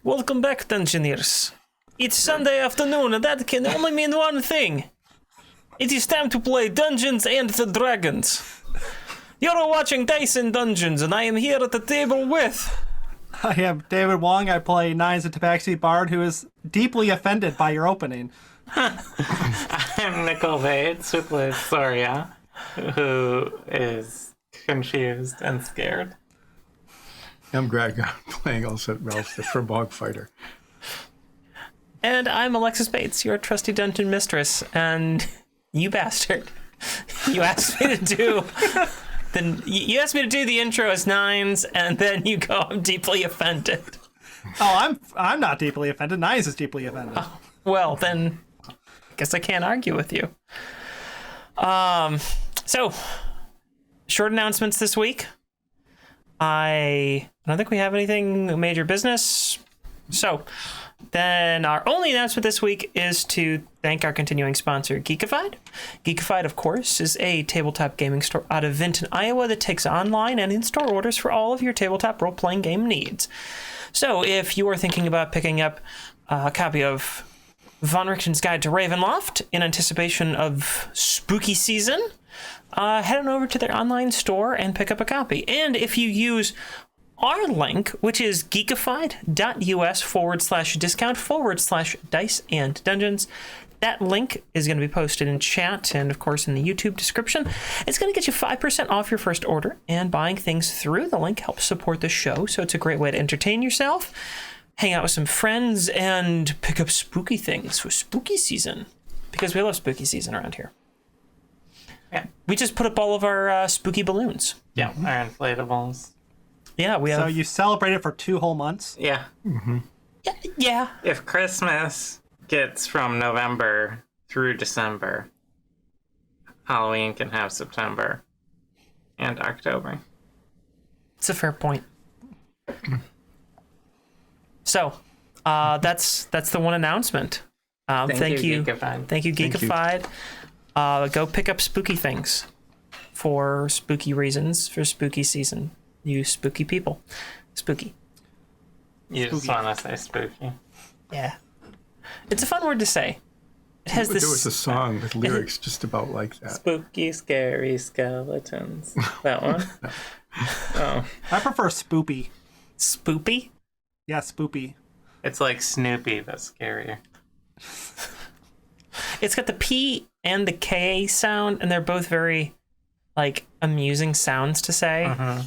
Welcome back, Dungeoneers. It's Sunday afternoon, and that can only mean one thing. It is time to play Dungeons and the Dragons. You're watching Dice and Dungeons, and I am here at the table with... I am David Wong. I play Nines, a Tabaxi Bard, who is deeply offended by your opening. I'm Nicole Bates, who plays Soria, who is confused and scared. I'm Greg. I'm playing also Ralph, the Furbog Fighter. And I'm Alexis Bates, your trusty dungeon mistress, and you bastard. You asked me to do... you asked me to do the intro as Nines, and then you go, I'm deeply offended. Oh, I'm not deeply offended. Nines is deeply offended. Oh, well, then... guess I can't argue with you. So, short announcements this week. I don't think we have anything major business. So, then our only announcement this week is to thank our continuing sponsor, Geekified. Geekified, of course, is a tabletop gaming store out of Vinton, Iowa that takes online and in-store orders for all of your tabletop role-playing game needs. So, if you are thinking about picking up a copy of Von Richten's Guide to Ravenloft in anticipation of spooky season, head on over to their online store and pick up a copy. And if you use our link, which is geekified.us/discount/dice and dungeons, that link is going to be posted in chat and, of course, in the YouTube description. It's going to get you 5% off your first order, and buying things through the link helps support the show, so it's a great way to entertain yourself, hang out with some friends, and pick up spooky things for spooky season, because we love spooky season around here. Yeah. We just put up all of our spooky balloons. Yeah, our inflatables. Yeah, we have... So you celebrated for 2 whole months? Yeah. Mm-hmm. Yeah. If Christmas gets from November through December, Halloween can have September and October. It's a fair point. So, that's the one announcement. Thank you, Geekified. Thank you, Geekified. Go pick up spooky things for spooky reasons for spooky season. You spooky people. Spooky. You just want to say spooky. Yeah. It's a fun word to say. It has this... There was a song with lyrics just about like that. Spooky, scary skeletons. That one? No. Oh. I prefer spoopy. Spoopy? Yeah, spoopy. It's like Snoopy, but scarier. It's got the P and the K sound, and they're both very, like, amusing sounds to say. Mm-hmm.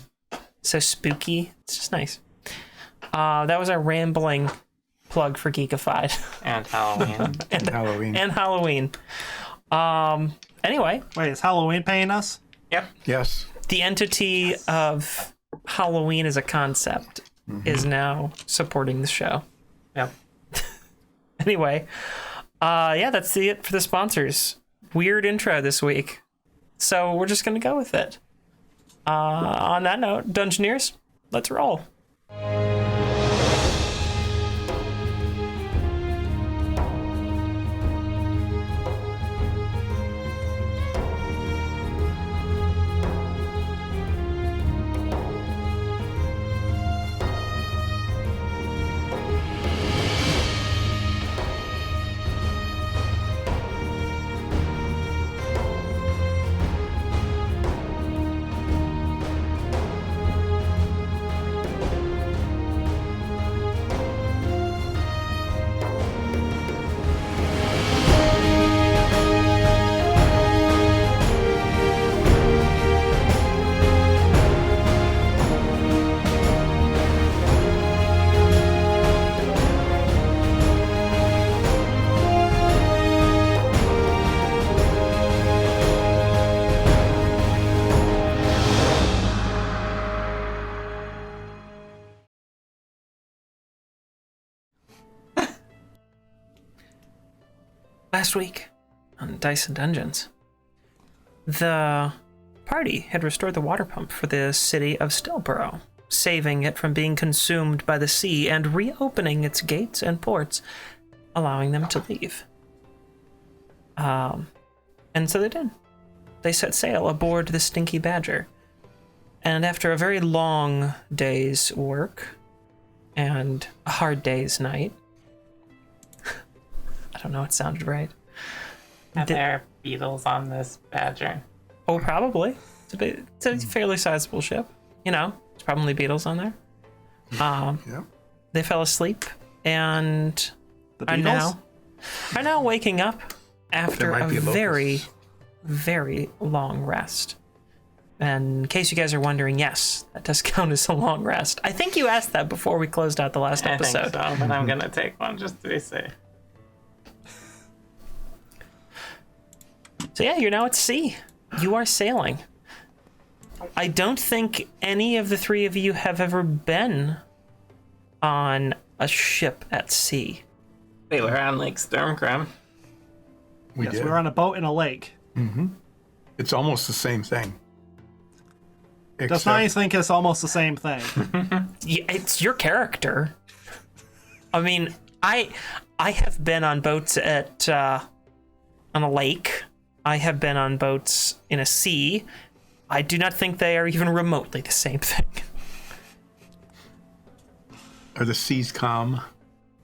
So spooky. It's just nice. That was our rambling plug for Geekified. And Halloween. And Halloween. And Halloween. Anyway. Wait, is Halloween paying us? Yep. Yes. The entity of Halloween as a concept is now supporting the show. Yep. Anyway. Yeah, that's it for the sponsors. Weird intro this week. So we're just going to go with it. On that note, Dungeoneers, let's roll. Last week on Dice and Dungeons, the party had restored the water pump for the city of Stillborough, saving it from being consumed by the sea and reopening its gates and ports, allowing them to leave. And so they did. They set sail aboard the Stinky Badger, and after a very long day's work, and a hard day's night. I don't know, it sounded right. Are there beetles on this Badger? Oh, probably. It's a fairly sizable ship. You know, there's probably beetles on there. Yep. They fell asleep and The are Beatles? now waking up after There might a be locusts. very, very long rest. And in case you guys are wondering, yes, that does count as a long rest. I think you asked that before we closed out the last I think episode. so, but I'm gonna take one just to be safe. So yeah, you're now at sea. You are sailing. I don't think any of the three of you have ever been on a ship at sea. We were on Lake Stormgrim. We Yes, did. we're on a boat in a lake. It's almost the same thing. Does Except- Nines think it's almost the same thing? Yeah, it's your character. I mean, I have been on boats at on a lake. I have been on boats in a sea. I do not think they are even remotely the same thing. Are the seas calm?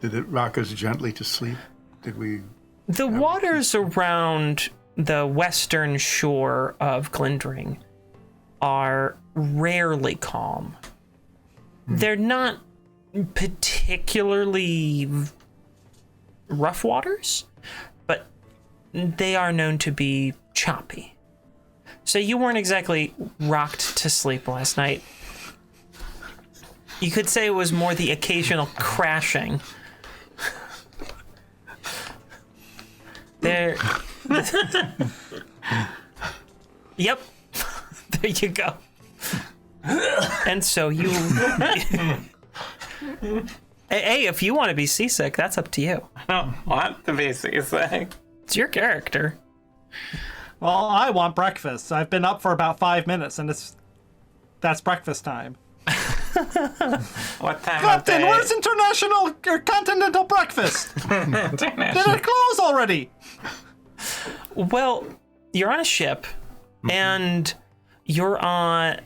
Did it rock us gently to sleep? Did we? The waters around the western shore of Glendring are rarely calm. They're not particularly rough waters, but they are known to be choppy. So you weren't exactly rocked to sleep last night. You could say it was more the occasional crashing. There. Yep. There you go. And so you. Hey, if you want to be seasick, that's up to you. I don't want to be seasick. It's your character. Well, I want breakfast. I've been up for about 5 minutes, and that's breakfast time. What time of Captain, day? where's international or continental breakfast? Did International. it close already? Well, you're on a ship, and you're on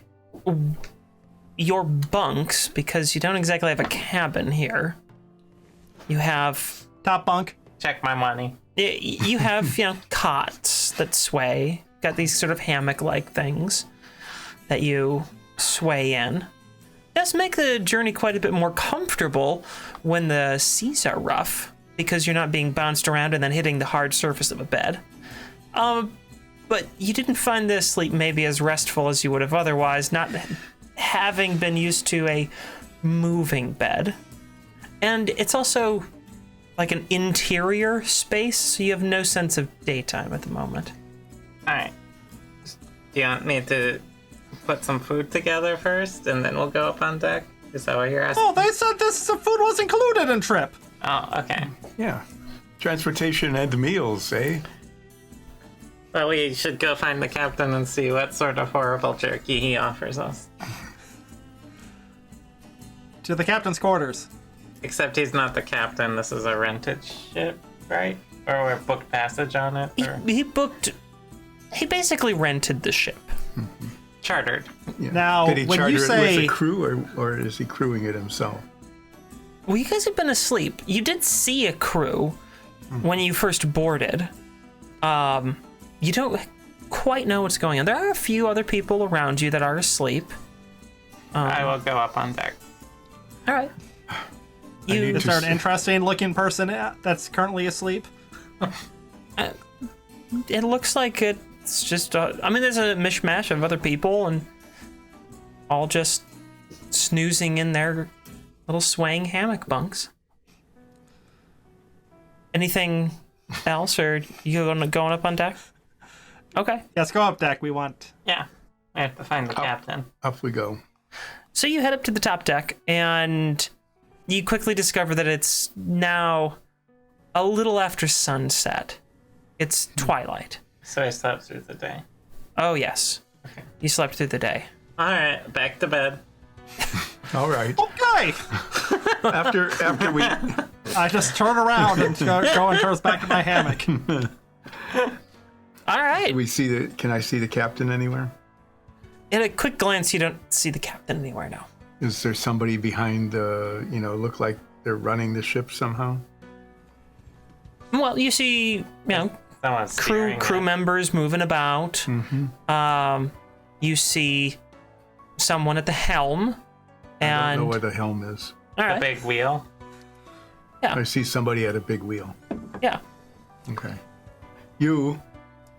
your bunks because you don't exactly have a cabin here. You have Top bunk. Check my money. you have cots that sway. Got these sort of hammock-like things that you sway in. Does make the journey quite a bit more comfortable when the seas are rough because you're not being bounced around and then hitting the hard surface of a bed. But you didn't find this sleep maybe as restful as you would have otherwise, not having been used to a moving bed. And it's also like an interior space, so you have no sense of daytime at the moment. Alright. Do you want me to put some food together first, and then we'll go up on deck? Is that what you're asking? Oh, they said this food was included in trip. Oh, okay. Yeah. Transportation and meals, eh? Well, we should go find the captain and see what sort of horrible jerky he offers us. To the captain's quarters. Except he's not the captain. This is a rented ship, right? Or we're booked passage on it? Or He basically rented the ship. chartered. Yeah. Now, did he when charter you it with say- a crew, or is he crewing it himself? Well, you guys have been asleep. You did see a crew when you first boarded. You don't quite know what's going on. There are a few other people around you that are asleep. I will go up on deck. All right. need Is to there an see- interesting looking person that's currently asleep? It looks like it's just. There's a mishmash of other people and all just snoozing in their little swaying hammock bunks. Anything else, or you going up on deck? Okay. Let's go up deck. We want. Yeah. We have to find the captain. Up we go. So you head up to the top deck, and you quickly discover that it's now a little after sunset. It's twilight. So I slept through the day. Oh, yes. Okay. You slept through the day. Alright, back to bed. All right. Okay. After we I just turn around and go and turn back to my hammock. All right. can I see the captain anywhere? At a quick glance, you don't see the captain anywhere now. Is there somebody behind the, look like they're running the ship somehow? Well, you see, Someone's crew steering it. members moving about. You see someone at the helm. I And don't know where the helm is. all The right. big wheel. I see somebody at a big wheel. Yeah. Okay. You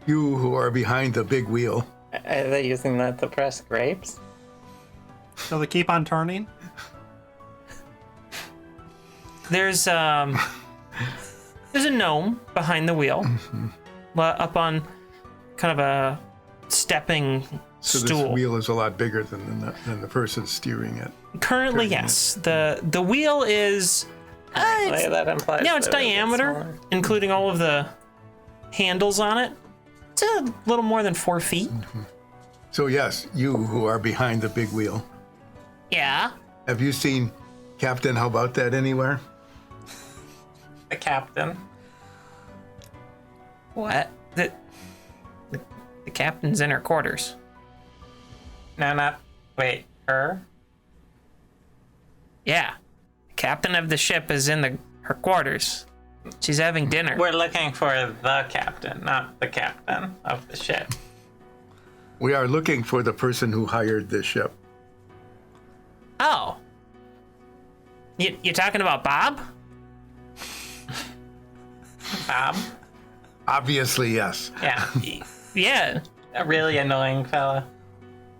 who are behind the big wheel. Are they using that to press grapes? So they keep on turning? There's a gnome behind the wheel, up on kind of a stepping So stool. this wheel is a lot bigger than the person steering it. Currently, turning yes. The wheel is it's, That implies it's that it's diameter, smaller. including all of the handles on it. It's a little more than 4 feet. So yes, you who are behind the big wheel. Yeah. Have you seen Captain How About That anywhere? The captain. What? The captain's in her quarters. No, not. Wait, her? Yeah. The captain of the ship is in her quarters. She's having dinner. We're looking for the captain, not the captain of the ship. We are looking for the person who hired this ship. Oh. You're talking about Bob? Bob? Obviously, yes. Yeah. Yeah. A really annoying fella.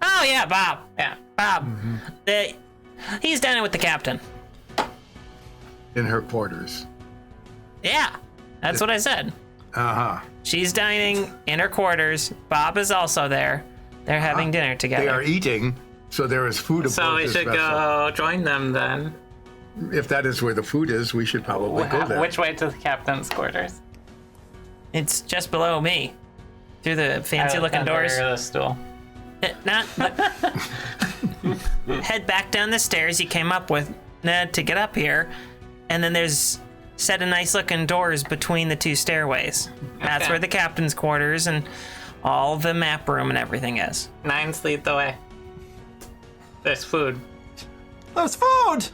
Oh, yeah, Bob. Yeah. Bob. He's dining with the captain. In her quarters. Yeah. That's what I said. Uh-huh. She's dining in her quarters. Bob is also there. They're having dinner together. They are eating, so there is food aboard So we this should vessel. go join them then. If that is where the food is, we should probably go there. Which way to the captain's quarters? It's just below me. Through the fancy looking doors. Under the stool. Not head back down the stairs you came up with to get up here, and then there's set of nice looking doors between the 2 stairways. That's Okay. where the captain's quarters and all the map room and everything is. 9 lead the way. There's food. There's food!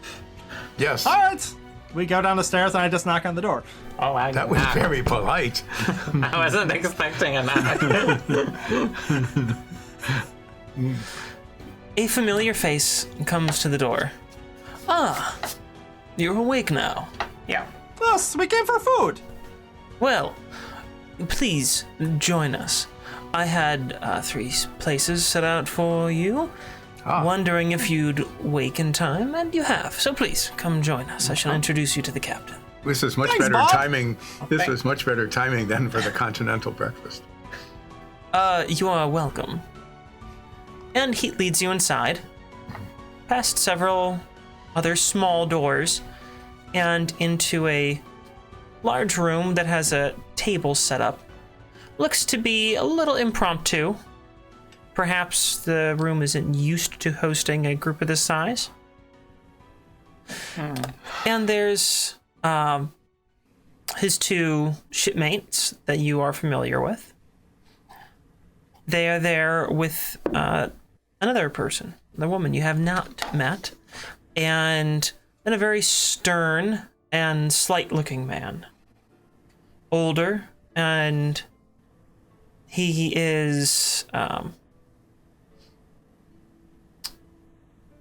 Yes, All right. We go down the stairs and I just knock on the door. Oh, I that was very polite. I wasn't expecting a knock. A familiar face comes to the door. Ah, you're awake now. Yeah. Yes, we came for food. Well, please join us. I had 3 places set out for you. Wondering if you'd wake in time, and you have. So please, come join us. I shall introduce you to the captain. This is much Thanks, better Bob. timing. This was much better timing than for the continental breakfast. You are welcome. And he leads you inside, past several other small doors, and into a large room that has a table set up. Looks to be a little impromptu. Perhaps the room isn't used to hosting a group of this size. And there's his 2 shipmates that you are familiar with. They are there with another person, the woman you have not met, and then a very stern and slight-looking man. Older, and he is...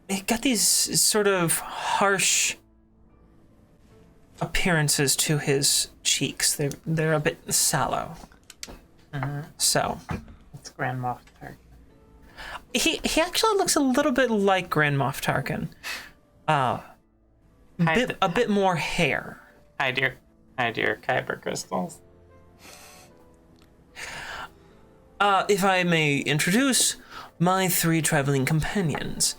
he got these sort of harsh appearances to his cheeks. They're a bit sallow. So It's Grand Moff Tarkin. he actually looks a little bit like Grand Moff Tarkin. A bit more hair. Hide your kyber crystals. If I may introduce my 3 traveling companions.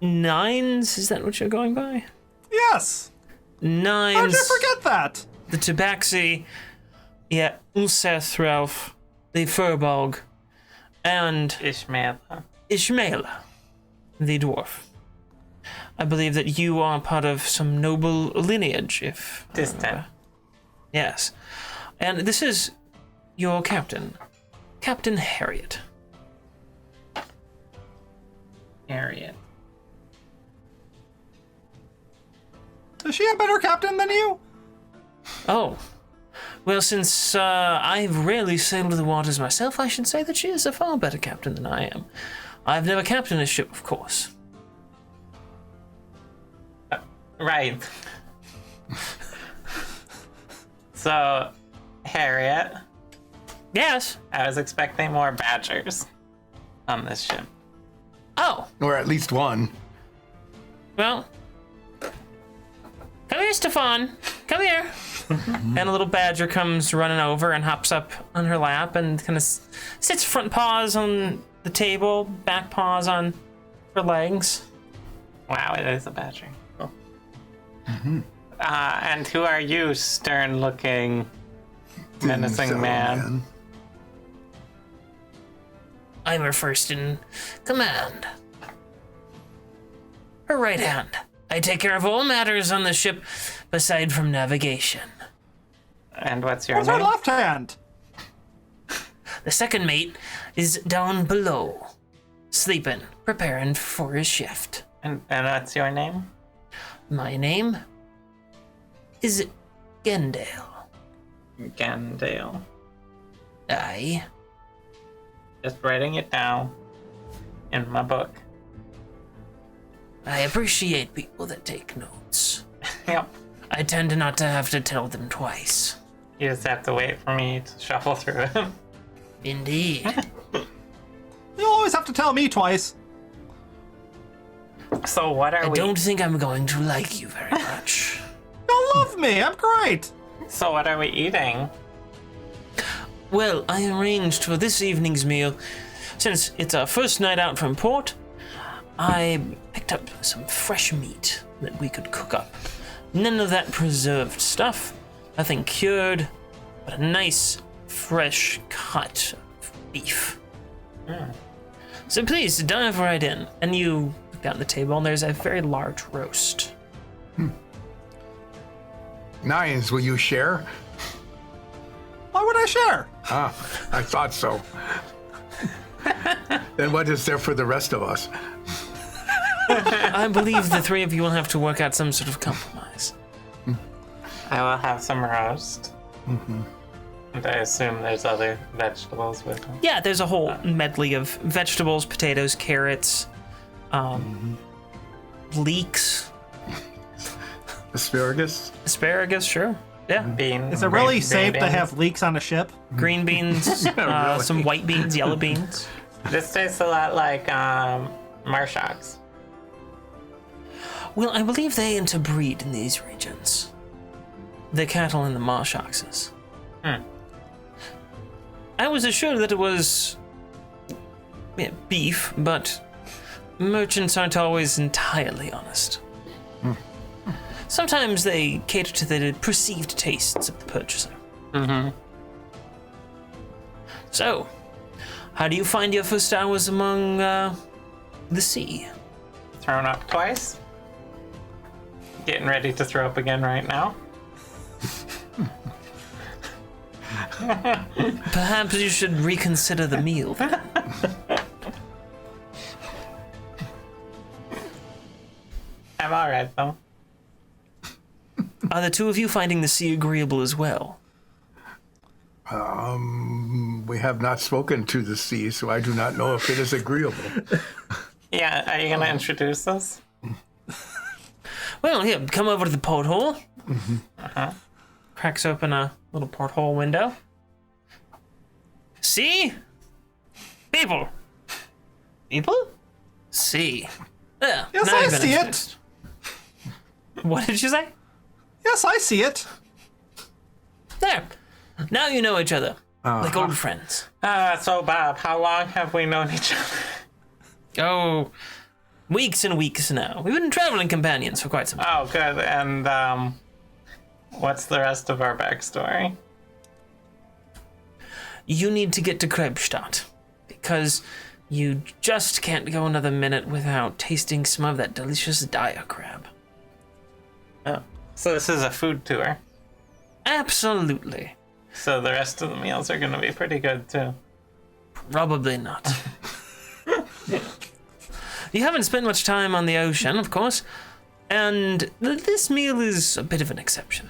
Nines, is that what you're going by? Yes. How'd Nines, you forget that? the Tabaxi, yeah, Ulseth Ralph, the Furbolg, and Ishmael. Ishmael, the dwarf. I believe that you are part of some noble lineage, if... Distant. Yes. And this is your captain, Captain Harriet. Harriet. Is she a better captain than you? Oh. Well, since I've rarely sailed the waters myself, I should say that she is a far better captain than I am. I've never captained a ship, of course. Right. So, Harriet, Yes. I was expecting more badgers on this ship. Oh. Or at least one. Well. Come here, Stefan. Come here. And a little badger comes running over and hops up on her lap and kind of sits front paws on the table, back paws on her legs. Wow, it is a badger. Cool. And who are you, stern-looking, menacing So, man? I'm her first in command. Her right hand. I take care of all matters on the ship beside from navigation. And what's your What's her name? left hand? The second mate is down below, sleeping, preparing for his shift. And what's your name? My name is Gendale. Gandale. Aye. Just writing it down in my book. I appreciate people that take notes. Yep. I tend not to have to tell them twice. You just have to wait for me to shuffle through them. Indeed. You'll always have to tell me twice. So what are I we? don't think I'm going to like you very much. You'll love me. I'm great. So what are we eating? Well, I arranged for this evening's meal. Since it's our first night out from port, I picked up some fresh meat that we could cook up. None of that preserved stuff, nothing cured, but a nice, fresh cut of beef. So please, dive right in. And you look down the table, and there's a very large roast. Nines, will you share? Why would I share? Ah, I thought so. Then what is there for the rest of us? I believe the three of you will have to work out some sort of compromise. I will have some roast. And I assume there's other vegetables with them. Yeah, there's a whole medley of vegetables, potatoes, carrots, leeks, Asparagus? asparagus, sure. Yeah. Beans. Is it really green safe to beans. have leeks on a ship? Green beans, Really? some white beans, yellow beans. This tastes a lot like Marshocks. Well, I believe they interbreed in these regions. The cattle and the marsh oxes. I was assured that it was beef, but merchants aren't always entirely honest. Sometimes they cater to the perceived tastes of the purchaser. So, how do you find your first hours among the sea? Thrown up twice. Getting ready to throw up again right now. Perhaps you should reconsider the meal then. I'm alright though. Are the two of you finding the sea agreeable as well? We have not spoken to the sea, so I do not know if it is agreeable. Yeah, are you gonna introduce us? Well, here, come over to the porthole. Cracks open a little porthole window. See? People. People? See. There. Yes, now I you've been see it. introduced. What did you say? Yes, I see it. There. Now you know each other. Like old friends. So Bob, how long have we known each other? Oh, weeks and weeks now. We've been traveling companions for quite some time. Oh, good. And what's the rest of our backstory? You need to get to Krebstadt, because you just can't go another minute without tasting some of that delicious dire crab. Oh, so this is a food tour. Absolutely. So the rest of the meals are gonna be pretty good too. Probably not. You haven't spent much time on the ocean, of course, and this meal is a bit of an exception.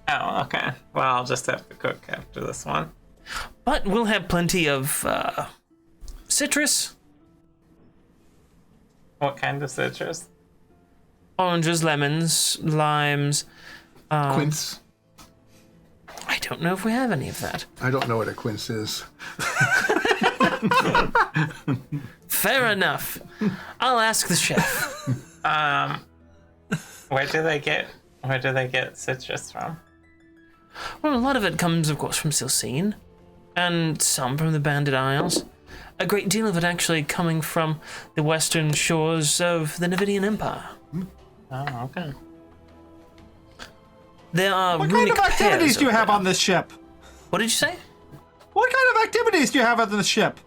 Oh, okay. Well, I'll just have to cook after this one. But we'll have plenty of citrus, What kind of citrus? oranges, lemons, limes. Quince. I don't know if we have any of that. I don't know what a quince is. Fair enough. I'll ask the chef. Where do they get citrus from? Well, a lot of it comes, of course, from Silcene, and some from the Banded Isles. A great deal of it actually coming from the western shores of the Navidian Empire. Oh, okay. There are What kind runic of activities pairs do you over have there. on this ship? What did you say? What kind of activities do you have on this ship?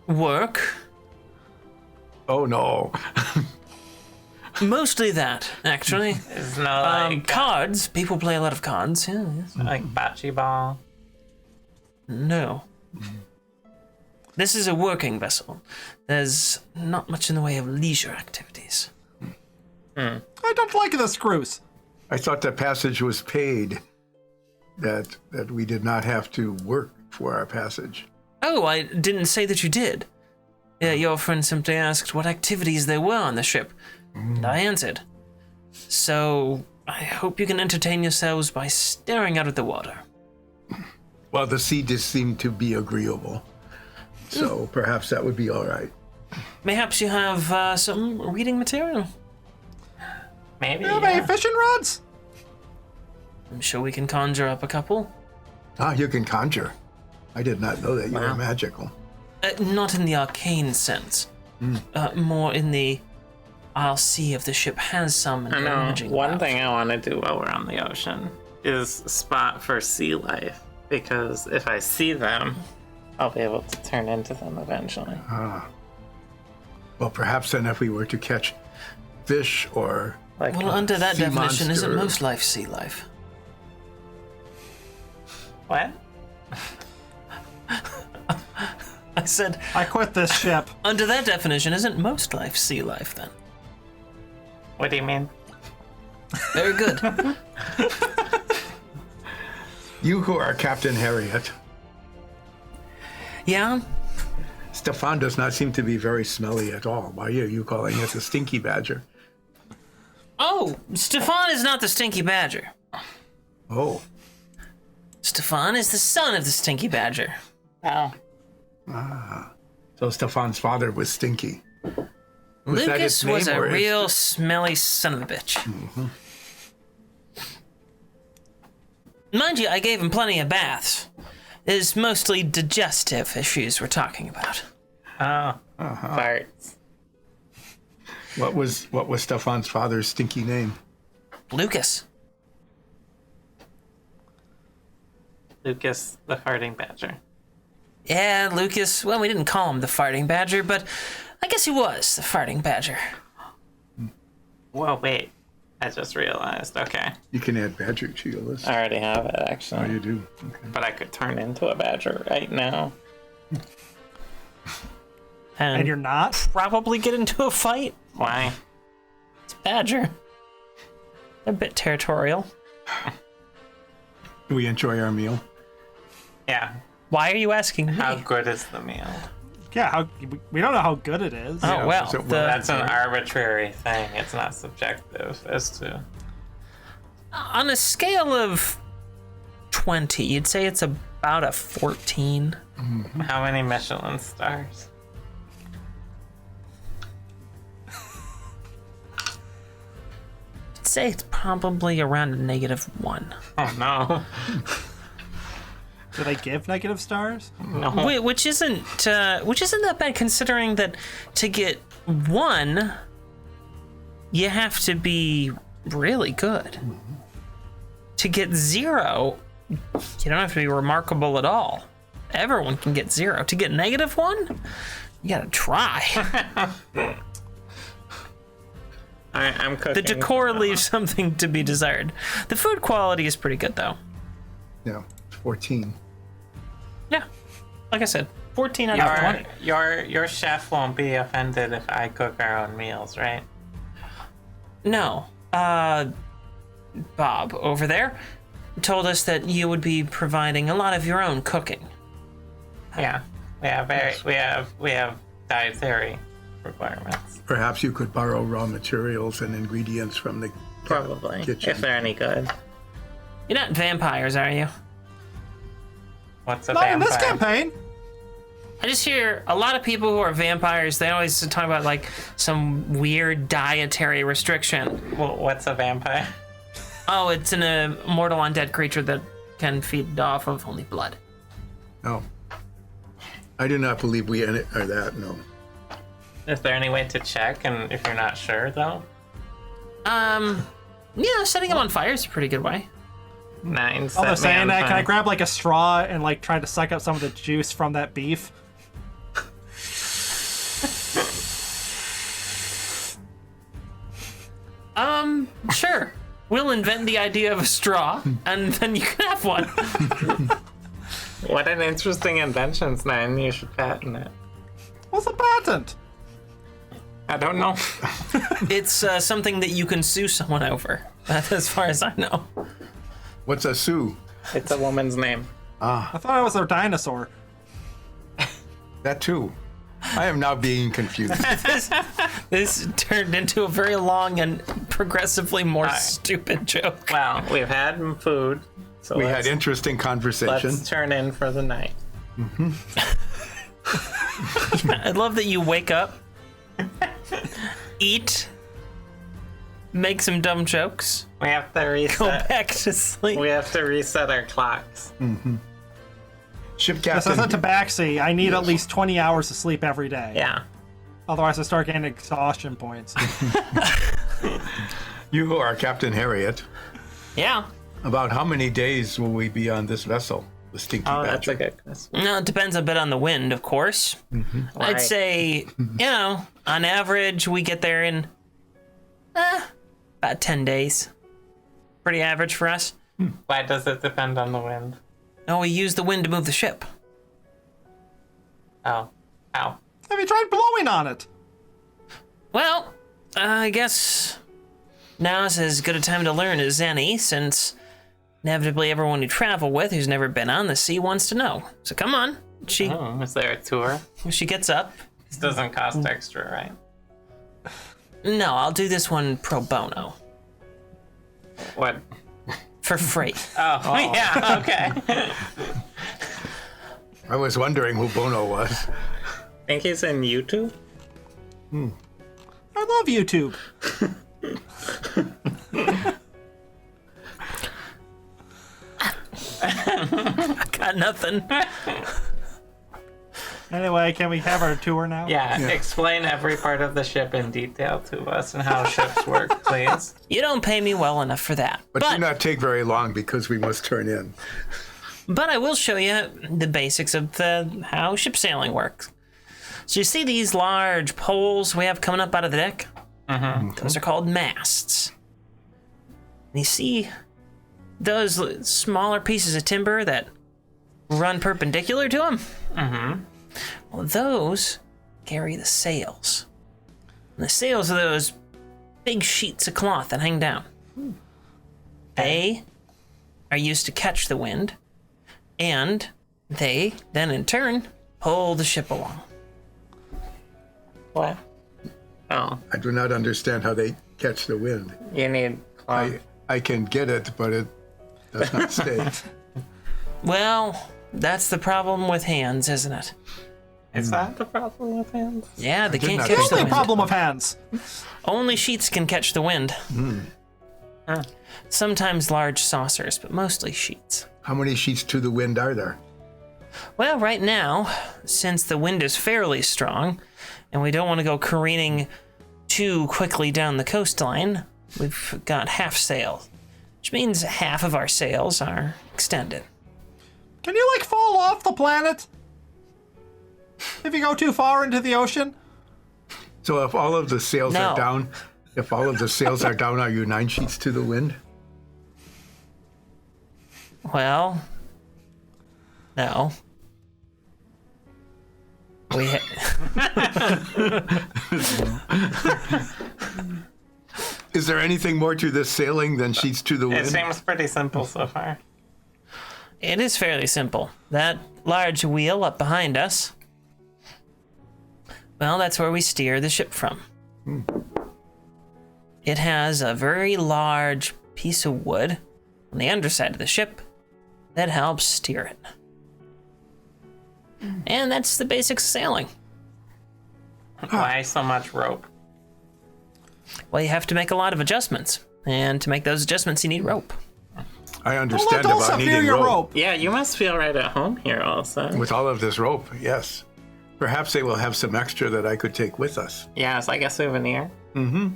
Work. Oh no. Mostly that, actually. It's not like Cards. People play a lot of cards. Yeah, yes. like bocce ball. No. This is a working vessel. There's not much in the way of leisure activities. I don't like this cruise. I thought the passage was paid. That we did not have to work for our passage. Oh, I didn't say that you did. Your friend simply asked what activities there were on the ship, and I answered. So, I hope you can entertain yourselves by staring out at the water. Well, the sea just seemed to be agreeable. So perhaps that would be all right. Mayhaps you have some reading material. Maybe. Do you have any fishing rods? I'm sure we can conjure up a couple. Ah, you can conjure. I did not know that you were Wow. magical. Not in the arcane sense. More in the I'll see if the ship has some and I go know. rummaging One about. thing I want to do while we're on the ocean is spot for sea life, because if I see them, I'll be able to turn into them eventually. Well, perhaps then if we were to catch fish or Like, Well, under that sea definition, isn't monster. most life sea life? what? I said, I quit this ship. under that definition, isn't most life sea life then? What do you mean? Very good. you who are Captain Harriet. Yeah? Stefan does not seem to be very smelly at all. Why are you calling it the Stinky Badger? Oh, Stefan is not the Stinky Badger. Oh, Stefan is the son of the Stinky Badger. Oh. so Stefan's father was Stinky. Was that his Lucas name was a or is- real smelly son of a bitch. Mind you, I gave him plenty of baths. It's mostly digestive issues we're talking about. Oh. Farts. What was Stefan's father's stinky name? Lucas. Lucas the farting badger. Yeah, Lucas. Well, we didn't call him the farting badger, but I guess he was the farting badger. Whoa, wait. I just realized. Okay. You can add Badger to your list. I already have it, Oh, actually. you do? Okay. But I could turn into a badger right now. And you're not? Probably get into a fight. Why? It's Badger. They're a bit territorial. Do we enjoy our meal? Yeah. Why are you asking me? How good is the meal? Yeah, we don't know how good it is. Oh, well. is it the- well- That's an arbitrary thing. It's not subjective as to. on a scale of 20, you'd say it's about a 14. How many Michelin stars? I'd say it's probably around a -1. Oh no. Do they give negative stars? No. Which isn't that bad, considering that to get 1, you have to be really good. To get 0, you don't have to be remarkable at all. Everyone can get 0. To get -1, you gotta try. I'm cooking. The decor leaves something to be desired. The food quality is pretty good, though. Yeah, 14. Yeah, like I said, 14 out of 20. Your chef won't be offended if I cook our own meals, right? No. Bob over there told us that you would be providing a lot of your own cooking. Yeah. We have dietary requirements. Perhaps you could borrow raw materials and ingredients from the Probably. kitchen. If they're any good. You're not vampires, are you? What's a Not in vampire? this campaign. I just hear a lot of people who are vampires, they always talk about like some weird dietary restriction. Well, what's a vampire? Oh, it's an immortal undead creature that can feed off of only blood. No. I do not believe we are that, no. Is there any way to check? And if you're not sure, though? Yeah, setting them on fire is a pretty good way. 9. While they're saying that, can I grab like a straw and like try to suck up some of the juice from that beef? Sure. We'll invent the idea of a straw, and then you can have one. What an interesting invention, 9. You should patent it. What's a patent? I don't know. It's something that you can sue someone over, as far as I know. What's a Sioux? It's a woman's name. I thought I was a dinosaur. That too. I am now being confused. This turned into a very long and progressively more stupid joke. Well, we've had food, so We let's, had interesting conversation. let's turn in for the night. I love that you wake up, eat, make some dumb jokes, We have to go reset. back to sleep. We have to reset our clocks. Ship Yes, as a captain, tabaxi, I need at least 20 hours of sleep every day. Yeah. Otherwise, I start getting exhaustion points. you are Captain Harriet. Yeah. About how many days will we be on this vessel, the Stinky Oh, Badger? that's a good question. No, it depends a bit on the wind, of course. I'd Right. say, on average, we get there in about 10 days. Pretty average for us. Why does it depend on the wind? Oh, we use the wind to move the ship. Oh. Ow. Have you tried blowing on it? Well, I guess now's as good a time to learn as any, since inevitably everyone you travel with who's never been on the sea wants to know. So come on. Oh, is there a tour? She gets up. This doesn't cost extra, right? No, I'll do this one pro bono. What? For free. Oh, yeah, okay. I was wondering who Bono was. Think he's in YouTube? I love YouTube. Got nothing. Anyway, can we have our tour now? Yeah, explain every part of the ship in detail to us and how ships work, please. You don't pay me well enough for that. But do not take very long because we must turn in. But I will show you the basics of how ship sailing works. So you see these large poles we have coming up out of the deck? Those are called masts. And you see those smaller pieces of timber that run perpendicular to them? Well, those carry the sails. And the sails are those big sheets of cloth that hang down. They are used to catch the wind, and they then in turn pull the ship along. What? Oh, I do not understand how they catch the wind. you need cloth. I can get it, but it does not stay. Well, that's the problem with hands, isn't it? Is that the problem with hands? Yeah, they can't not catch think the Only wind. problem of hands. Only sheets can catch the wind. Sometimes large saucers, but mostly sheets. How many sheets to the wind are there? Well, right now, since the wind is fairly strong, and we don't want to go careening too quickly down the coastline, we've got half sail, which means half of our sails are extended. Can you like fall off the planet? If you go too far into the ocean? So if all of the sails No. are down, are you 9 sheets to the wind? Well, no. We Is there anything more to this sailing than sheets to the It wind? seems pretty simple so far. It is fairly simple. That large wheel up behind us, well, that's where we steer the ship from. It has a very large piece of wood on the underside of the ship that helps steer it. And that's the basics of sailing. Why so much rope? Well, you have to make a lot of adjustments. And to make those adjustments, you need rope. I Well, understand let about Dulce needing fear your rope. rope. Yeah, you must feel right at home here also. With all of this rope, yes. Perhaps they will have some extra that I could take with us. Yeah, it's like a souvenir. Mm-hmm. Do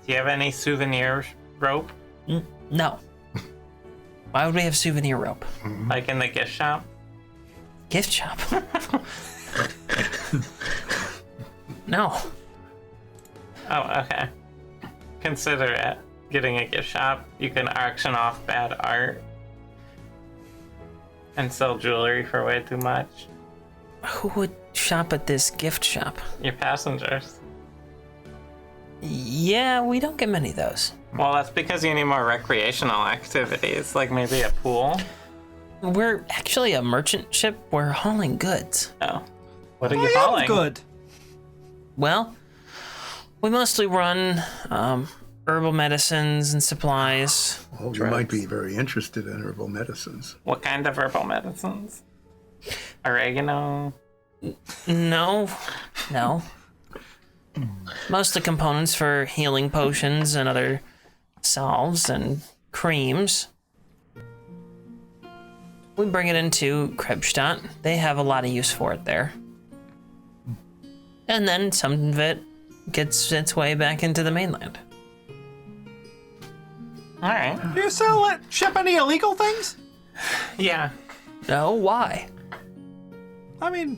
you have any souvenir rope? No. Why would we have souvenir rope? Like in the gift shop? Gift shop. No. Oh, okay. Consider it. Getting a gift shop. You can auction off bad art and sell jewelry for way too much. Who would shop at this gift shop? Your passengers. Yeah, we don't get many of those. Well, that's because you need more recreational activities, like maybe a pool. We're actually a merchant ship. We're hauling goods. Oh. What are I you am hauling? good. Well, we mostly run herbal medicines and supplies. Oh, you might be very interested in herbal medicines. What kind of herbal medicines? Oregano? No. Mostly components for healing potions and other salves and creams. We bring it into Krebstadt. They have a lot of use for it there. And then some of it gets its way back into the mainland. Alright. Do you ship any illegal things? Yeah. No, why? I mean,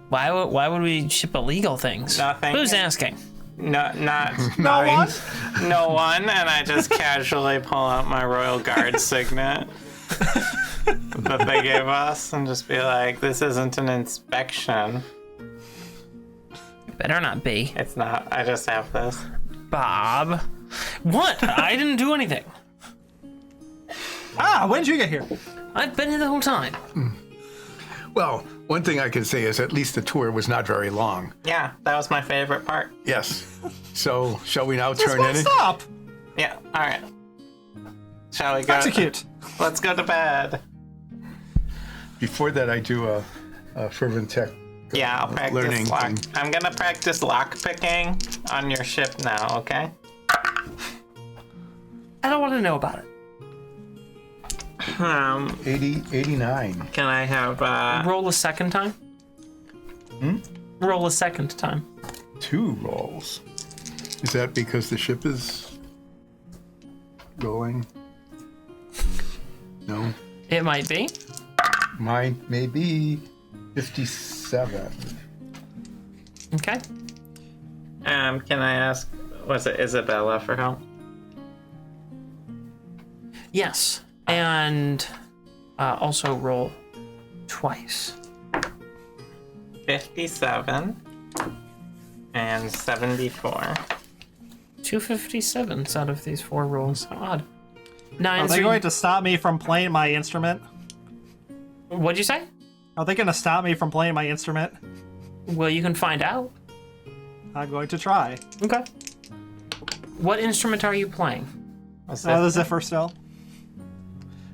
Why would we ship illegal things? Nothing. Who's asking? No, not no one? no one, and I just casually pull out my Royal Guard signet that they gave us and just be like, this isn't an inspection. Better not be. It's not. I just have this. Bob. What? I didn't do anything. When did you get here? I've been here the whole time. Well, one thing I can say is at least the tour was not very long. Yeah, that was my favorite part. Yes. So, shall we now Just turn one in? stop. Yeah, alright. Shall we go? Execute. Let's go to bed. Before that, I do a fervent tech. Yeah, I'll practice Learning lock. thing. I'm gonna practice lock picking on your ship now, okay? I don't want to know about it. 89. Can I have Roll a second time. Roll a second time. 2 rolls. Is that because the ship is going? No. It might be. Mine may be 57. Okay. can I ask, was it Isabella for help? Yes. And also roll twice. 57 and 74. 257s out of these 4 rolls. How odd. Are Nines. they going to stop me from playing my instrument? What'd you say? Are they going to stop me from playing my instrument? Well, you can find out. I'm going to try. Okay. What instrument are you playing? What's The this? Ziffer still.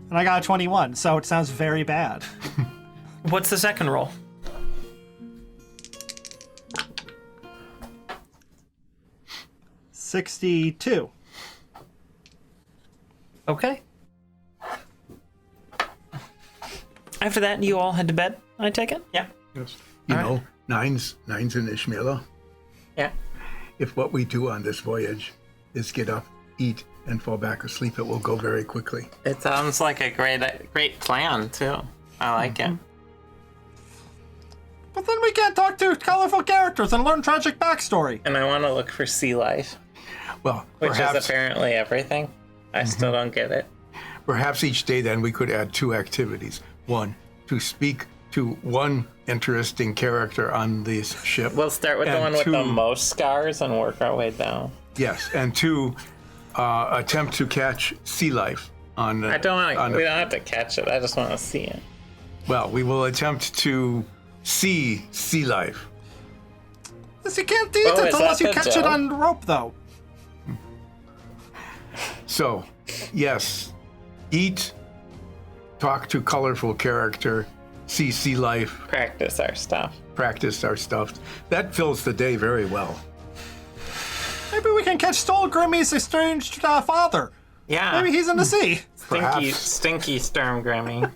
And I got a 21, so it sounds very bad. What's the second roll? $62. Okay. After that, you all head to bed, I take it? Yeah. Yes. You All know, nine's in Ishmaela. Yeah. If what we do on this voyage is get up, eat, and fall back asleep, it will go very quickly. It sounds like a great plan, too. I like it. But then we can't talk to colorful characters and learn tragic backstory. And I want to look for sea life, Well, which is perhaps, apparently everything. I still don't get it. perhaps each day then we could add 2 activities. 1, to speak to one interesting character on this ship. We'll start with the And one with the two- most scars and work our way down. Yes, and 2, attempt to catch sea life on. I don't want on to. We don't have to catch it. I just want to see it. Well, we will attempt to see sea life. Yes, you can't eat Oh, it is unless that you the catch it gel? on rope, though. So, yes, eat, talk to colorful character, see sea life, Practice our stuff. practice our stuff. That fills the day very well. Maybe we can catch Grimmy's estranged father. Yeah. Maybe he's in the sea. Stinky, Perhaps. stinky Storm Grimmy.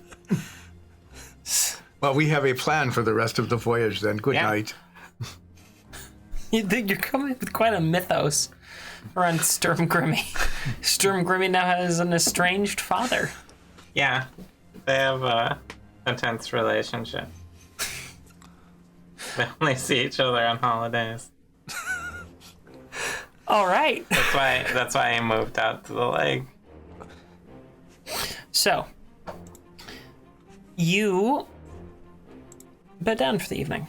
Well, we have a plan for the rest of the voyage then. Good Yeah. night. You're coming up with quite a mythos around Sturm Grimmy. Sturm Grimmy now has an estranged father. Yeah. They have a intense relationship. They only see each other on holidays. All right. That's why he moved out to the lake. So, you bed down for the evening.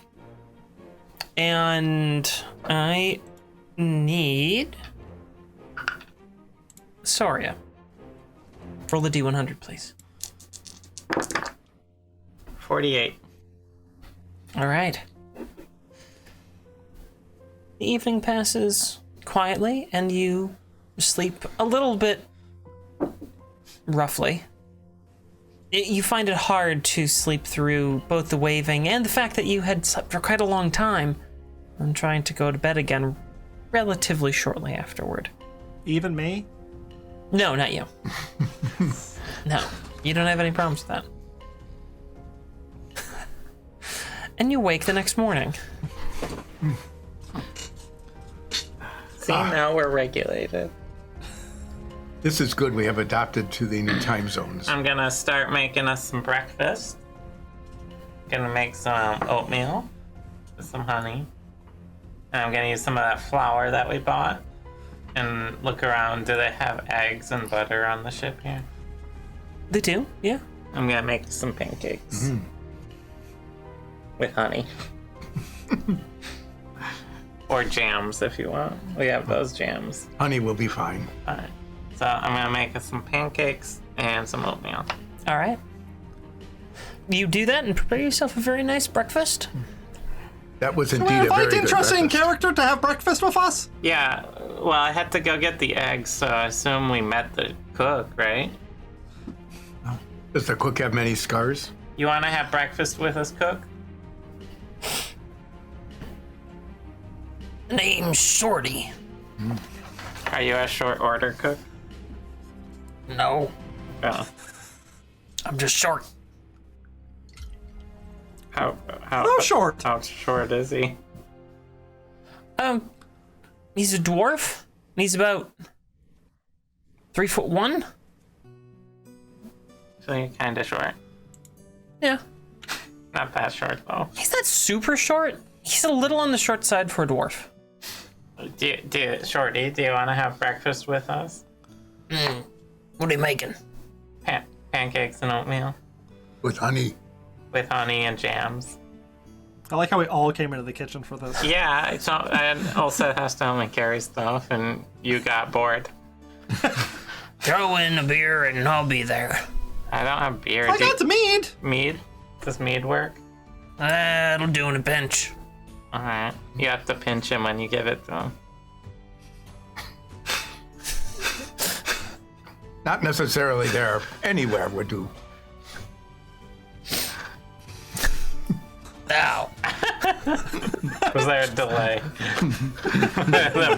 And I need Soria. Roll the D100, please. 48. All right. The evening passes quietly, and you sleep a little bit roughly. You find it hard to sleep through both the waving and the fact that you had slept for quite a long time and trying to go to bed again relatively shortly afterward. Even me? No, not you. No, you don't have any problems with that. And you wake the next morning. See, now we're regulated. This is good. We have adapted to the new time zones. I'm gonna start making us some breakfast. Gonna make some oatmeal with some honey. And I'm gonna use some of that flour that we bought. And look around, do they have eggs and butter on the ship here? They do, yeah. I'm gonna make some pancakes. With honey. Or jams if you want. We have those jams. Honey will be fine. Alright. So I'm gonna make us some pancakes and some oatmeal. All right. You do that and prepare yourself a very nice breakfast. That was We indeed a very invite good interesting breakfast. character to have breakfast with us? Yeah, well, I had to go get the eggs, so I assume we met the cook, right? Does the cook have many scars? You want to have breakfast with us, cook? Name's Shorty. Are you a short order cook? No, Oh. I'm just short. How short. How short is he? He's a dwarf. And he's about 3'1". So you're kind of short. Yeah. Not that short, though. He's not super short. He's a little on the short side for a dwarf. Shorty, do you want to have breakfast with us? What are you making? Pancakes and oatmeal With honey. with honey and jams. I like how we all came into the kitchen for this. Yeah, so I also has to help me carry stuff, and you got bored. Throw in a beer and I'll be there. I don't have beer. I got the mead. Mead? Does mead work? That'll do in a pinch. Alright. You have to pinch him when you give it to him. Not necessarily there. Anywhere would do. Ow. Was there a delay? The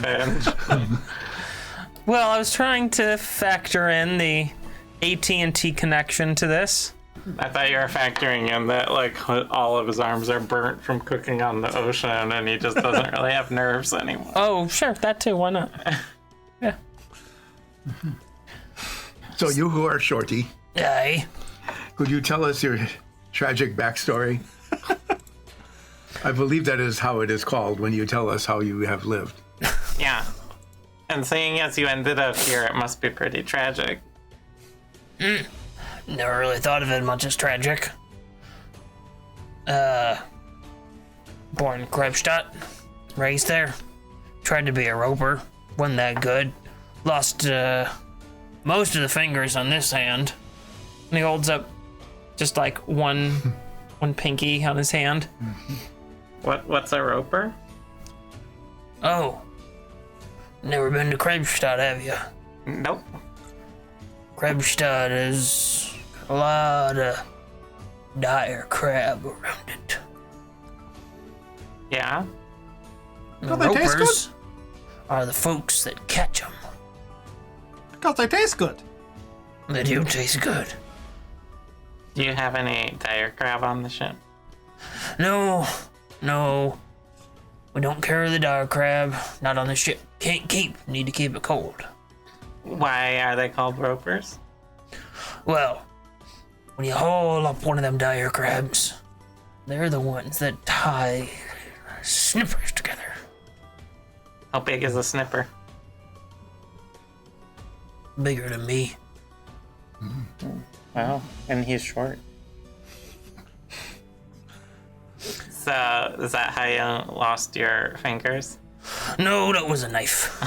pinch. Well, I was trying to factor in the AT&T connection to this. I thought you were factoring in that, like, all of his arms are burnt from cooking on the ocean and he just doesn't really have nerves anymore. Oh, sure, that too. Why not? Yeah. So you who are Shorty, Aye. could you tell us your tragic backstory? I believe that is how it is called when you tell us how you have lived. Yeah. And seeing as you ended up here, it must be pretty tragic. Never really thought of it much as tragic. Born in Krebstadt, raised there. Tried to be a roper, wasn't that good. Lost most of the fingers on this hand. And he holds up just like one pinky on his hand. What's a roper? Oh, never been to Krebstadt, have you? Nope. Krebstadt is a lot of dire crab around it. Yeah. And Don't they taste ropers are the folks that catch them. Because they taste good. They do taste good. Do you have any dire crab on the ship? No. We don't carry the dire crab. Not on the ship. Can't keep. Need to keep it cold. Why are they called ropers? Well, when you haul up one of them dire crabs, they're the ones that tie snippers together. How big is a snipper? Bigger than me. Wow, and he's short. So, is that how you lost your fingers? No, that was a knife.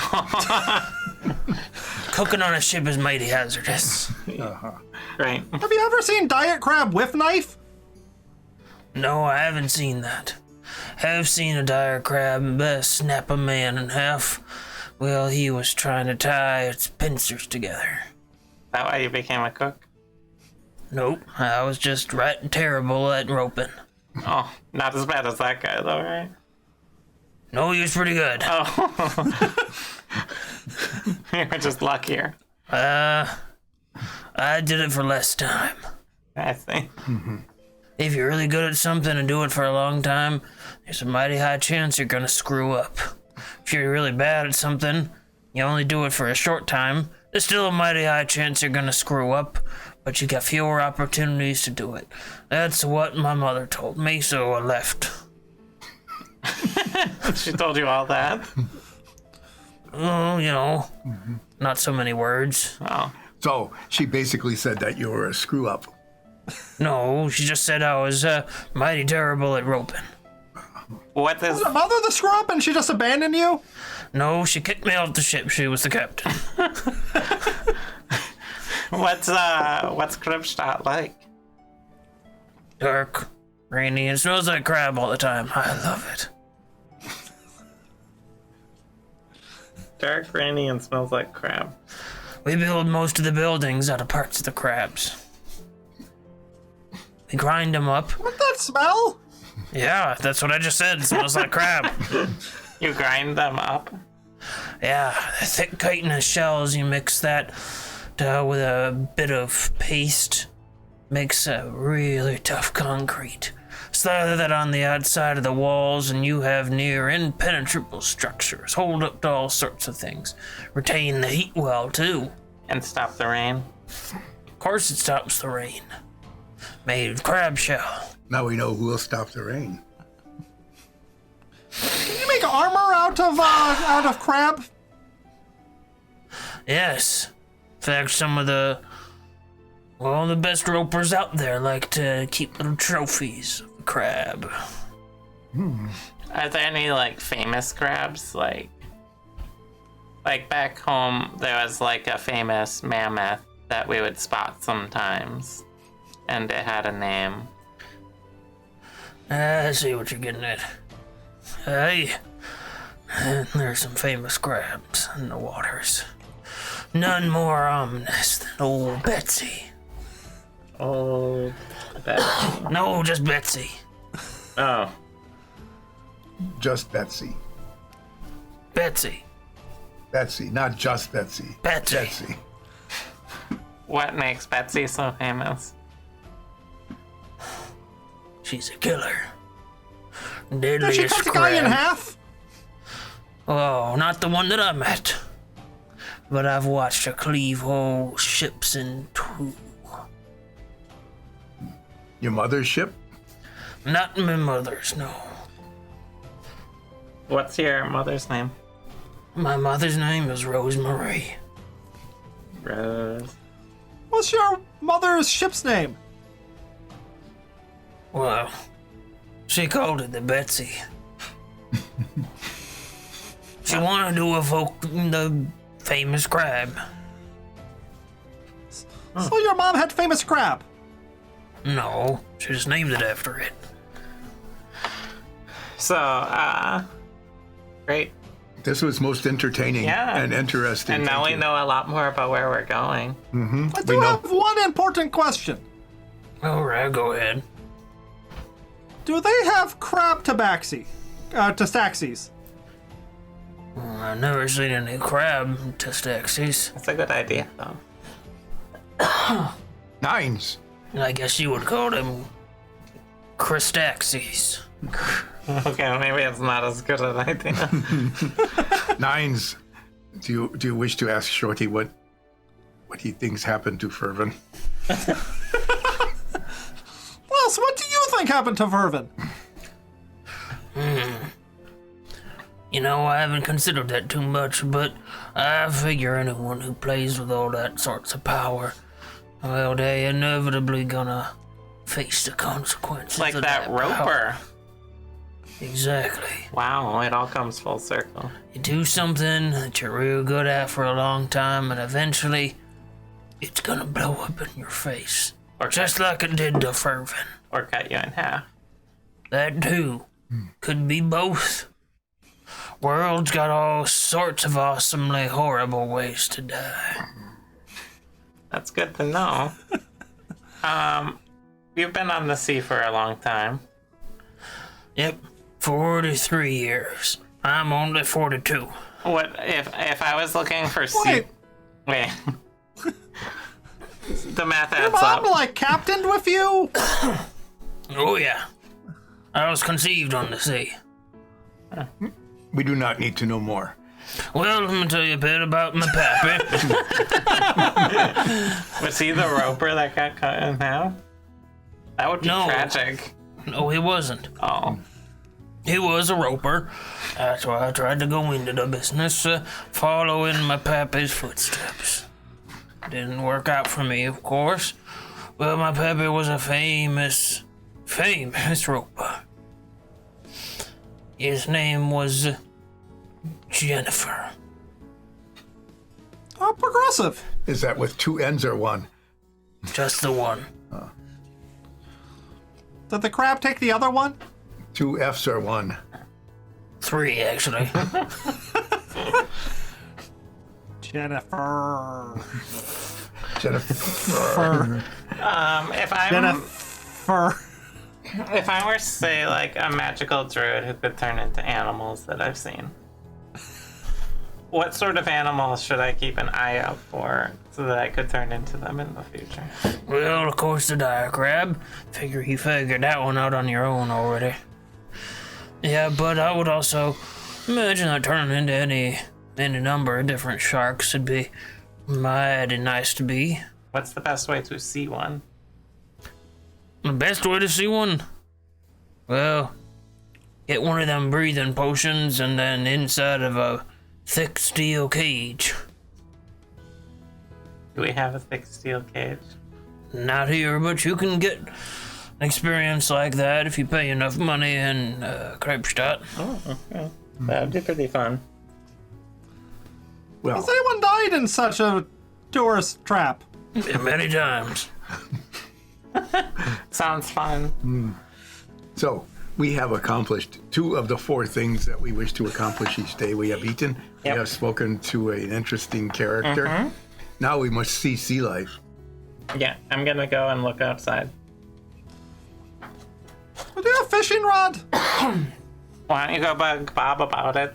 Cooking on a ship is mighty hazardous. Right. Have you ever seen diet crab with knife? No, I haven't seen that. Have seen a dire crab snap a man in half. Well, he was trying to tie its pincers together. That why you became a cook? Nope, I was just right terrible at roping. Oh, not as bad as that guy though, right? No, he was pretty good. Oh. You were just luckier. I did it for less time. I see. If you're really good at something and do it for a long time, there's a mighty high chance you're gonna screw up. If you're really bad at something, you only do it for a short time, there's still a mighty high chance you're gonna screw up, but you got fewer opportunities to do it. That's what my mother told me, so I left. She told you all that? Oh, you know, not so many words. Oh. So she basically said that you were a screw up. No, she just said I was mighty terrible at roping. What is... Was it mother the screw up and she just abandoned you? No, she kicked me off the ship. She was the captain. What's Krebstadt like? Dark, rainy, and smells like crab all the time. I love it. Dark, rainy, and smells like crab. We build most of the buildings out of parts of the crabs. We grind them up. What that smell? Yeah, that's what I just said. It smells like crab. You grind them up? Yeah, the thick chitinous shells, you mix that with a bit of paste. Makes a really tough concrete. Slather that on the outside of the walls and you have near impenetrable structures. Hold up to all sorts of things. Retain the heat well, too. And stop the rain? Of course it stops the rain. Made of crab shell. Now we know who will stop the rain. Can you make armor out of crab? Yes. In fact, some of the best ropers out there like to keep little trophies of the crab. Are there any, like, famous crabs? Like back home, there was, like, a famous mammoth that we would spot sometimes. And it had a name. I see what you're getting at. Hey, there's some famous crabs in the waters. None more ominous than old Betsy. Oh, Betsy. No, just Betsy. Oh. Just Betsy. Betsy. Betsy, not just Betsy. Betsy. Betsy. What makes Betsy so famous? She's a killer. Did Deadliest she cut the guy in crab. half? Oh, not the one that I met. But I've watched her cleave whole ships in two. Your mother's ship? Not my mother's, no. What's your mother's name? My mother's name is Rosemary. Rose. What's your mother's ship's name? Well, She called it the Betsy. She wanted to evoke the famous crab. So your mom had famous crab. No, she just named it after it. So, great. This was most entertaining and interesting. And now we know a lot more about where we're going. I do have one important question. All right, go ahead. Do they have crab tabaxi? Tastaxis? I've never seen any crab testaxis. That's a good idea, though. Nines. I guess you would call them Christaxis. Okay, maybe it's not as good an idea. Nines. Do you wish to ask Shorty what he thinks happened to Fervin? Well, so what do you think happened to Fervin? You know, I haven't considered that too much, but I figure anyone who plays with all that sorts of power, well, they inevitably gonna face the consequences Like of that power. roper. Exactly. Wow, it all comes full circle. You do something that you're real good at for a long time, and eventually, it's gonna blow up in your face. Or Just like it did to Fervin. Or cut you in half. That too. Could be both. World's got all sorts of awesomely horrible ways to die. That's good to know. You've been on the sea for a long time. Yep, 43 years. I'm only 42. What if I was looking for sea? Wait. The math Your adds mom, up. like, captained with you? Oh yeah. I was conceived on the sea. We do not need to know more. Well, let me tell you a bit about my pappy. Was he the roper that got cut in half? That would be No. tragic. No, he wasn't. Oh. He was a roper. That's why I tried to go into the business, following my pappy's footsteps. Didn't work out for me, of course. But my pappy was a famous roper. His name was Jennifer. Oh, progressive. Is that with two N's or one? Just the one. Did the crab take the other one? Two F's or one? 3, actually. Jennifer. Jennifer. If I were to say like a magical druid who could turn into animals that I've seen, what sort of animals should I keep an eye out for so that I could turn into them in the future? Well, of course, the dire crab. Figure you figured that one out on your own already. Yeah, but I would also imagine that turning into any number of different sharks would be mighty nice to be. What's the best way to see one? The best way to see one? Well, get one of them breathing potions and then inside of a thick steel cage. Do we have a thick steel cage? Not here, but you can get an experience like that if you pay enough money in Krebstadt. Oh, okay. That'd be pretty fun. Well, Has anyone died in such a tourist trap? Many times. Sounds fun. so we have accomplished 2 of the 4 things that we wish to accomplish each day. We have eaten. Yep. We have spoken to an interesting character. Now we must see sea life. Yeah, I'm gonna go and look outside. Do you have a fishing rod? Why don't you go bug Bob about it?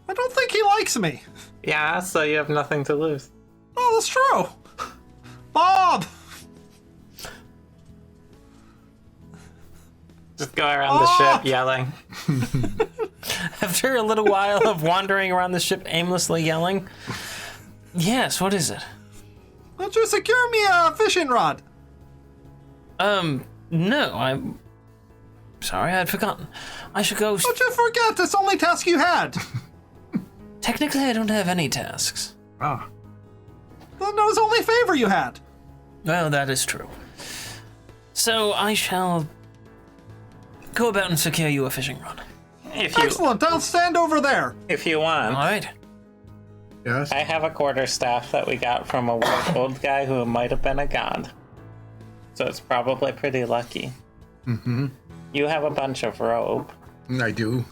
I don't think he likes me. Yeah, so you have nothing to lose. Oh, that's true. Bob! Just go around the ship yelling. After a little while of wandering around the ship aimlessly yelling, yes, what is it? Won't you secure me a fishing rod? No, I'm sorry, I'd forgotten. I should go. Don't you forget this only task you had. Technically, I don't have any tasks. Ah, That was the only favor you had. Well, that is true. So I shall go about and secure you a fishing rod. Excellent. I'll stand over there. If you want, All right. Yes. I have a quarterstaff that we got from a old guy who might have been a god. So it's probably pretty lucky. Mm-hmm. You have a bunch of rope. I do.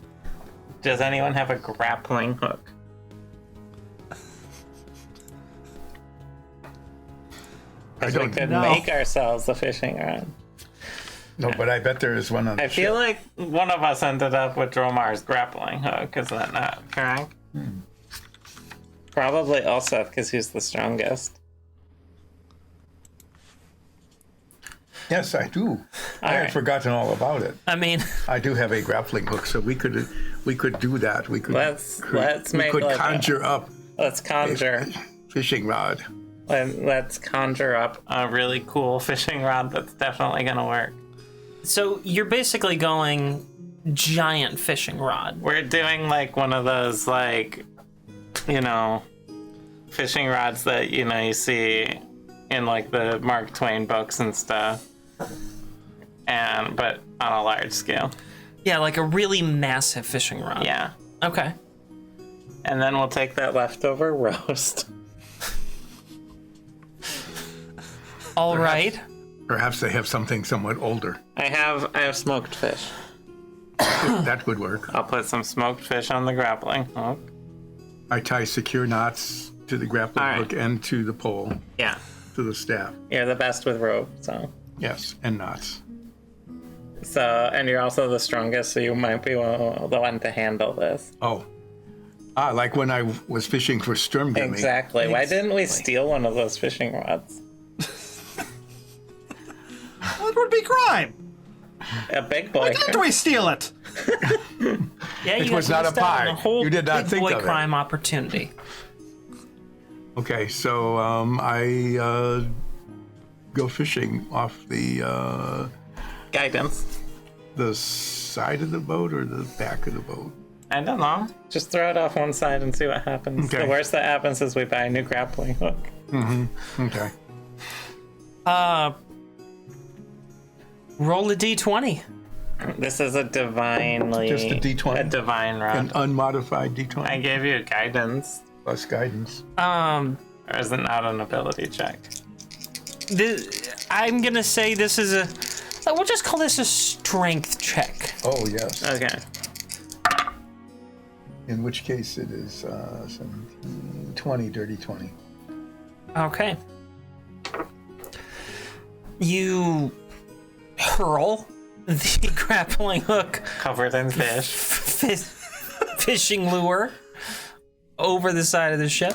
Does anyone have a grappling hook? I Because we don't could know. make ourselves a fishing rod. No, but I bet there is one on the I feel ship. like one of us ended up with Dromar's grappling hook. Is that not correct? Probably also because he's the strongest. Yes, I do. I had right. forgotten all about it. I mean, I do have a grappling hook, so we could do that. We could Let's we make could like conjure up let's conjure. fishing rod. Let's conjure up a really cool fishing rod that's definitely gonna work. so you're basically going giant fishing rod. We're doing like one of those like, you know, fishing rods that you see in like the Mark Twain books and stuff, but on a large scale. Yeah, like a really massive fishing rod. Yeah, Okay. and then we'll take that leftover roast. All right. Perhaps they have something somewhat older. I have smoked fish. That would work. I'll put some smoked fish on the grappling hook. I tie secure knots to the grappling All right. hook and to the pole, Yeah, to the staff. you're the best with rope, so. Yes, and knots. So, and you're also the strongest, so you might be the one to handle this. Oh. Like when I was fishing for Sturmgummy. Exactly. Why didn't we steal one of those fishing rods? That would be crime. A big boy. Why didn't we steal it? Yeah, It you was guys not a missed out on pie. a whole You did not big think boy of it. crime opportunity. Okay, so I go fishing off the Guidance. side of the boat or the back of the boat. I don't know. Just throw it off one side and see what happens. Okay. The worst that happens is we buy a new grappling hook. Okay. Roll a d20. This is a divinely... Just a D20? A divine rod. An unmodified D20 I gave you guidance. plus guidance. Or is it not an ability check? I'm gonna say this is we'll just call this a strength check. Oh, yes. Okay. In which case it is 17, 20, dirty 20. Okay. You hurl the grappling hook Covered in fish. fishing lure over the side of the ship.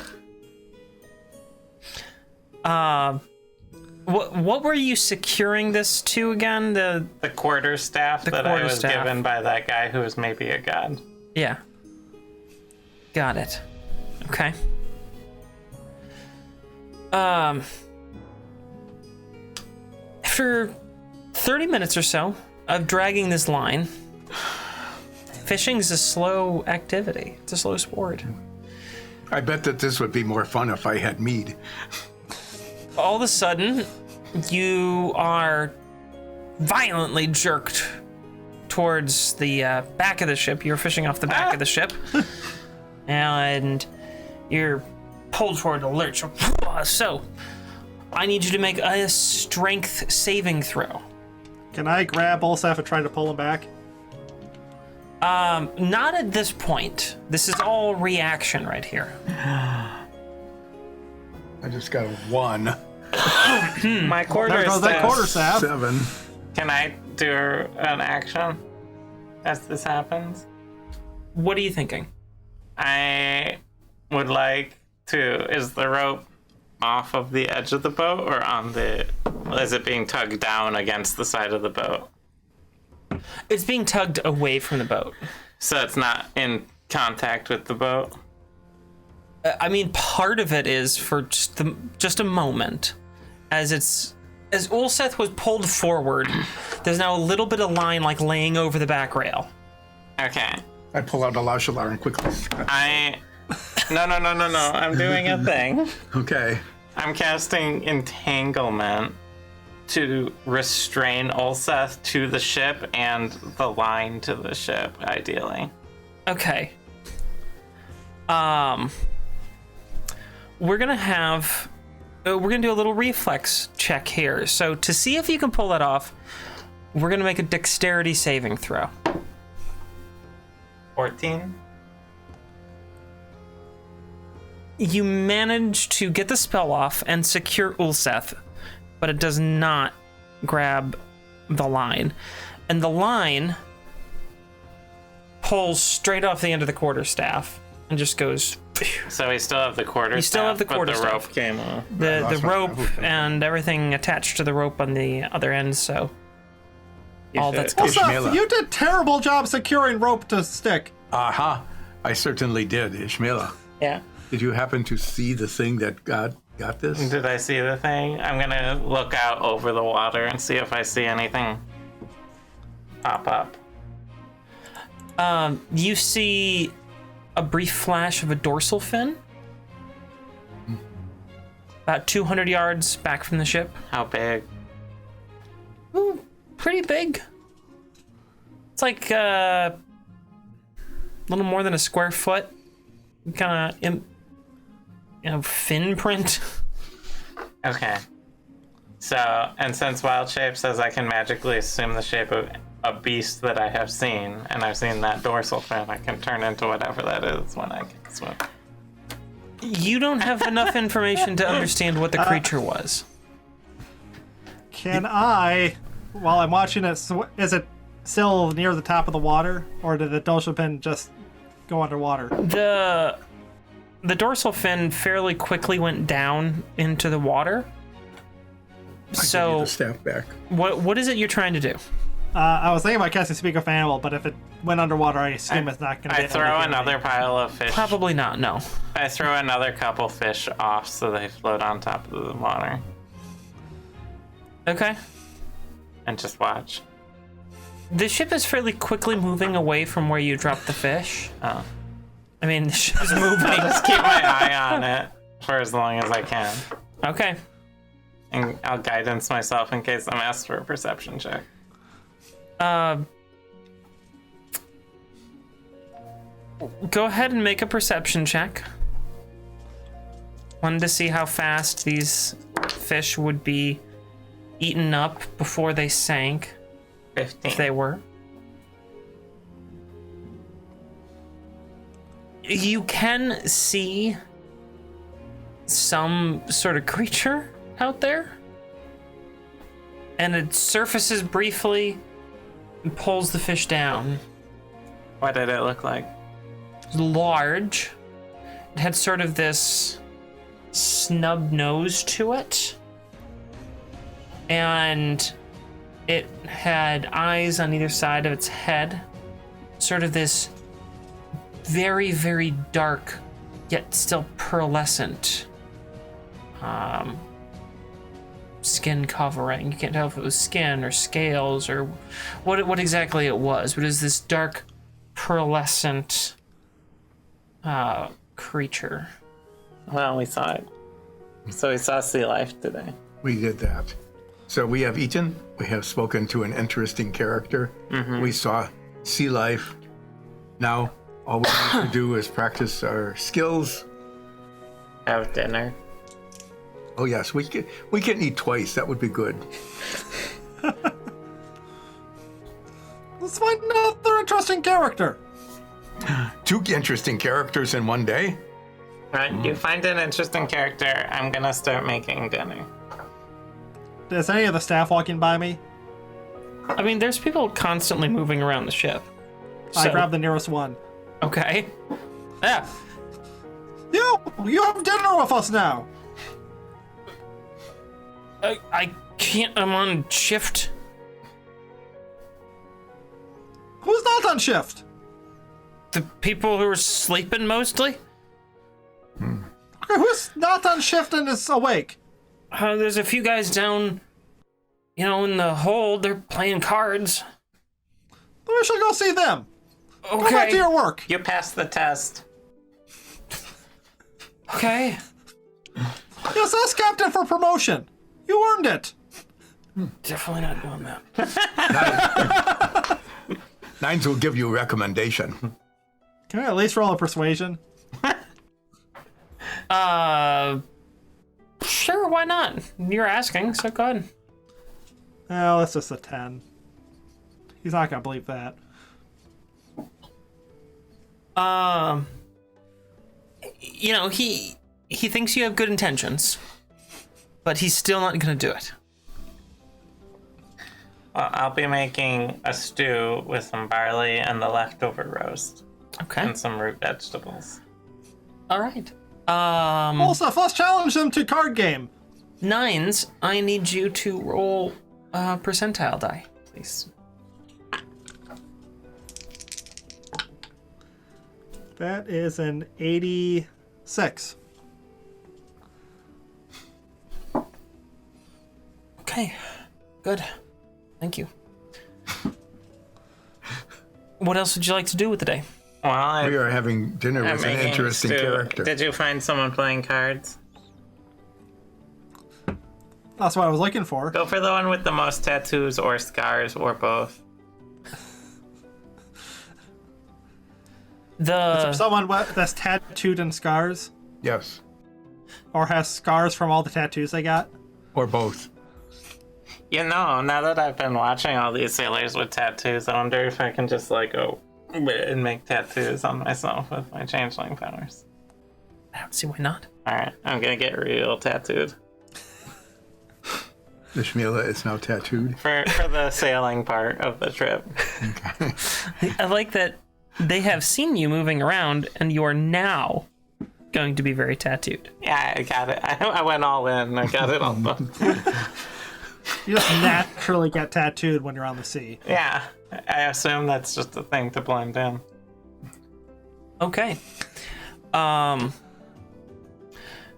What were you securing this to again? The quarterstaff that I was quarterstaff. given by that guy who was maybe a god. Yeah. Got it. Okay. After 30 minutes or so of dragging this line, fishing's a slow activity. It's a slow sport. I bet that this would be more fun if I had mead. All of a sudden, you are violently jerked towards the back of the ship. You're fishing off the back of the ship. And you're pulled toward a lurch. So, I need you to make a strength saving throw. Can I grab Olsef and try to pull him back? Not at this point. This is all reaction right here. I just got a 1, My There quarterstaff. goes that quarterstaff. 7. Can I do an action as this happens? What are you thinking? I would like to. Is the rope off of the edge of the boat or on the. Is it being tugged down against the side of the boat? It's being tugged away from the boat. So it's not in contact with the boat? I mean, part of it is for just a moment, as Ulseth was pulled forward. There's now a little bit of line like laying over the back rail. Okay. I pull out a Lashalar and quickly. No. I'm doing a thing. Okay. I'm casting Entanglement to restrain Ulseth to the ship and the line to the ship, ideally. Okay. We're gonna do a little reflex check here. So to see if you can pull that off, we're gonna make a dexterity saving throw. 14? You manage to get the spell off and secure Ulseth, but it does not grab the line. And the line pulls straight off the end of the quarterstaff and just goes. So we still have the quarterstaff, You still have the but quarterstaff. the rope came off. The lost my rope hook. and everything attached to the rope on the other end, so all that's should- good. Ishmaela. Ulseth, you did terrible job securing rope to stick. Aha! I certainly did, Ishmaela. Yeah. Did you happen to see the thing that got this? Did I see the thing? I'm gonna look out over the water and see if I see anything pop up. You see a brief flash of a dorsal fin. About 200 yards back from the ship. How big? Ooh, pretty big. It's like a little more than a square foot. Kind of fin print. Okay. So, and since Wild Shape says I can magically assume the shape of a beast that I have seen, and I've seen that dorsal fin, I can turn into whatever that is when I can swim. You don't have enough information to understand what the creature was. Can I, while I'm watching it, is it still near the top of the water, or did the dorsal fin just go underwater? The dorsal fin fairly quickly went down into the water. I give you So the staff back. what is it you're trying to do? I was thinking about casting Speak of Animal, but if it went underwater, I assume it's not going to I throw another pile of fish. Probably not, no. I throw another couple fish off so they float on top of the water Okay. and just watch. The ship is fairly quickly moving away from where you dropped the fish. Oh. I mean, the ship is moving. Just keep my eye on it for as long as I can. Okay. And I'll guidance myself in case I'm asked for a perception check. Go ahead and make a perception check. Wanted to see how fast these fish would be eaten up before they sank, 15. if they were. You can see some sort of creature out there, and it surfaces briefly and pulls the fish down. What did it look like? Large. It had sort of this snub nose to it, and it had eyes on either side of its head. Sort of this very, very dark, yet still pearlescent skin covering. You can't tell if it was skin or scales or what exactly it was, but it was this dark, pearlescent creature. Well, we saw it. So we saw sea life today. We did that. So we have eaten. We have spoken to an interesting character. We saw sea life. Now, all we need to do is practice our skills. Have dinner. Oh yes, we can eat twice. That would be good. Let's find another interesting character. 2 interesting characters in one day. Right, you find an interesting character, I'm gonna start making dinner. Is any of the staff walking by me? I mean, there's people constantly moving around the ship. I So- grab the nearest one. Okay. Yeah. You have dinner with us now. I can't. I'm on shift. Who's not on shift? The people who are sleeping mostly. Okay, who's not on shift and is awake? There's a few guys down, in the hold. They're playing cards. Then we should go see them. Okay. Go back to your work. You passed the test. Okay. Yes, ask Captain for promotion. You earned it. Definitely not doing that. Nines will give you a recommendation. Can I at least roll a persuasion? Sure, why not? You're asking, so go ahead. Oh, that's just a 10. He's not gonna believe that. He thinks you have good intentions, but he's still not gonna do it. Well, I'll be making a stew with some barley and the leftover roast Okay. and some root vegetables. All right. Olsef, let's challenge them to card game. Nines, I need you to roll percentile die, please. That is an 86. Okay, good. Thank you. What else would you like to do with the day? Well, We are having dinner I'm with an making interesting stew. character. Did you find someone playing cards? That's what I was looking for. Go for the one with the most tattoos or scars or both. Someone that's tattooed and scars, Yes, or has scars from all the tattoos they got. or both. You know, now that I've been watching all these sailors with tattoos, I wonder if I can just go and make tattoos on myself with my changeling powers. I don't see why not. Alright, I'm gonna get real tattooed. Ishmaela is now tattooed. For the sailing part of the trip. I like that they have seen you moving around, and you are now going to be very tattooed. Yeah, I got it. I went all in. I got it all done. You just naturally get tattooed when you're on the sea. Yeah, I assume that's just a thing to blend in. Okay.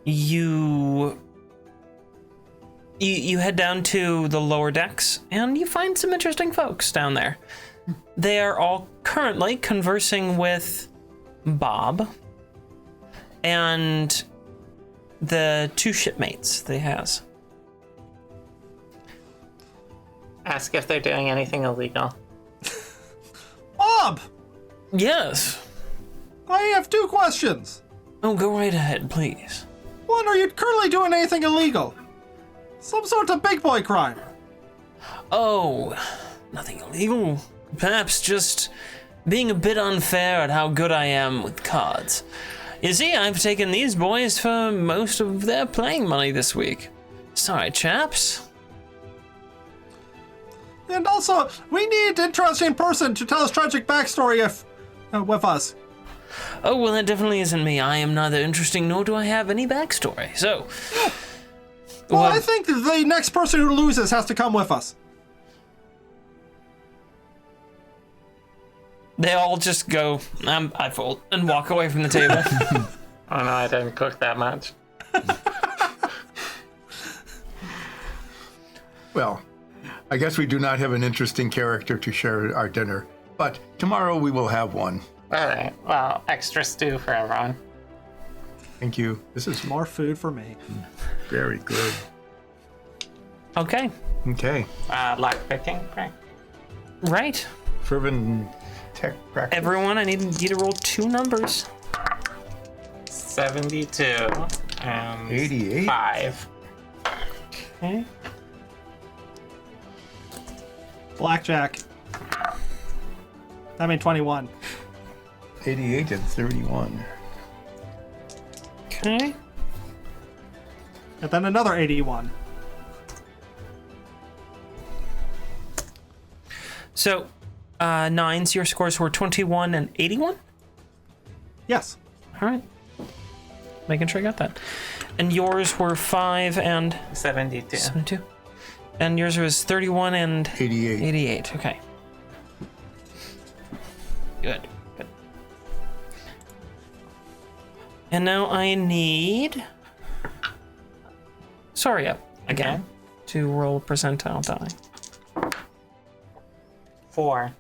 You head down to the lower decks, and you find some interesting folks down there. They are all currently conversing with Bob and the two shipmates they has. Ask if they're doing anything illegal. Bob, Yes. I have 2 questions. Oh, go right ahead, please. One, are you currently doing anything illegal? Some sort of big boy crime? Oh, nothing illegal. Perhaps just being a bit unfair at how good I am with cards. You see, I've taken these boys for most of their playing money this week. Sorry, chaps. And also, we need an interesting person to tell us tragic backstory with us. Oh, well, that definitely isn't me. I am neither interesting nor do I have any backstory. So, Well, Well- I think that the next person who loses has to come with us. they all just go, I fold, and walk away from the table. Oh no, I didn't cook that much. Well, I guess we do not have an interesting character to share our dinner, but tomorrow we will have one. Alright, well, extra stew for everyone. Thank you. This is More food for me. very good. Okay, Okay. Lock picking, right? right. Fervent tech practice. Everyone, I need you to roll 2 numbers. 72 and 88. 5. Okay. Blackjack. I mean 21. 88 and 31. Okay. And then another 81. So, nines, your scores were 21 and 81? Yes. All right. Making sure I got that. And yours were 5 and 72. 72. And yours was 31 and 88. 88. Okay. Good. Good. And now I need Soria again Okay. to roll a percentile die. 4.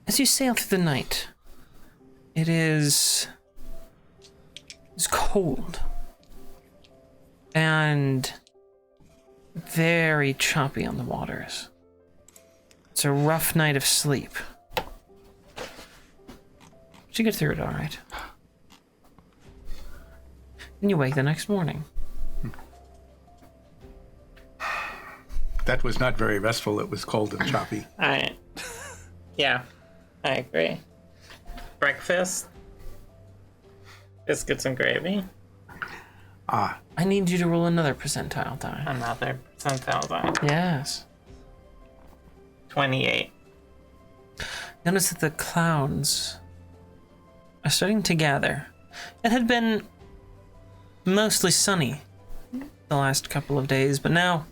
As you sail through the night, it is It's cold. And very choppy on the waters. It's a rough night of sleep. But you get through it all right. And you wake the next morning. That was not very restful. It was cold and choppy. Yeah, I agree. Breakfast. Biscuits and gravy. Ah, I need you to roll another percentile die. Another percentile die. Yes. 28. Notice that the clouds are starting to gather. It had been mostly sunny the last couple of days, but now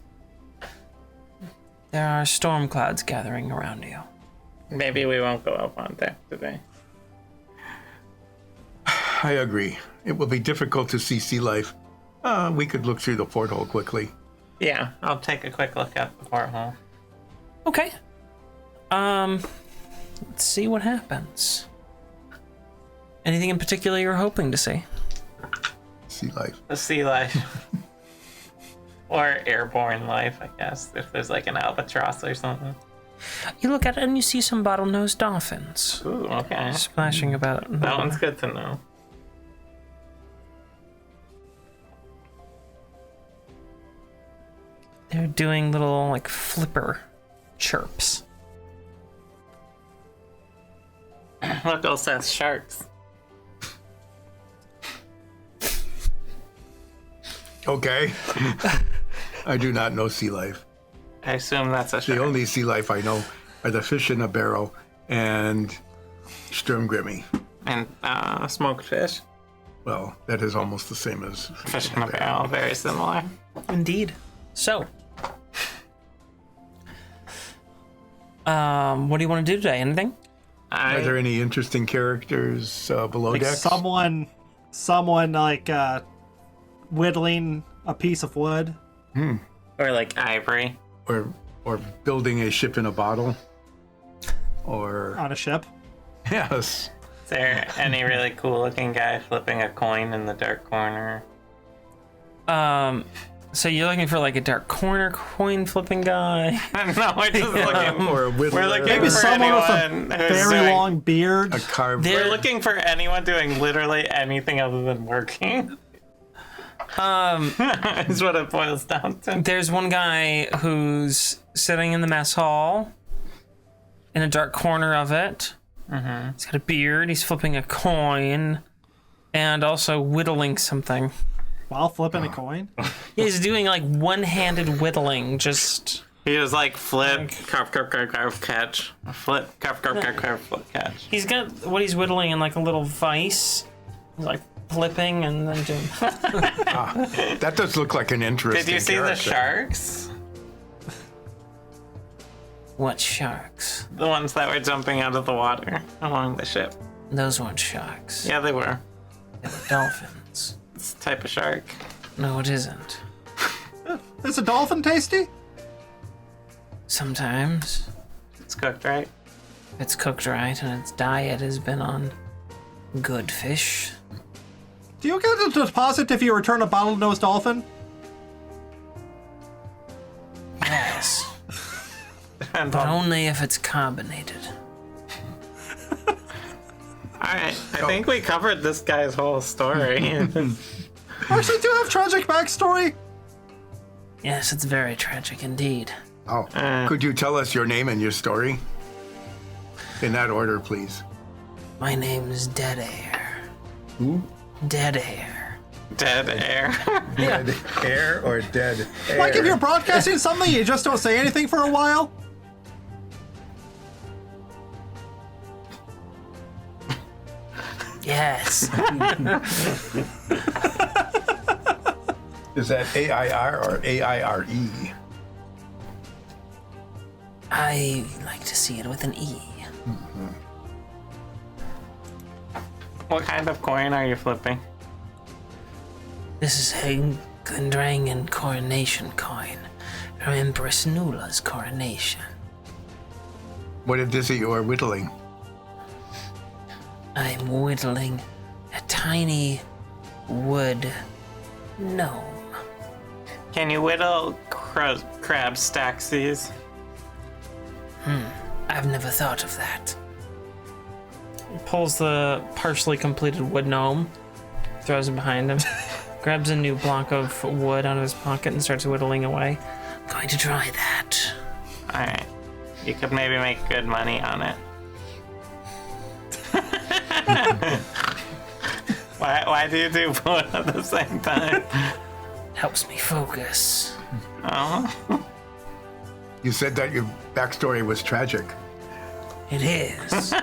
there are storm clouds gathering around you. Maybe we won't go up on deck today. I agree. It will be difficult to see sea life. We could look through the porthole quickly. Yeah, I'll take a quick look at the porthole. Okay. Let's see what happens. Anything in particular you're hoping to see? Sea life. The sea life. Or airborne life, I guess, if there's like an albatross or something. You look at it and you see some bottlenose dolphins Ooh, okay. splashing about. That one's good to know. They're doing little like flipper chirps. Look, also has sharks. Okay. I do not know sea life. I assume that's a The shark. only sea life I know are the fish in a barrel and Sturmgrimmy. And smoked fish. Well, that is almost the same as Fish in a barrel, very similar. Indeed. So, what do you want to do today? Anything? Are there any interesting characters below deck? Someone like whittling a piece of wood. Or like ivory. Or building a ship in a bottle? Or On a ship. yes. Is there any really cool looking guy flipping a coin in the dark corner? So you're looking for like a dark corner coin flipping guy? No, we're just looking. Or a whittler. We're looking Maybe for someone with anyone a who's very doing, long beard. a carved. We're looking for anyone doing literally anything other than working. Is what it boils down to. There's one guy who's sitting in the mess hall in a dark corner of it. Mm-hmm. He's got a beard. He's flipping a coin and also whittling something. While flipping a coin. He's doing like one-handed whittling, just... He was like flip, carve, catch. Flip, carve, flip, catch. He's got what he's whittling in like a little vice. He's like flipping and then doing... That does look like an interesting Did you see character. the sharks? What sharks? The ones that were jumping out of the water along the ship. Those weren't sharks. Yeah, they were. They were dolphins. It's a type of shark. No, it isn't. Is a dolphin tasty? Sometimes. It's cooked, right? It's cooked right and its diet has been on good fish. Do you get a deposit if you return a bottlenose dolphin? Yes. Depends But on. only if it's carbonated. Alright, I think we covered this guy's whole story. Actually, do you have tragic backstory? Yes, it's very tragic indeed. Oh, could you tell us your name and your story? In that order, please. My name's Dead Air. Who? Dead Air. Dead air. Dead air or dead air? Like if you're broadcasting something, you just don't say anything for a while? Yes. Is that AIR or AIRE? I like to see it with an E. What kind of coin are you flipping? This is a Glendragon coronation coin from Empress Nula's coronation. What is it you are whittling? I'm whittling a tiny wood gnome. Can you whittle crab stacksies? I've never thought of that. He pulls the partially completed wood gnome, throws it behind him, grabs a new block of wood out of his pocket and starts whittling away. Going to try that. Alright. You could maybe make good money on it. Why do you do both at the same time? Helps me focus. Oh. You said that your backstory was tragic. It is.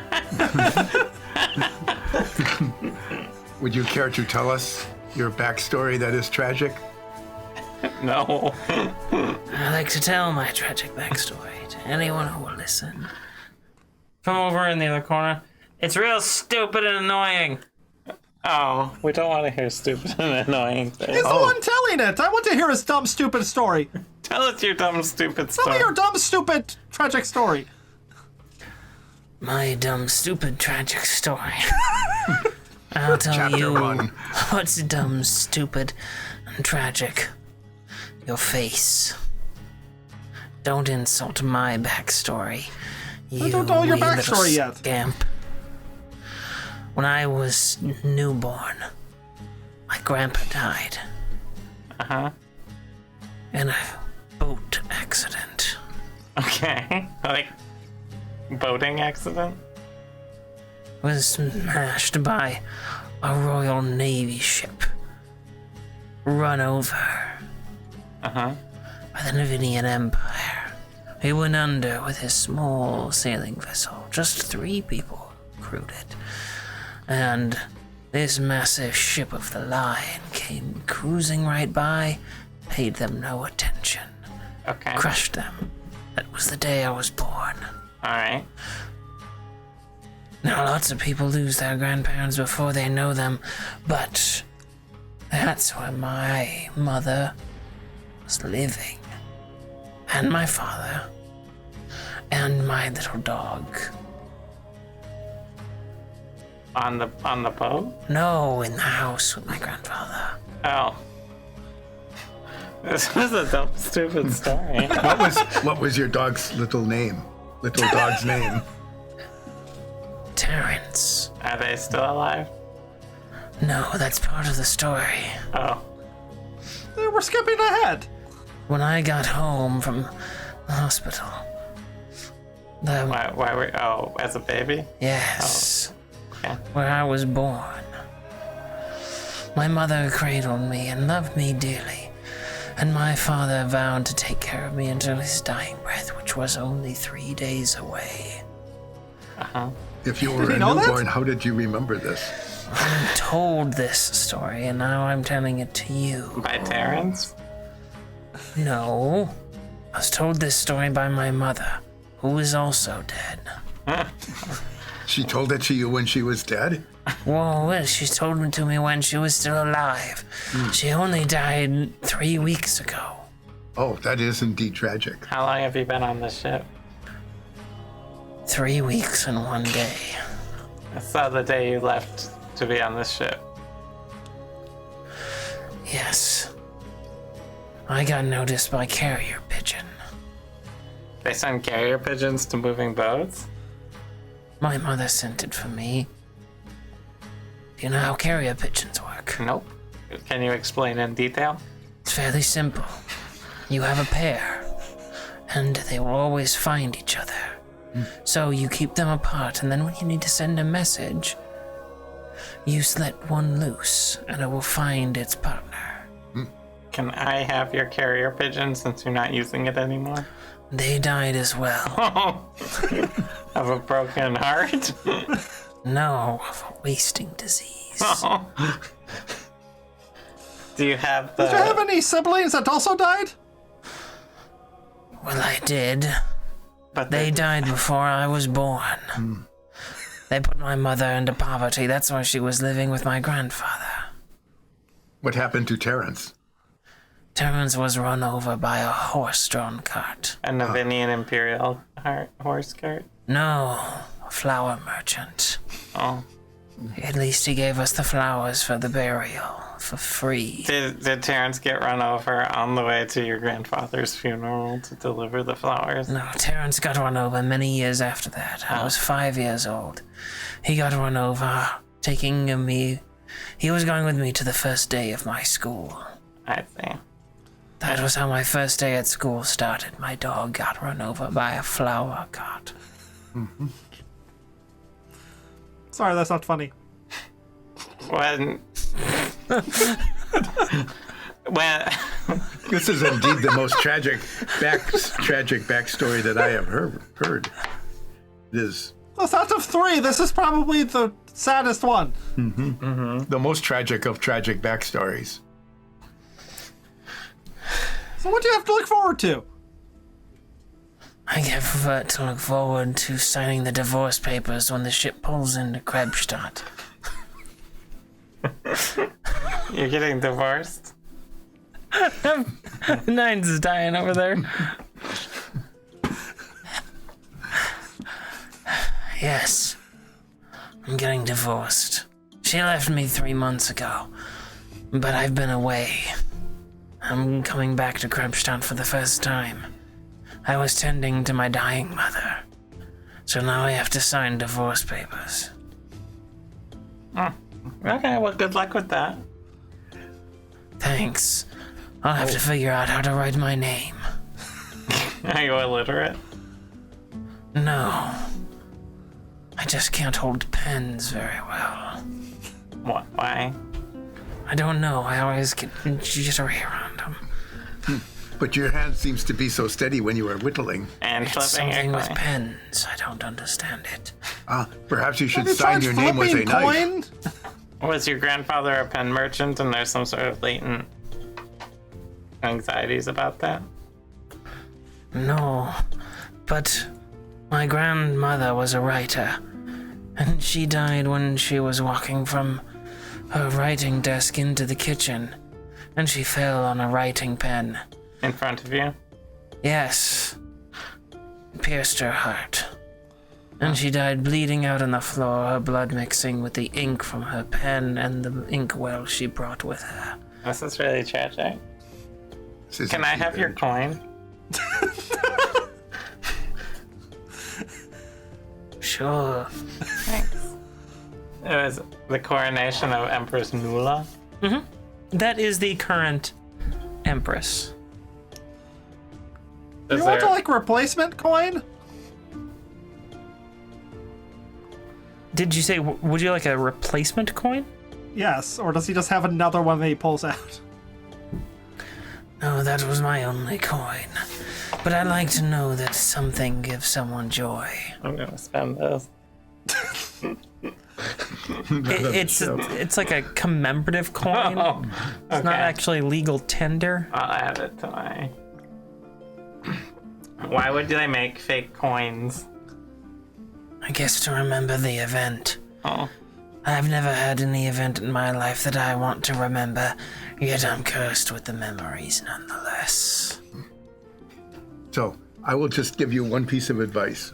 Would you care to tell us your backstory that is tragic? No. I like to tell my tragic backstory to anyone who will listen. From over in the other corner. It's real stupid and annoying. Oh, we don't want to hear stupid and annoying things. He's the one telling it. I want to hear his dumb, stupid story. Tell us your dumb, stupid Tell story. me your dumb, stupid, tragic story. My dumb, stupid, tragic story. I'll tell Chapter you 1. what's dumb, stupid, and tragic. Your face. Don't insult my backstory. You don't know your wee little backstory yet. Scamp. When I was newborn, my grandpa died Uh-huh. in a boat accident. Okay. Like, boating accident? Was smashed by a Royal Navy ship. Run over Uh-huh. by the Navinian Empire. He went under with his small sailing vessel. Just 3 people crewed it. And this massive ship of the line came cruising right by, paid them no attention, Okay. crushed them. That was the day I was born. Alright. Now, lots of people lose their grandparents before they know them, but that's where my mother was living, and my father, and my little dog. On the boat? No, in the house with my grandfather. Oh. This was a dumb, stupid story. What was your dog's little name? Little dog's name? Terence. Are they still alive? No, that's part of the story. Oh. Hey, we're skipping ahead. When I got home from the hospital, Why were... Oh, as a baby? yes, Okay. where I was born, my mother cradled me and loved me dearly, and my father vowed to take care of me until his dying breath, which was only 3 days away. Uh-huh. If you were Did a he know that? newborn, how did you remember this? I told this story, and now I'm telling it to you. By Terence? No, I was told this story by my mother, who is also dead. She told it to you when she was dead? Well, she told it to me when she was still alive. She only died 3 weeks ago. Oh, that is indeed tragic. How long have you been on this ship? 3 weeks and 1 day. I saw the day you left to be on this ship. Yes. I got noticed by carrier pigeon. They send carrier pigeons to moving boats? My mother sent it for me. Do you know how carrier pigeons work? Nope. Can you explain in detail? It's fairly simple. You have a pair, and they will always find each other. So you keep them apart, and then when you need to send a message, you let one loose, and it will find its partner. Can I have your carrier pigeon since you're not using it anymore? They died as well. Oh, of a broken heart? No, of a wasting disease. Oh. Do you have the... Did you have any siblings that also died? Well, I did. But They died before I was born. They put my mother into poverty. That's why she was living with my grandfather. What happened to Terence? Terence was run over by a horse-drawn cart. A Navinian Imperial horse cart? No, a flower merchant. Oh. At least he gave us the flowers for the burial for free. Did Terence get run over on the way to your grandfather's funeral to deliver the flowers? No, Terence got run over many years after that. I was 5 years old. He got run over, taking me. He was going with me to the first day of my school. I see. That was how my first day at school started. My dog got run over by a flower cart. Mm-hmm. Sorry, that's not funny. When This is indeed the most tragic backstory that I have heard. It is Well, out of 3, this is probably the saddest one. the most tragic of tragic backstories. So what do you have to look forward to? I have to look forward to signing the divorce papers when the ship pulls into Krebstadt. you're getting divorced? Nine's dying over there. Yes. I'm getting divorced. She left me 3 months ago, but I've been away. I'm coming back to Krebstadt for the first time. I was tending to my dying mother, so now I have to sign divorce papers. Okay, well, good luck with that. Thanks. I'll have to figure out how to write my name. Are you illiterate? No. I just can't hold pens very well. What? Why? I don't know. I always get jittery around them. But your hand seems to be so steady when you are whittling. And It's flipping your something with coin. pens. I don't understand it. Perhaps you should Have you sign tried your name with a flipping knife. coin? Was your grandfather a pen merchant and there's some sort of latent anxieties about that? No. But my grandmother was a writer, and she died when she was walking from her writing desk into the kitchen, and she fell on a writing pen. In front of you? Yes. It pierced her heart. And she died bleeding out on the floor, her blood mixing with the ink from her pen and the inkwell she brought with her. This is really tragic. This isn't Can I have too your bad. coin? Sure. Thanks. It was the coronation of Empress Nula. That is the current Empress. Do you want to like replacement coin? Did you say, would you like a replacement coin? Yes, or does he just have another one that he pulls out? No, that was my only coin. But I'd like to know that something gives someone joy. I'm gonna spend this. It's like a commemorative coin. Oh, It's not actually legal tender. I'll add it to my. Why would they make fake coins? I guess to remember the event. Oh, I've never had any event in my life that I want to remember, yet I'm cursed with the memories nonetheless. So, I will just give you one piece of advice.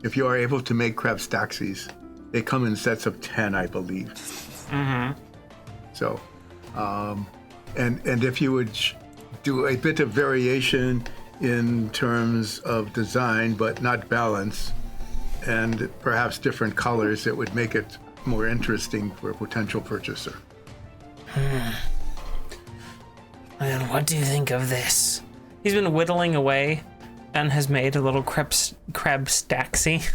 If you are able to make crab staxies, they come in sets of 10, I believe. mm-hmm. So, and if you would do a bit of variation in terms of design, but not balance, and perhaps different colors, it would make it more interesting for a potential purchaser. Well, what do you think of this? He's been whittling away and has made a little crab staxie.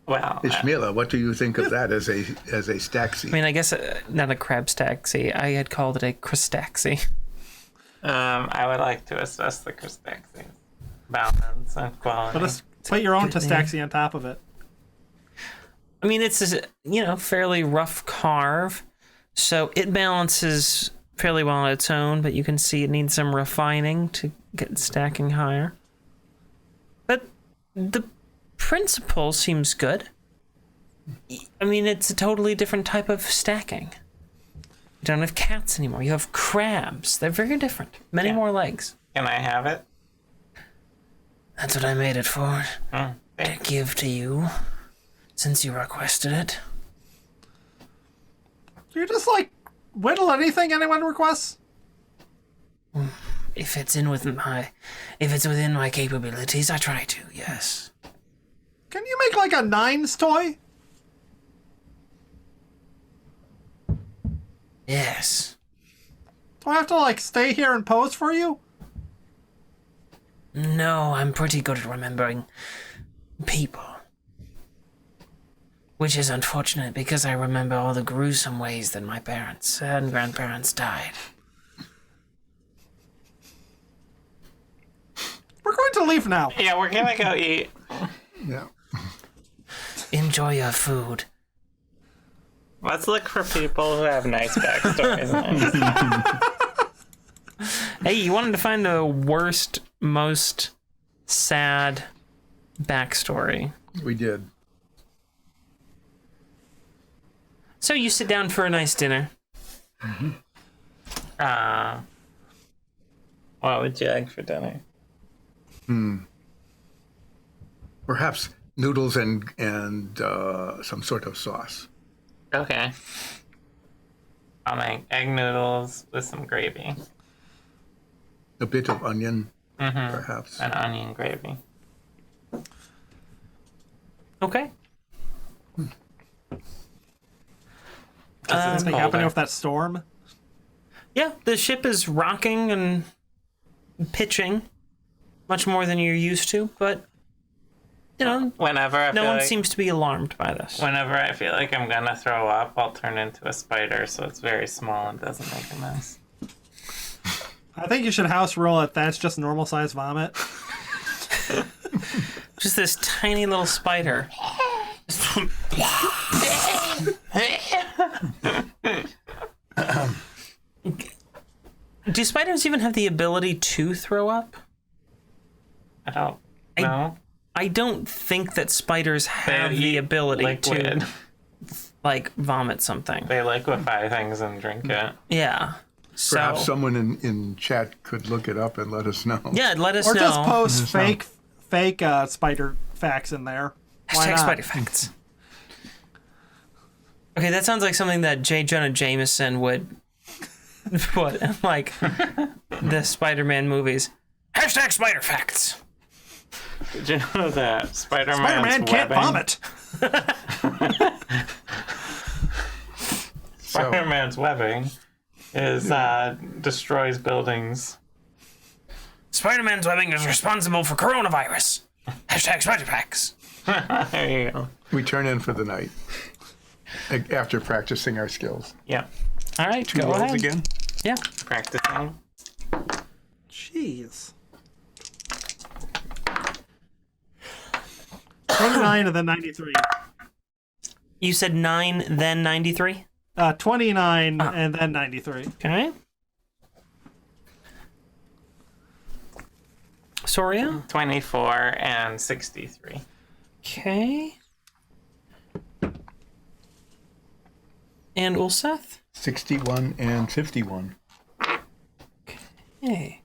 Well, Ishmaela, what do you think of that as a staxie? I mean, I guess not a crab staxie. I had called it a cristaxie. I would like to assess the Cristaxis. Balance and quality. But just put your own Testaxi on top of it. I mean, it's a, fairly rough carve, so it balances fairly well on its own, but you can see it needs some refining to get stacking higher. But the principle seems good. I mean, it's a totally different type of stacking. You don't have cats anymore. You have crabs. They're very different. Many more legs. Can I have it? That's what I made it for. to give to you, since you requested it. You just like whittle anything anyone requests? If it's within my capabilities, I try to. Yes. Can you make like a nines toy? Yes. Do I have to like stay here and pose for you? No, I'm pretty good at remembering people. Which is unfortunate because I remember all the gruesome ways that my parents and grandparents died. We're going to leave now. Yeah, we're gonna go eat. Yeah. Enjoy your food. Let's look for people who have nice backstories. Hey, you wanted to find the worst, most sad backstory. We did. So you sit down for a nice dinner. What would you like for dinner? Perhaps noodles and some sort of sauce. Okay. I'll make egg noodles with some gravy. A bit of onion, perhaps. And onion gravy. Okay. Something happening with that storm? Yeah, the ship is rocking and pitching much more than you're used to, but you know, Whenever I no feel one like, seems to be alarmed by this. whenever I feel like I'm gonna throw up, I'll turn into a spider, so it's very small and doesn't make a mess. I think you should house rule it. That's just normal size vomit. Just this tiny little spider. Do spiders even have the ability to throw up? I don't know. I don't think that spiders have They the eat ability liquid. to like vomit something. They liquefy things and drink it. Yeah. So Perhaps someone in chat could look it up and let us know. yeah, let us Or know. just post fake spider facts in there. Why Hashtag not? spider facts. Okay, that sounds like something that J. Jonah Jameson would put in, like, the Spider-Man movies. Hashtag spider facts. Did you know that Spider-Man can't vomit. Spider-Man's webbing is destroys buildings. Spider-Man's webbing is responsible for coronavirus. Hashtag spider facts. There you go. We turn in for the night after practicing our skills. Yeah. All right, Two go rolls ahead. again. Yeah. Practicing. Jeez. 29 and then 93. You said 9, then 93? 29 and then 93. Okay. Soria? 24 and 63. Okay. And Ulseth? 61 and 51. Hey.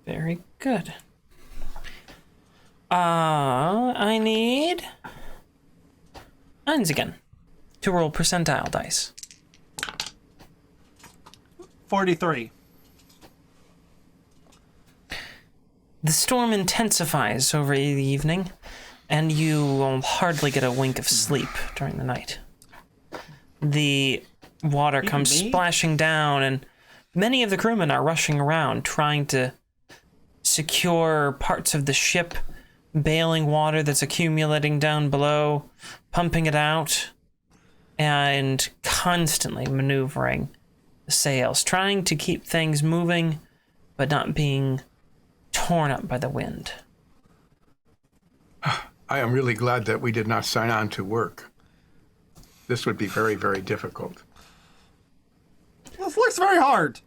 Very good. I need 9s again to roll percentile dice. 43. The storm intensifies over the evening, and you will hardly get a wink of sleep during the night. The water comes me? splashing down, and many of the crewmen are rushing around trying to secure parts of the ship, bailing water that's accumulating down below, pumping it out, and constantly maneuvering the sails, trying to keep things moving, but not being torn up by the wind. I am really glad that we did not sign on to work. This would be very, very difficult. This looks very hard.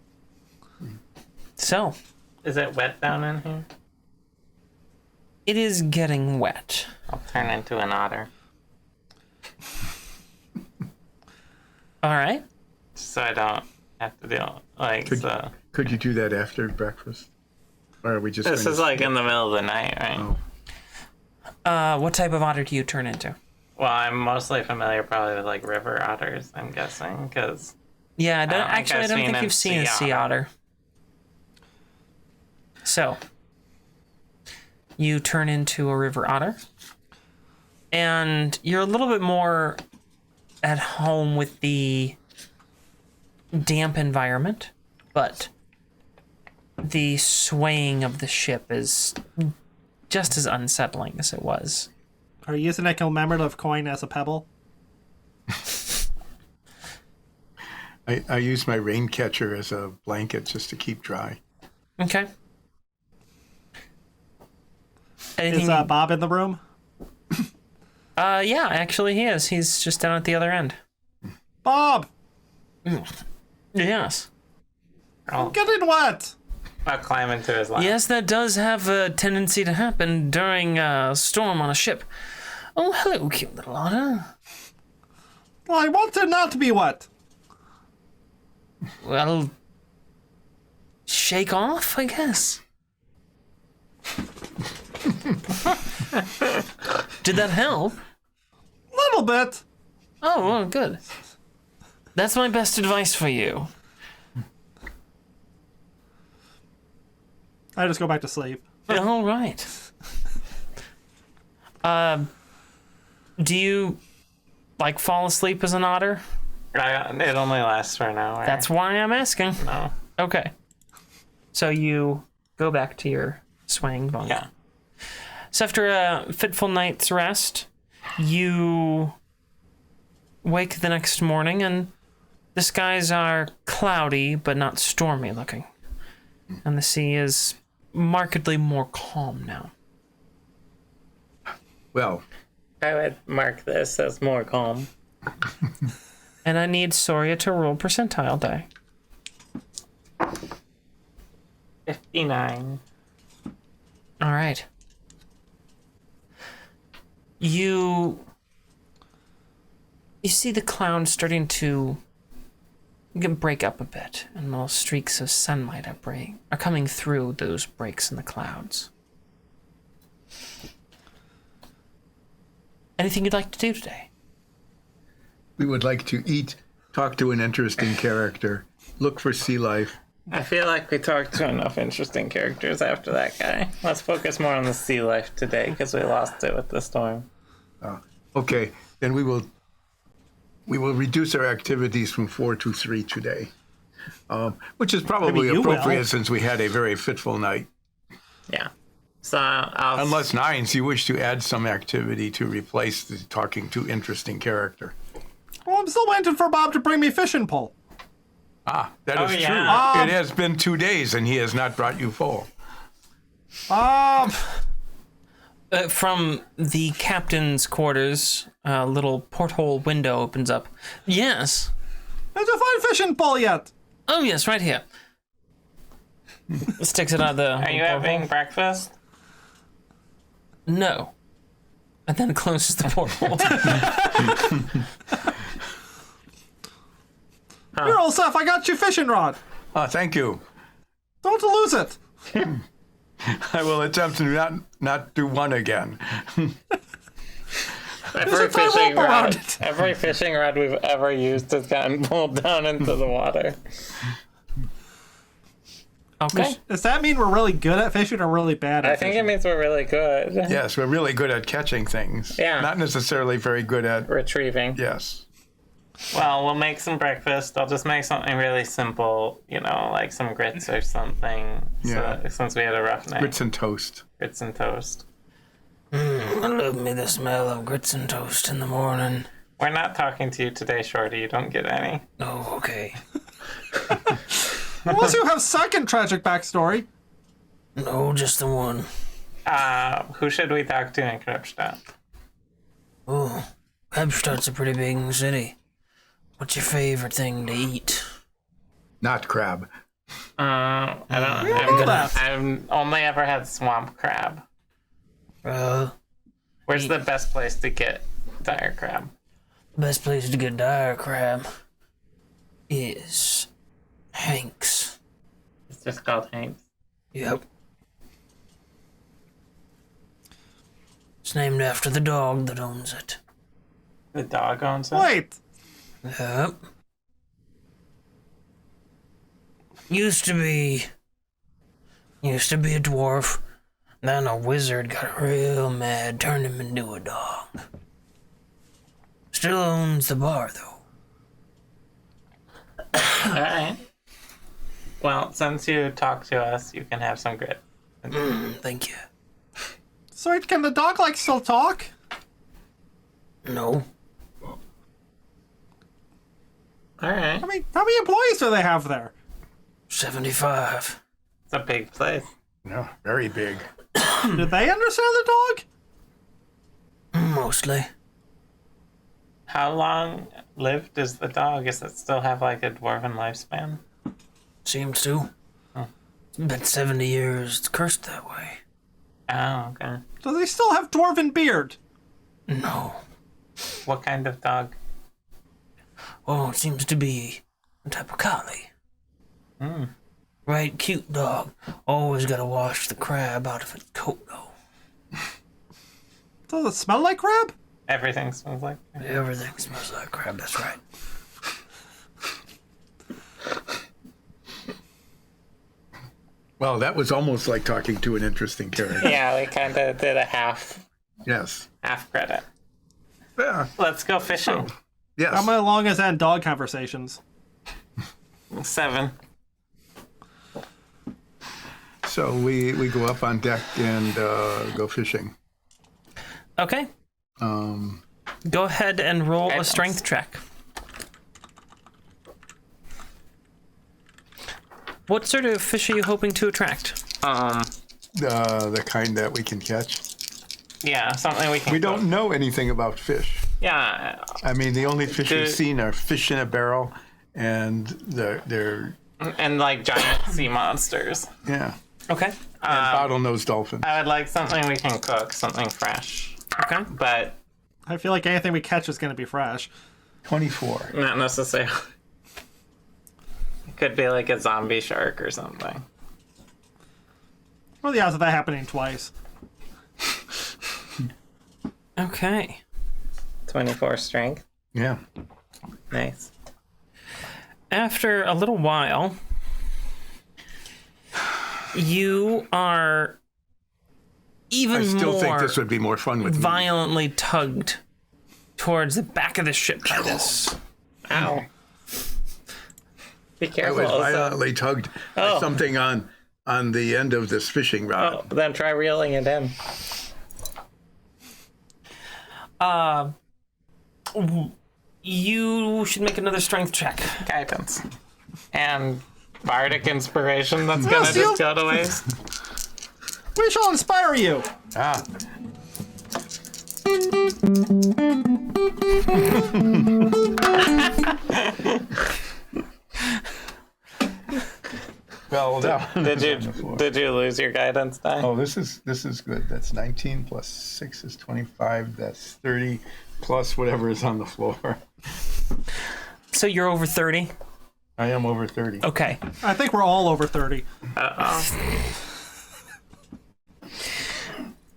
So, Is it wet down in here? it is getting wet. I'll turn into an otter. All right. So I don't have to deal Could you do that after breakfast? Or are we just? This is like in the middle of the night, right? Oh. What type of otter do you turn into? Well, I'm mostly familiar probably with like river otters, I'm guessing, because Yeah, I don't I've think seen you've a seen a sea otter. So, you turn into a river otter, and you're a little bit more at home with the damp environment, but the swaying of the ship is just as unsettling as it was. Are you using a commemorative coin as a pebble? I use my rain catcher as a blanket just to keep dry. Okay. Is Anything? Bob in the room? Yeah, actually he is. He's just down at the other end. Bob! Yes. I'm getting wet! I'll climb into his lap. Yes, that does have a tendency to happen during a storm on a ship. Oh, hello, cute little otter. Well, I want to not be wet. Well, shake off, I guess. Did that help? Little bit. Oh, well, good. That's my best advice for you. I just go back to sleep. All right. Do you, like, fall asleep as an otter? It only lasts for an hour. That's why I'm asking. no. Okay. So you go back to your swaying bunk. Yeah. So after a fitful night's rest, you wake the next morning and the skies are cloudy but not stormy looking. And the sea is markedly more calm now. Well, I would mark this as more calm. And I need Soria to roll percentile die. 59. All right. You see the clouds starting to break up a bit, and little streaks of sunlight are coming through those breaks in the clouds. Anything you'd like to do today? we would like to eat, talk to an interesting character, look for sea life. I feel like we talked to enough interesting characters after that guy. Let's focus more on the sea life today because we lost it with the storm. Okay, then we will reduce our activities from 4 to 3 today, which is probably Maybe you appropriate will. since we had a very fitful night. Yeah. So I'll... Unless, Nines, you wish to add some activity to replace the talking to interesting character. Well, I'm still waiting for Bob to bring me fishing pole. Ah, that is yeah. true. It has been 2 days and he has not brought you full. From the captain's quarters, a little porthole window opens up. Yes. Did you find fishing pole yet? Oh, yes, right here. Sticks it out of the... Are you having breakfast? No. And then closes the porthole. Here, old Seth, I got you fishing rod. Thank you. Don't lose it. I will attempt to not do one again. Every a tie fishing rope around rod, it. every fishing rod we've ever used has gotten pulled down into the water. Okay. Does that mean we're really good at fishing or really bad at I think fishing? it means we're really good. Yes, we're really good at catching things. Yeah. Not necessarily very good at, Retrieving. yes. Well, we'll make some breakfast. I'll just make something really simple, like some grits or something. Yeah. So, since we had a rough night. Grits and toast. Grits and toast. I love me the smell of grits and toast in the morning. We're not talking to you today, Shorty. You don't get any. Oh, okay. Unless you have second tragic backstory. No, just the one. Who should we talk to in Krebstadt? Oh, Krebstadt's a pretty big city. What's your favorite thing to eat? Not crab. I don't know that. I've only ever had swamp crab. Where's the best place to get dire crab? Best place to get dire crab is Hank's. It's just called Hank's. Yep. named after the dog that owns it. The dog owns it? Wait. Yep. Used to be a dwarf. Then a wizard got real mad, turned him into a dog. Still owns the bar, though. Alright. Well, since you talked to us, you can have some grit. Thank you. So wait, can the dog still talk? No. Alright. How many employees do they have there? 75. It's a big place. No, very big. Do they understand the dog? Mostly. How long lived does the dog? Does it still have a dwarven lifespan? Seems to. It's been 70 years. It's cursed that way. Oh, okay. Do they still have dwarven beard? No. What kind of dog? Oh, it seems to be a type of collie. Right, cute dog. Always gotta wash the crab out of its coat, though. Does it smell like crab? Everything smells like. Everything smells like crab, that's right. Well, that was almost like talking to an interesting character. Yeah, we kind of did a half Yes. credit. Yeah. Let's go fishing. Yes. How long is that dog conversations? 7. So we go up on deck and go fishing. Okay. Go ahead and roll a strength check. What sort of fish are you hoping to attract? The kind that we can catch. Yeah, something we can. We don't know anything about fish. Yeah. I mean, the only fish we've seen are fish in a barrel, and they're And giant sea monsters. yeah, Okay. and bottlenose dolphins. I would like something we can cook, something fresh. Okay. But I feel like anything we catch is going to be fresh. 24. not necessarily. It could be a zombie shark or something. What are the odds of that happening twice? Okay. 24 strength. Yeah. Nice. After a little while, you are even I still more think this would be more fun with me. violently tugged towards the back of the ship by this. Ow. Be I careful. was Elsa. violently tugged by something on the end of this fishing rod. Oh, then try reeling it in. You should make another strength check. Guidance. And bardic inspiration that's gonna just go to waste. We shall inspire you. Ah. Well, that one is on the floor. Did you lose your guidance die? Oh, this is good. That's 19 plus 6 is 25. That's 30 plus whatever is on the floor. So you're over 30? I am over 30. Okay. I think we're all over 30.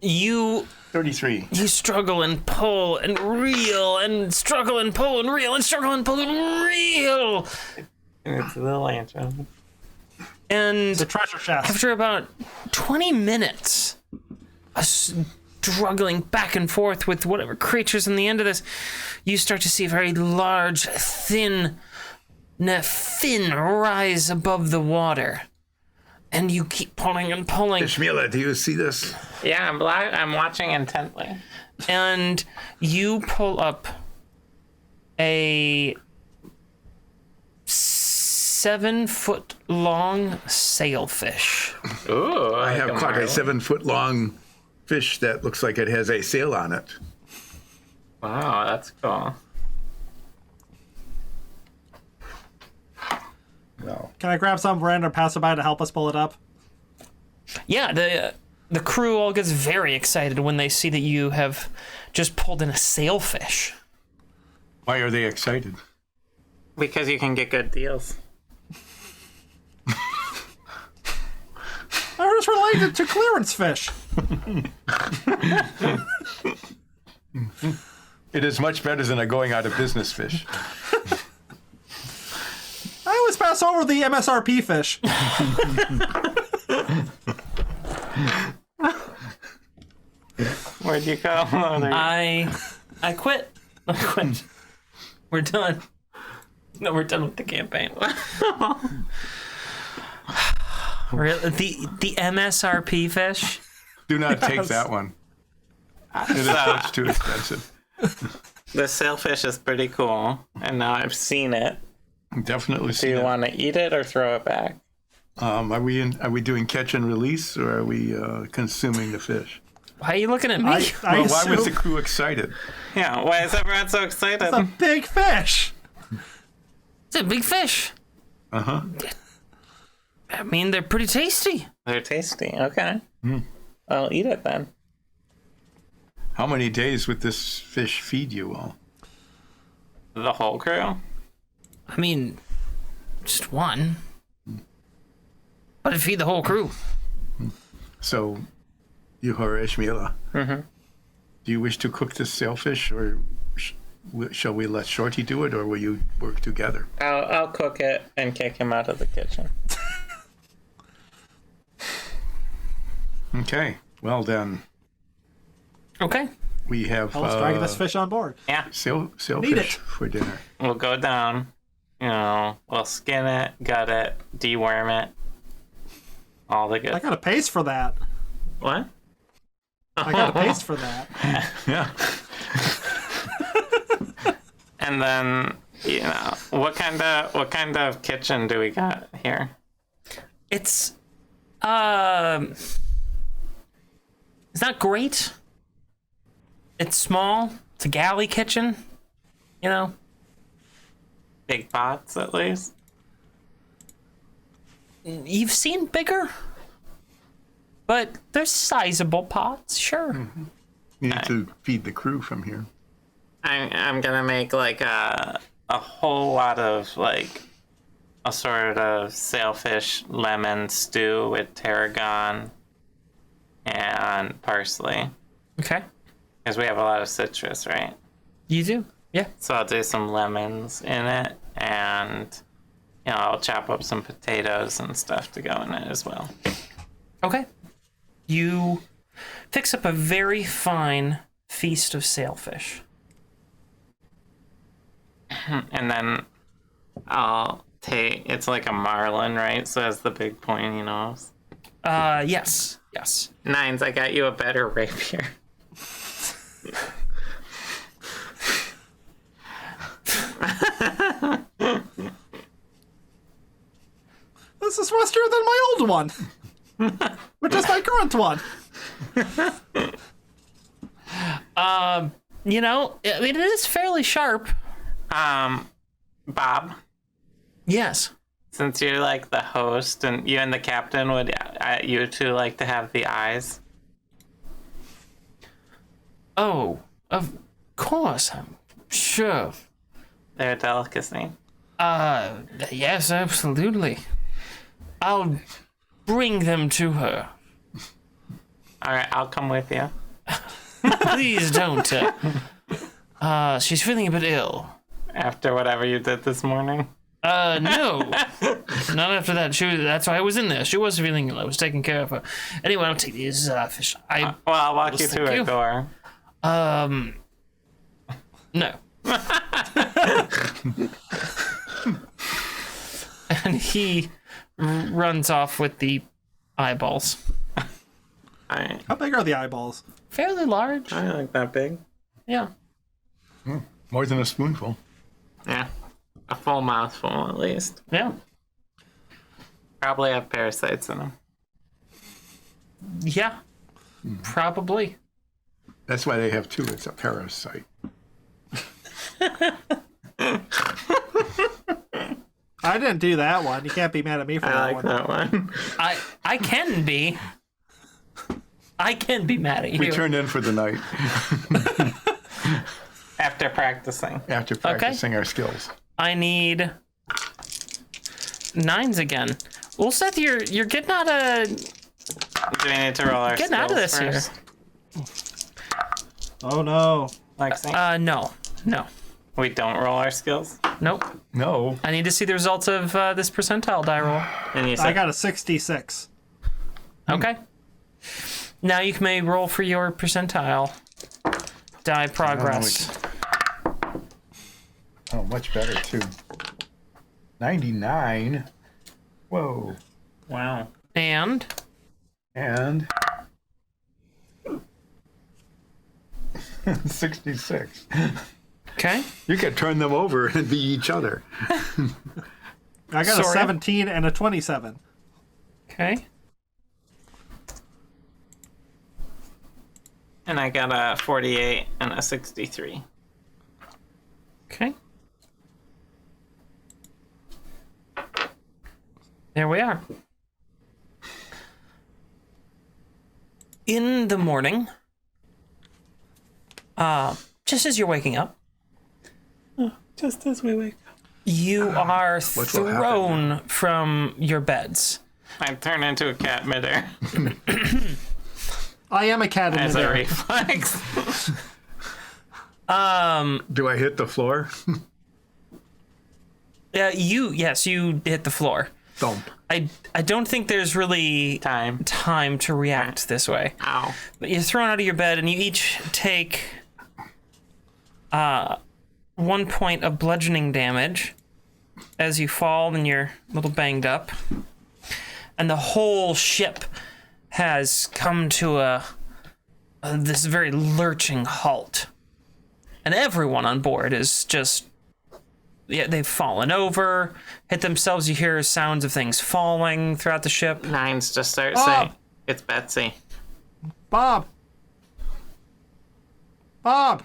You 33. struggle and pull and reel and struggle and pull and reel and struggle and pull and reel. And it's the lantern. And The treasure chest. after about 20 minutes of struggling back and forth with whatever creatures in the end of this, you start to see a very large, thin fin rise above the water. And you keep pulling and pulling. Ishmaela, do you see this? Yeah, I'm watching intently. And you pull up a 7-foot-long sailfish. Ooh, I have caught a 7-foot-long fish that looks like it has a sail on it. Wow, that's cool. No. Can I grab some random passerby to help us pull it up? Yeah, the crew all gets very excited when they see that you have just pulled in a sailfish. Why are they excited? Because you can get good deals. I heard is related to clearance fish. It is much better than a going out of business fish. I always pass over the MSRP fish. Where'd you go? Oh, there you- I quit. I quit. We're done. No, we're done with the campaign. Really? The MSRP fish? Do not take that one. It is much too expensive. The sailfish is pretty cool, and now I've seen it. Definitely Do see you it. want to eat it or throw it back? Are we doing catch and release, or are we consuming the fish? Why are you looking at me? I Well, why was the assume crew excited? Yeah, why is everyone so excited? it's a big fish. It's a big fish. Uh-huh. I mean, they're pretty tasty. They're tasty. Okay. I'll eat it then. How many days would this fish feed you all? The whole crew? I mean, just one. But it'd feed the whole crew. So, Yuhara Ishmaela, do you wish to cook this sailfish, or shall we let Shorty do it, or will you work together? I'll cook it and kick him out of the kitchen. Okay. Well then, Okay. we have Let's drag this fish on board. Yeah, Need sailfish it. for dinner. we'll go down. You know, we'll skin it, gut it, deworm it. All the good. I got a paste for that. What? I got a paste for that. Yeah. And then, you know, what kind of kitchen do we got here? It's not great. It's small. It's a galley kitchen. You know. Big pots, at least. You've seen bigger, but there's sizable pots, sure. You need to feed the crew from here. I'm gonna make like a whole lot of like a sort of sailfish lemon stew with tarragon and parsley, Okay. because we have a lot of citrus, right? You do? Yeah. So I'll do some lemons in it, and you know, I'll chop up some potatoes and stuff to go in it as well. Okay. You fix up a very fine feast of sailfish. And then I'll take, it's like a marlin, right? So it has the big pointy nose. Yes. Yes. Nines, I got you a better rapier. This is mustier than my old one, which is my current one. You know, I mean, it is fairly sharp. Bob, Yes. since you're like the host and you and the captain, would you two like to have the eyes? Oh, of course. I'm sure. They're a delicacy. Yes, absolutely. I'll bring them to her. All right, I'll come with you. Please don't. She's feeling a bit ill. After whatever you did this morning. No. Not after that. That's why I was in there. She was feeling ill. I was taking care of her. Anyway, I'll take these fish. Well, I'll walk you Thank to you. a door. No. And he runs off with the eyeballs. All right. How big are the eyeballs? Fairly large. I like that big. Yeah. More than a spoonful. Yeah. A full mouthful, at least. Yeah. Probably have parasites in them. Yeah. Probably. That's why they have two. It's a parasite. I didn't do that one. You can't be mad at me for I that like one. that one. I can be. I can be mad at you. We turned in for the night After practicing. after practicing our skills. I need 9s again. Well, Seth, you're getting out of Do we need to roll our Getting out of skills this first? Oh no. Lexi? No. We don't roll our skills? Nope. No. I need to see the results of this percentile die roll. And you I said got a 66. Okay. Now you may roll for your percentile die progress. Oh, much better, too. 99. Whoa. wow. And And 66. okay. You could turn them over and be each other. I got a Sorry. 17 and a 27. Okay. And I got a 48 and a 63. Okay. There we are. In the morning, just as you're waking up, Just as we wake up. you are will happen thrown from your beds. I turn into a cat midair I am a cat in as a there. reflex. Do I hit the floor? Yes, you hit the floor. Thump. I don't think there's really Time. to react this way. Ow. But you're thrown out of your bed, and you each take 1 point of bludgeoning damage as you fall and you're a little banged up. And the whole ship has come to this very lurching halt. And everyone on board is just... Yeah, they've fallen over, hit themselves. You hear sounds of things falling throughout the ship. Nines just start Oh. saying, it's Betsy. Bob! Bob!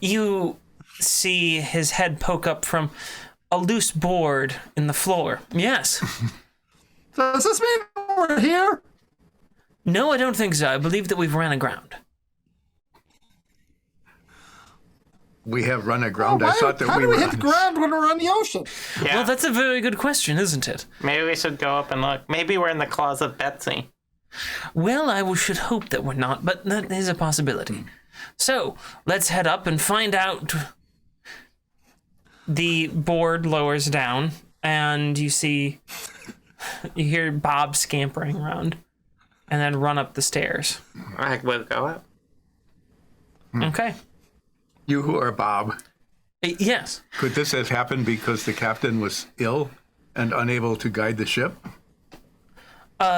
You see his head poke up from a loose board in the floor. Yes. Does this mean we're here? No, I don't think so. I believe that we've ran aground. We have run aground. I thought that How we do were. we hit the ground when we're on the ocean? Yeah. Well, that's a very good question, isn't it? Maybe we should go up and look. Maybe we're in the claws of Betsy. Well, I should hope that we're not, but that is a possibility. So, let's head up and find out. The board lowers down, and you hear Bob scampering around, and then run up the stairs. I would go up. Okay. You who are Bob. Yes. Could this have happened because the captain was ill and unable to guide the ship?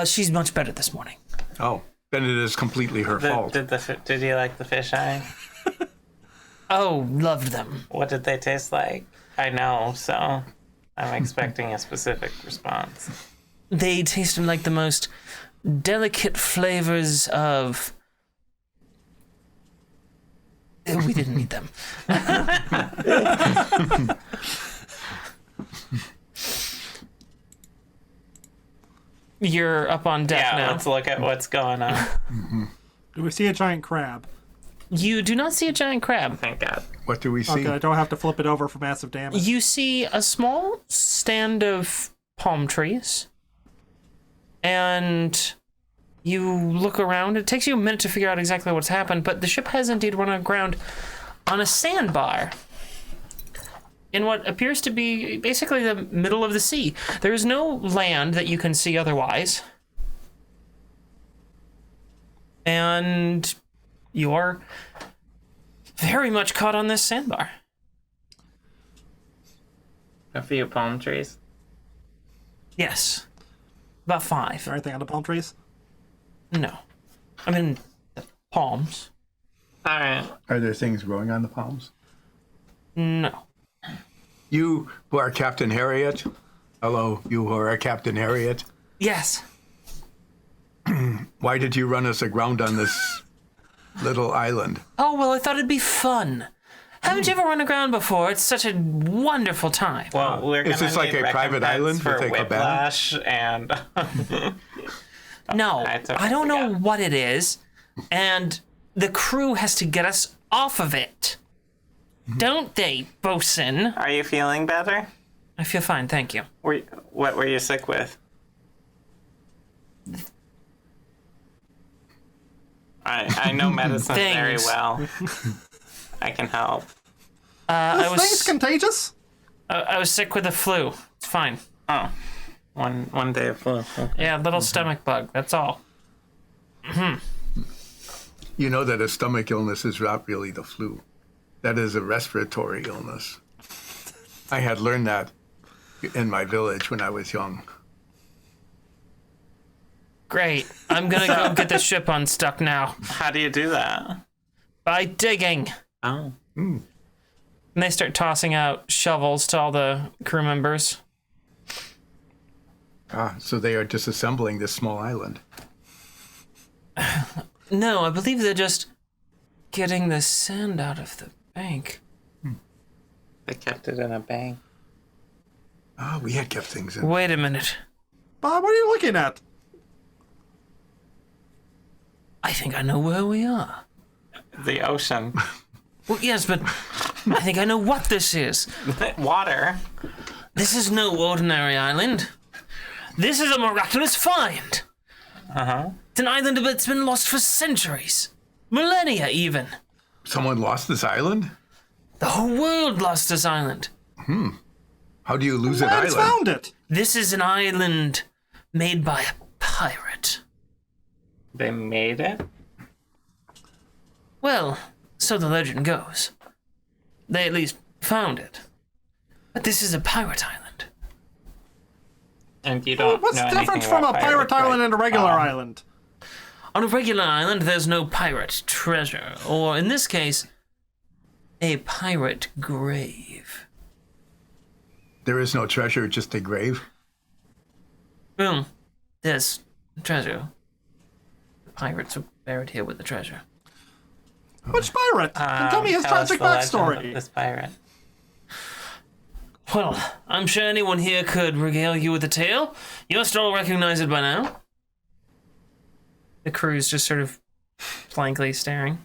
She's much better this morning. Oh, then it is completely her fault. Did you like the fish eye? Oh, loved them. What did they taste like? I know, so I'm expecting a specific response. They tasted like the most delicate flavors of... We didn't need them. You're up on deck Yeah, now. let's look at what's going on. Do we see a giant crab? You do not see a giant crab. Thank God. What do we see? Okay, I don't have to flip it over for massive damage. You see a small stand of palm trees. And you look around. It takes you a minute to figure out exactly what's happened, but the ship has indeed run aground on a sandbar in what appears to be basically the middle of the sea. There is no land that you can see otherwise. And you're very much caught on this sandbar. A few palm trees. Yes. About 5. Is there anything on the palm trees? No. I mean, the palms. All right. Are there things growing on the palms? No. You who are Captain Harriet. Hello, you who are Captain Harriet. Yes. Why did you run us aground on this little island? Oh, well, I thought it'd be fun. Haven't you ever run aground before? It's such a wonderful time. Well, we're Is gonna this like need a private recompense island for with a cabana? whiplash and No, I totally I don't know forgot. what it is, and the crew has to get us off of it. Don't they, bosun? Are you feeling better? I feel fine, thank you. What were you sick with? I know medicine very Things. well. I can help. I This thing's was contagious? I was sick with the flu. It's fine. Oh, one day of flu. Yeah, little stomach bug. That's all. You know that a stomach illness is not really the flu. That is a respiratory illness. I had learned that in my village when I was young. Great. I'm gonna go get the ship unstuck now How do you do that? by digging. Oh. And they start tossing out shovels to all the crew members. So they are disassembling this small island. No, I believe they're just getting the sand out of the bank. They kept it in a bank. We had kept things in. Wait a minute. Bob, what are you looking at? I think I know where we are. The ocean. Well, yes, but I think I know what this is. Water. This is no ordinary island. This is a miraculous find. Uh-huh. It's an island that's been lost for centuries. Millennia, even. Someone lost this island? The whole world lost this island. How do you lose an Man's island? found it. This is an island made by a pirate. They made it? Well, so the legend goes. They at least found it. But this is a pirate island. And you don't What's know the difference anything from a about pirate pirates, island right? and a regular island? On a regular island, there's no pirate treasure, or in this case, a pirate grave. There is no treasure, just a grave. Boom. There's treasure. The pirates are buried here with the treasure. Which pirate? And tell me his Tell us tragic the legend of backstory. this pirate. Well, I'm sure anyone here could regale you with a tale. You must all recognize it by now. The crew's just sort of blankly staring.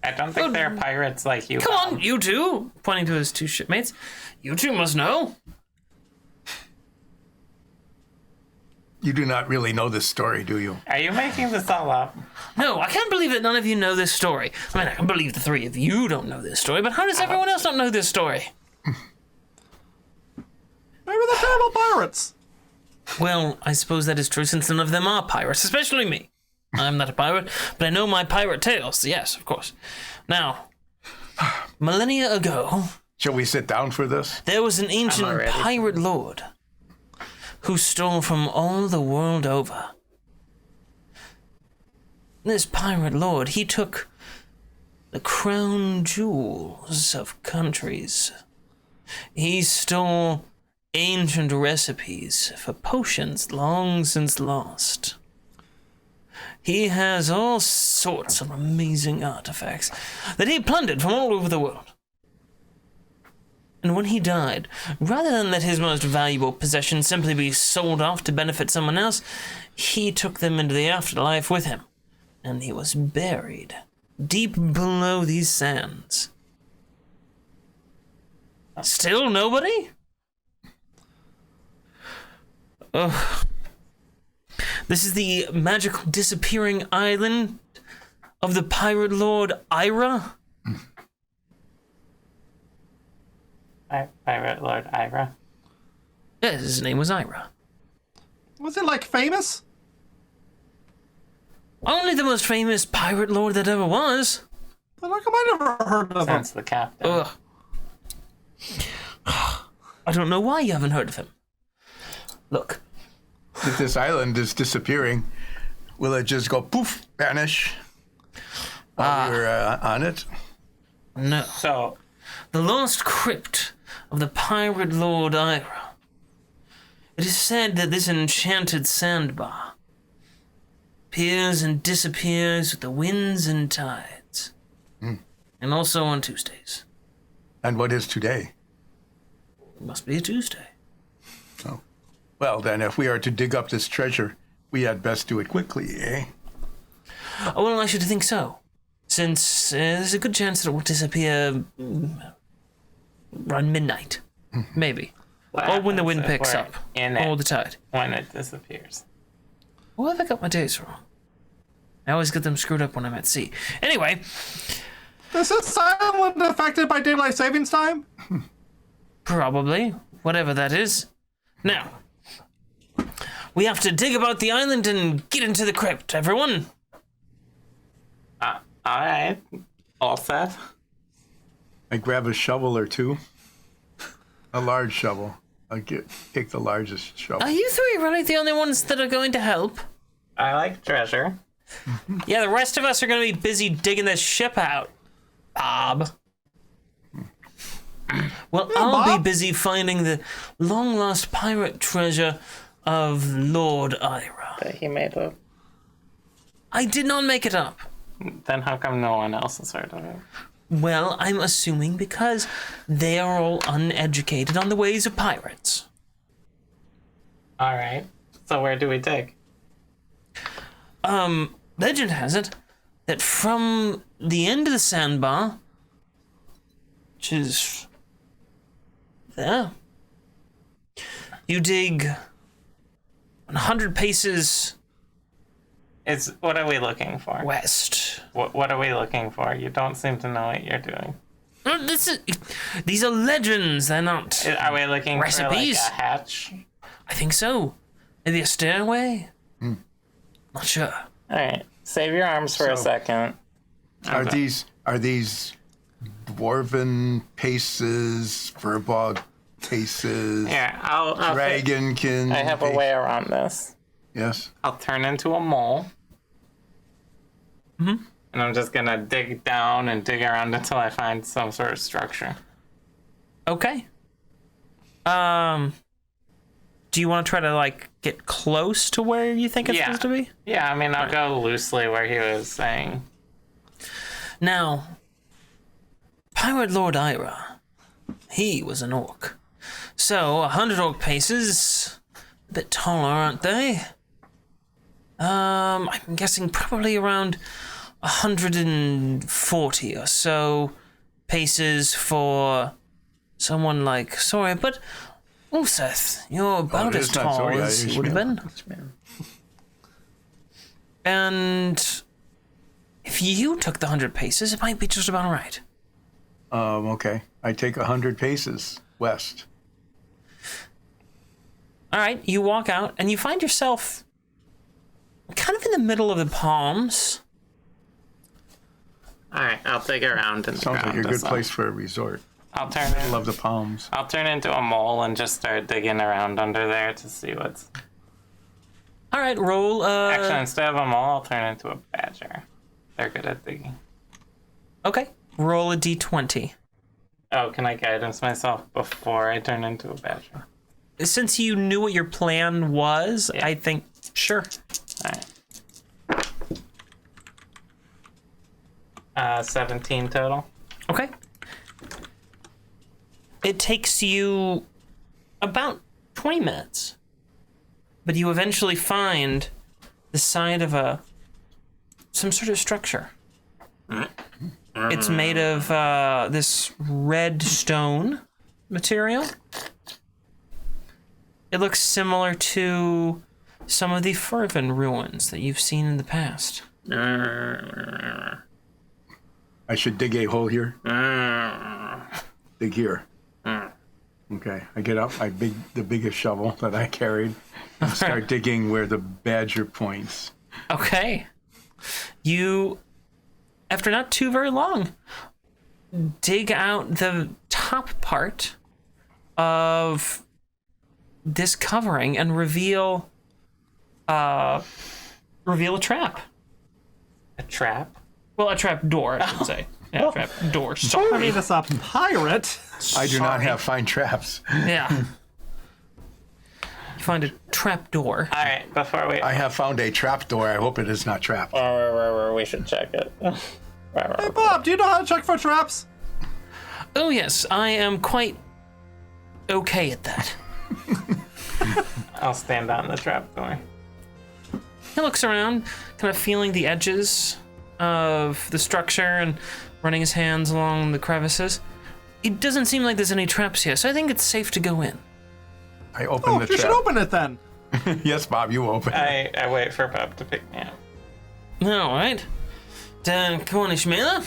I don't think they're pirates like you. Come on, you two! Pointing to his two shipmates. You two must know. You do not really know this story, do you? Are you making this all up? No, I can't believe that none of you know this story. I mean, I can believe the three of you don't know this story, but how does everyone else not know this story? Maybe they're terrible pirates. Well, I suppose that is true since none of them are pirates, especially me. I'm not a pirate, but I know my pirate tales. Yes, of course. Now, millennia ago, Shall we sit down for this? there was an ancient already. pirate lord who stole from all the world over. This pirate lord, he took the crown jewels of countries. He stole ancient recipes for potions long since lost. He has all sorts of amazing artifacts that he plundered from all over the world. And when he died, rather than let his most valuable possessions simply be sold off to benefit someone else, he took them into the afterlife with him, and he was buried deep below these sands. Still nobody? Ugh. This is the magical disappearing island of the pirate lord Ira. Pirate Lord Ira. Yes, his name was Ira. Was it like famous? Only the most famous pirate lord that ever was. Then how come I never heard of him? Since the captain. Ugh. I don't know why you haven't heard of him. Look, If this island is disappearing, will it just go poof, vanish while we're on it? no. So, The lost crypt of the pirate lord Ira. It is said that this enchanted sandbar appears and disappears with the winds and tides. And also on Tuesdays. And what is today? It must be a Tuesday. Oh. Well, then, if we are to dig up this treasure, we had best do it quickly, eh? Oh, well, I should think so. Since there's a good chance that it will disappear around midnight. Maybe. what Or when the happens wind if picks we're up. in Or it the tide. when it disappears? Or have I got my days wrong? I always get them screwed up when I'm at sea. Anyway, Is this island affected by daylight savings time? probably. Whatever that is. Now, we have to dig about the island and get into the crypt, everyone. Alright. All set. I grab a shovel or two. A large shovel. I'll take the largest shovel. Are you three really the only ones that are going to help? I like treasure. Yeah, the rest of us are going to be busy digging this ship out, Bob. Well, I'll be Bob? busy finding the long-lost pirate treasure of Lord Ira. That he made up. I did not make it up. Then how come no one else has heard of it? Well, I'm assuming because they are all uneducated on the ways of pirates. Alright. So where do we dig? Legend has it that from the end of the sandbar, which is there, you dig 100 paces What are we looking for? west. What are we looking for? You don't seem to know what you're doing. These are legends, they're not. Are we looking Recipes? for like a hatch? I think so. Maybe a stairway? Not sure. Alright. Save your arms for a So- second. Are these dwarven paces, furbog paces, Here, I'll dragonkin? I have a way around this. Yes. I'll turn into a mole. And I'm just gonna dig down and dig around until I find some sort of structure. Okay. Do you want to try to, like, get close to where you think it's Yeah. supposed to be? Yeah, I mean, I'll go loosely where he was saying. Now, Pirate Lord Ira, he was an orc. So, 100 orc paces, a bit taller, aren't they? I'm guessing probably around 140 or so paces for someone like Sawyer, but Seth, you're about as it's not tall Sawyer, as it's you would have me. been. And if you took the 100 paces, it might be just about right. Okay. I take 100 paces west. All right, you walk out and you find yourself kind of in the middle of the palms. Alright, I'll dig around in the Sounds ground. like a good some. place for a resort. I'll turn in. Love the palms. I'll turn into a mole and just start digging around under there to see what's. All right, roll. Actually, instead of a mole, I'll turn into a badger. They're good at digging. Okay, roll a d20. Oh, can I guidance myself before I turn into a badger? Since you knew what your plan was, Yeah. I think sure. Alright. 17 total. Okay. It takes you about 20 minutes, but you eventually find the side of some sort of structure. It's made of this red stone material. It looks similar to some of the Fervin ruins that you've seen in the past. I should dig a hole here. Dig here. Okay. I get up. I dig the biggest shovel that I carried and start digging where the badger points. Okay. You, after not too very long, dig out the top part of this covering and reveal a trap. A trap? Well, a trap door, I should say. Yeah, trap door. Sorry. I mean, it's a pirate. I do not Sorry. have fine traps. Yeah. You find a trap door. Alright, before we. I have found a trap door. I hope it is not trapped. We should check it. Hey, Bob, do you know how to check for traps? Oh yes, I am quite okay at that. I'll stand on the trap door. He looks around, kind of feeling the edges of the structure and running his hands along the crevices. It doesn't seem like there's any traps here, so I think it's safe to go in. I open Oh, the you should trap. open it then. Yes, Bob, you open it. I wait for Bob to pick me up. All right. Then Cornish Miller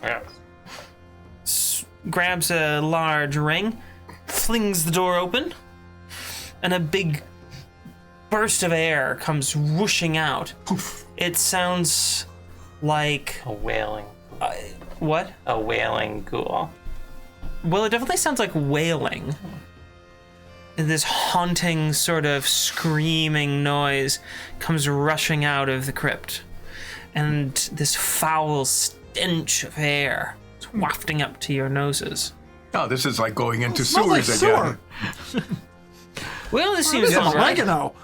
Yes. grabs a large ring, flings the door open, and a big burst of air comes whooshing out. It sounds like A wailing. what? A wailing ghoul. Well, it definitely sounds like wailing. This haunting sort of screaming noise comes rushing out of the crypt. And this foul stench of air is wafting up to your noses. Oh, this is like going into Smells like sewers sewer. again. Well, this seems This is all right. oregano.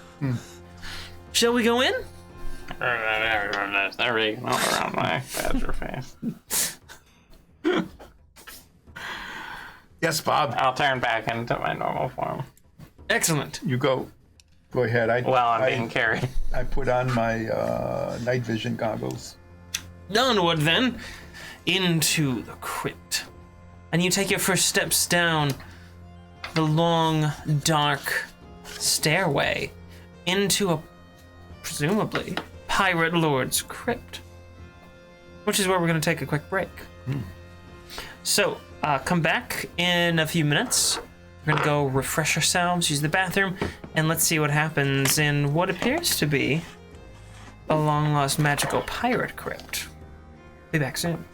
Shall we go in? There's oregano around my badger face. Yes, Bob. I'll turn back into my normal form. Excellent. You go. Go ahead. I'm being carried. I put on my night vision goggles. Onward then, into the crypt. And you take your first steps down the long, dark stairway into a, presumably, pirate lord's crypt. Which is where we're going to take a quick break. So, come back in a few minutes. We're going to go refresh ourselves, use the bathroom, and let's see what happens in what appears to be a long-lost magical pirate crypt. Be back soon.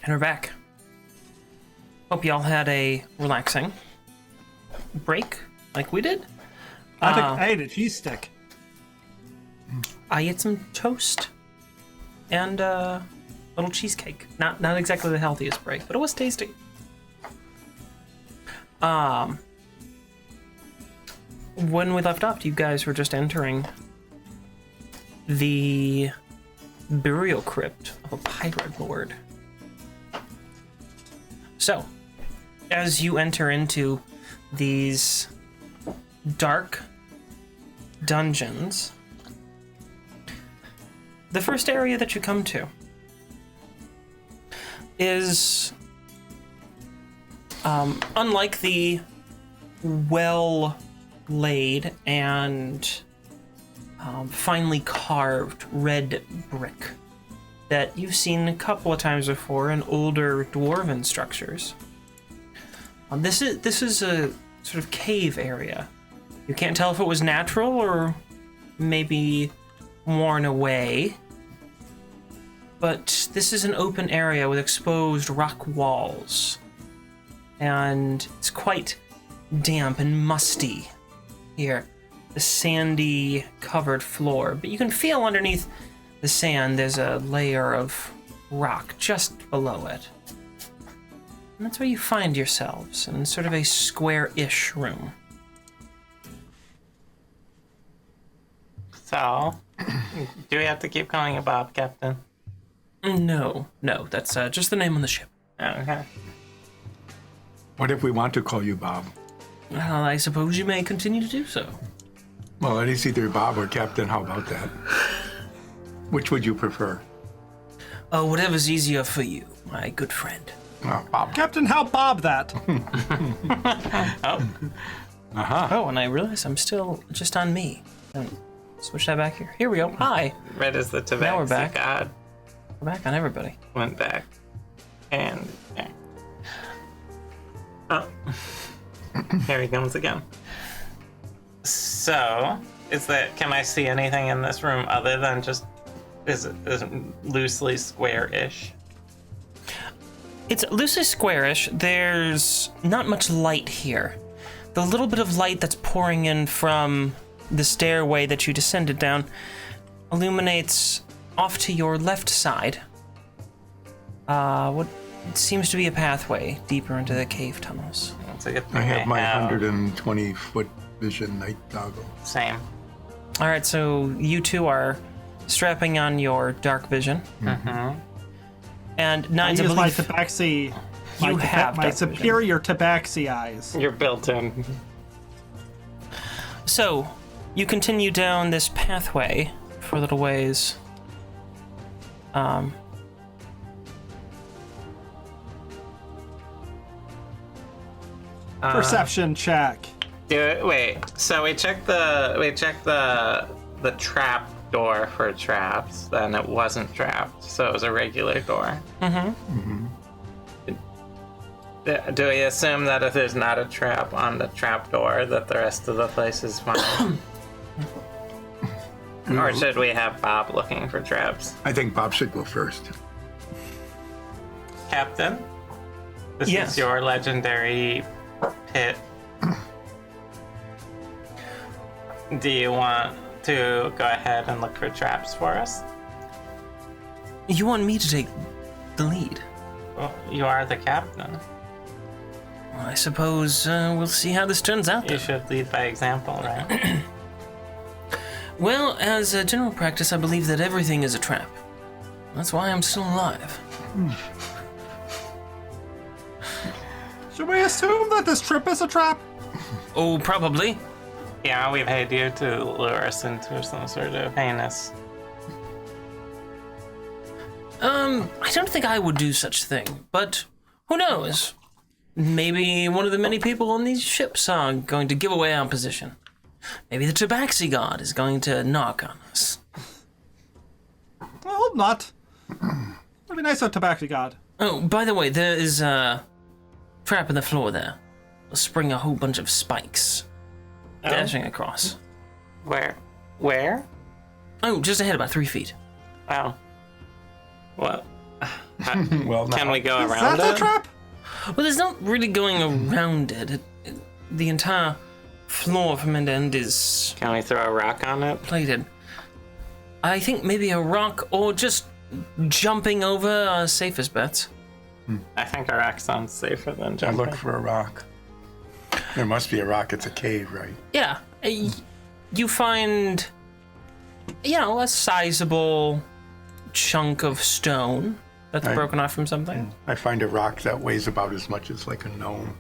And we're back. Hope y'all had a relaxing break, like we did. I ate a cheese stick. I ate some toast and a little cheesecake. Not exactly the healthiest break, but it was tasty. When we left off, you guys were just entering the burial crypt of a pirate lord. So, as you enter into these dark dungeons, the first area that you come to is, unlike the well-laid and finely carved red brick that you've seen a couple of times before in older dwarven structures. This is a sort of cave area. You can't tell if it was natural or maybe worn away, but this is an open area with exposed rock walls, and it's quite damp and musty here. The sandy covered floor, but you can feel underneath the sand there's a layer of rock just below it. And that's where you find yourselves, in sort of a square-ish room. So, do we have to keep calling you Bob, Captain? No, that's just the name on the ship. Okay. What if we want to call you Bob? Well, I suppose you may continue to do so. Well, it is either Bob or Captain. How about that? Which would you prefer? Whatever's easier for you, my good friend. Bob. Captain, how Bob that? Oh, Oh, and I realize I'm still just on me. Switch that back here. Here we go. Hi. red as the tabaxi Now we're back. god We're back on everybody. went back. And there. Oh. Here he comes again. So, can I see anything in this room other than just, is it loosely square-ish? It's loosely squarish. There's not much light here. The little bit of light that's pouring in from the stairway that you descended down illuminates off to your left side what seems to be a pathway deeper into the cave tunnels. It's a good I thing have my 120-foot vision night goggle. Same. All right, so you two are strapping on your dark vision. Mm-hmm. And I Nines, I use my believe tabaxi. you have my dark vision. superior tabaxi eyes. You're built in. So, you continue down this pathway for a little ways. Perception check. Wait. So we checked the trap door for traps. Then it wasn't trapped, so it was a regular door. Mm-hmm. Do we assume that if there's not a trap on the trap door, that the rest of the place is fine? Or should we have Bob looking for traps? I think Bob should go first. Captain, this Yes. is your legendary pit. Do you want to go ahead and look for traps for us? You want me to take the lead? Well, you are the captain. I suppose we'll see how this turns out. You Then. should lead by example, right? Well, as a general practice, I believe that everything is a trap. That's why I'm still alive. Should we assume that this trip is a trap? Oh, probably. Yeah, we paid you to lure us into some sort of heinous. I don't think I would do such a thing, but who knows? Maybe one of the many people on these ships are going to give away our position. Maybe the Tabaxi God is going to knock on us. I hope not. It'd be nice of tabaxi god. Oh, by the way, there is a trap in the floor there. It'll spring a whole bunch of spikes dashing across. Where? Where? Oh, just ahead, about 3 feet. Wow. What? Well, Can we go Is around that it? a trap? Well, there's not really going around it. The entire floor from end to end is Can we throw a rock on it? plated. I think maybe a rock or just jumping over are safest bets. I think a rock sounds safer than I jumping. look for a rock. There must be a rock. It's a cave, right? Yeah, you find, a sizable chunk of stone that's Right. broken off from something. I find a rock that weighs about as much as like a gnome,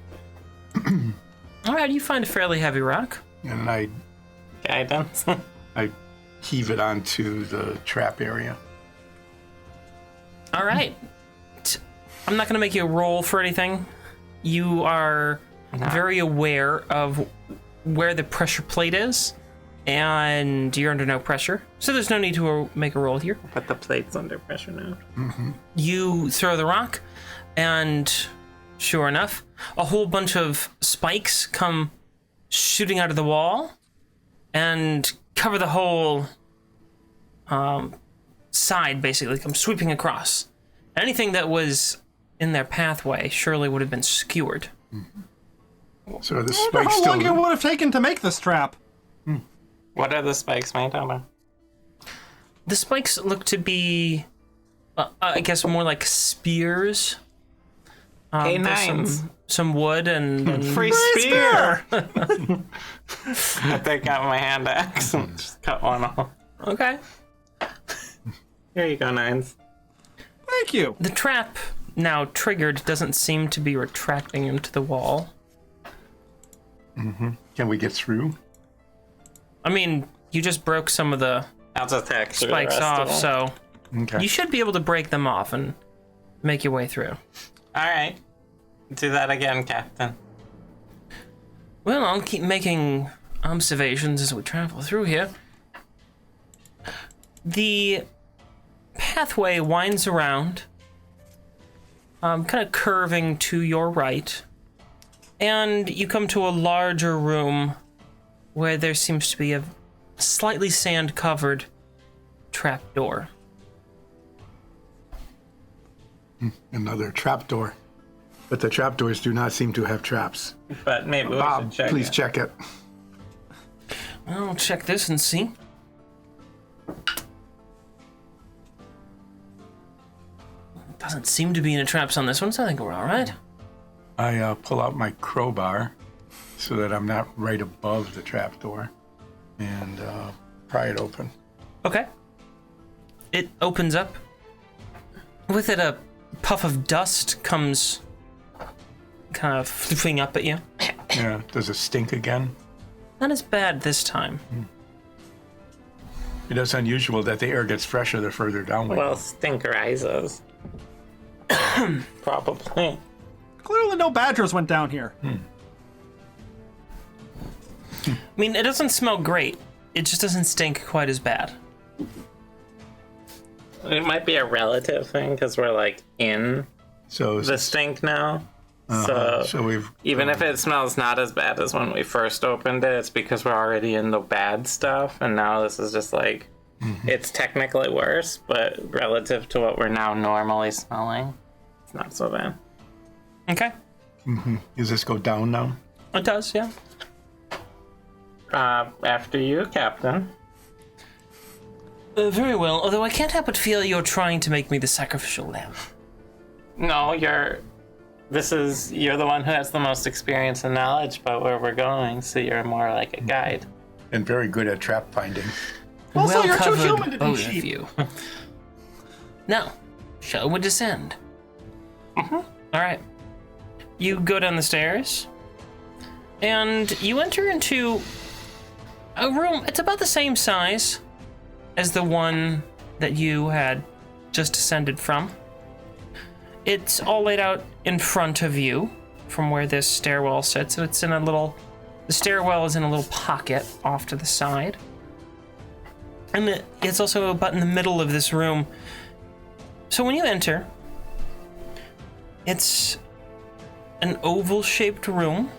All right, you find a fairly heavy rock. and I Guidance. heave it onto the trap area. All right. I'm not going to make you roll for anything. You are very aware of where the pressure plate is, and you're under no pressure. So there's no need to make a roll here. But the plate's under pressure now. You throw the rock, and sure enough, a whole bunch of spikes come shooting out of the wall and cover the whole side, basically, come sweeping across. Anything that was in their pathway surely would have been skewered. So the I wonder spike's how long it still. would have taken to make this trap. What are the spikes made out of? The spikes look to be, I guess, more like spears. There's K9s. some wood and Free spear! I take out my hand axe and just cut one off. Okay. Here you go, Nines. Thank you. The trap, now triggered, doesn't seem to be retracting into the wall. Can we get through? I mean, you just broke some of the I'll just hack through spikes the rest off, of them. so Okay. you should be able to break them off and make your way through. All right. Do that again, Captain. Well, I'll keep making observations as we travel through here. The pathway winds around, kind of curving to your right, and you come to a larger room where there seems to be a slightly sand-covered trapdoor. Another trapdoor. But the trapdoors do not seem to have traps. But maybe we Bob, should check please it. check it. I'll check this and see. Doesn't seem to be any traps on this one, so I think we're all right. I pull out my crowbar so that I'm not right above the trapdoor and pry it open. Okay. It opens up. With it, a puff of dust comes kind of floofing up at you. Yeah. Does it stink again? Not as bad this time. It is unusual that the air gets fresher the further down we go. Well, stink rises. Probably. Clearly no badgers went down here. I mean, it doesn't smell great. It just doesn't stink quite as bad. It might be a relative thing because we're like in So, the stink now. so we've Even if it smells not as bad as when we first opened it, it's because we're already in the bad stuff, and now this is just like, it's technically worse, but relative to what we're now normally smelling, it's not so bad. Okay. does this go down now? It does, yeah. After you, Captain. Very well, although I can't help but feel you're trying to make me the sacrificial lamb. No, you're the one who has the most experience and knowledge about where we're going, so you're more like a guide. And very good at trap finding. Also, well you're too covered, human to be both sheep. of you. Now, shall we descend? All right. You go down the stairs, and you enter into a room. It's about the same size as the one that you had just descended from. It's all laid out in front of you from where this stairwell sits, and it's in the stairwell is in a little pocket off to the side. And it's also about in the middle of this room. So when you enter, it's an oval-shaped room,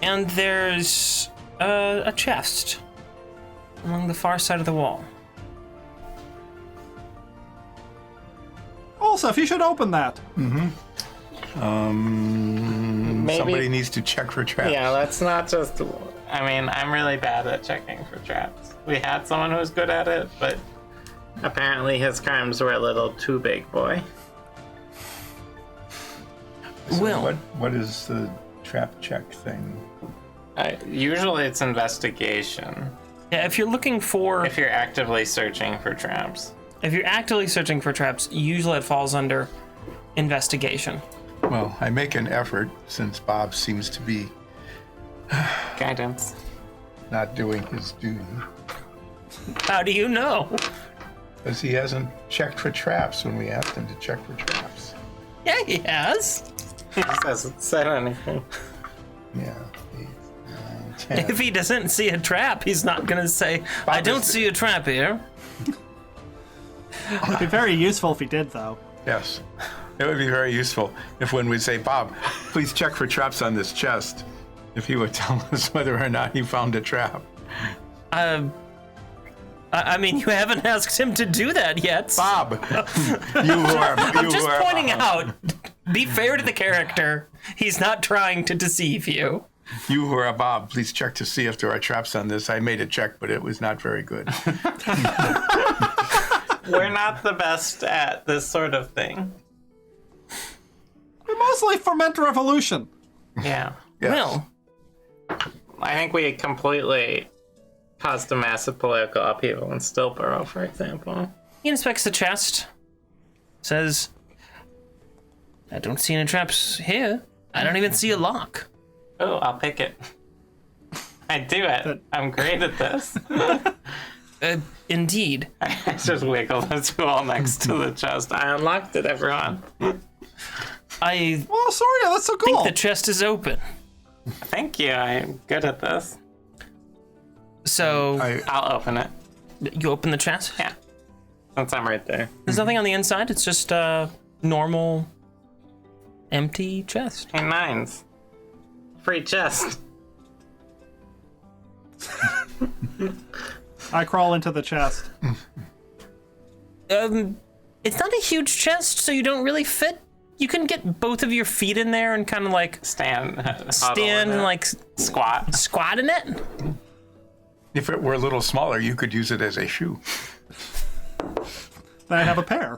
and there's a chest along the far side of the wall. Olsef, you should open that. Somebody needs to check for traps. Yeah, let's not just. I mean, I'm really bad at checking for traps. We had someone who was good at it, but apparently his crimes were a little too big, boy. So Well- what is the trap check thing? Usually it's investigation. Yeah, if you're looking for, If you're actively searching for traps. if you're actively searching for traps, usually it falls under investigation. Well, I make an effort since Bob seems to be Guidance. not doing his due. How do you know? Because he hasn't checked for traps when we asked him to check for traps. Yeah, he has. He just hasn't said anything. Yeah. 8, 9, 10. If he doesn't see a trap, he's not gonna say, "I don't see a trap here." It'd be very useful if he did, though. Yes. It would be very useful if when we say, Bob, please check for traps on this chest, if he would tell us whether or not he found a trap. I mean, you haven't asked him to do that yet. Bob! I'm I'm just pointing out. Be fair to the character. He's not trying to deceive you. You who are Bob, please check to see if there are traps on this. I made a check, but it was not very good. We're not the best at this sort of thing. We mostly ferment revolution. Yeah. Yes. Well, I think we completely caused a massive political upheaval in Stillborough, for example. he inspects the chest. Says, "I don't see any traps here. I don't even see a lock." Oh, I'll pick it. I do it. I'm great at this. Indeed. I just wiggled the tool next to the chest. I unlocked it, everyone. I Oh, sorry, that's so cool. think the chest is open. Thank you. I'm good at this. So I'll open it. you open the chest. Yeah. Since I'm right there. There's nothing on the inside. It's just a normal, empty chest. Hey, nines. Free chest. I crawl into the chest. It's not a huge chest, so you don't really fit. You can get both of your feet in there and kind of like Stand and like squat. squat in it. If it were a little smaller, you could use it as a shoe. Then I have a pair.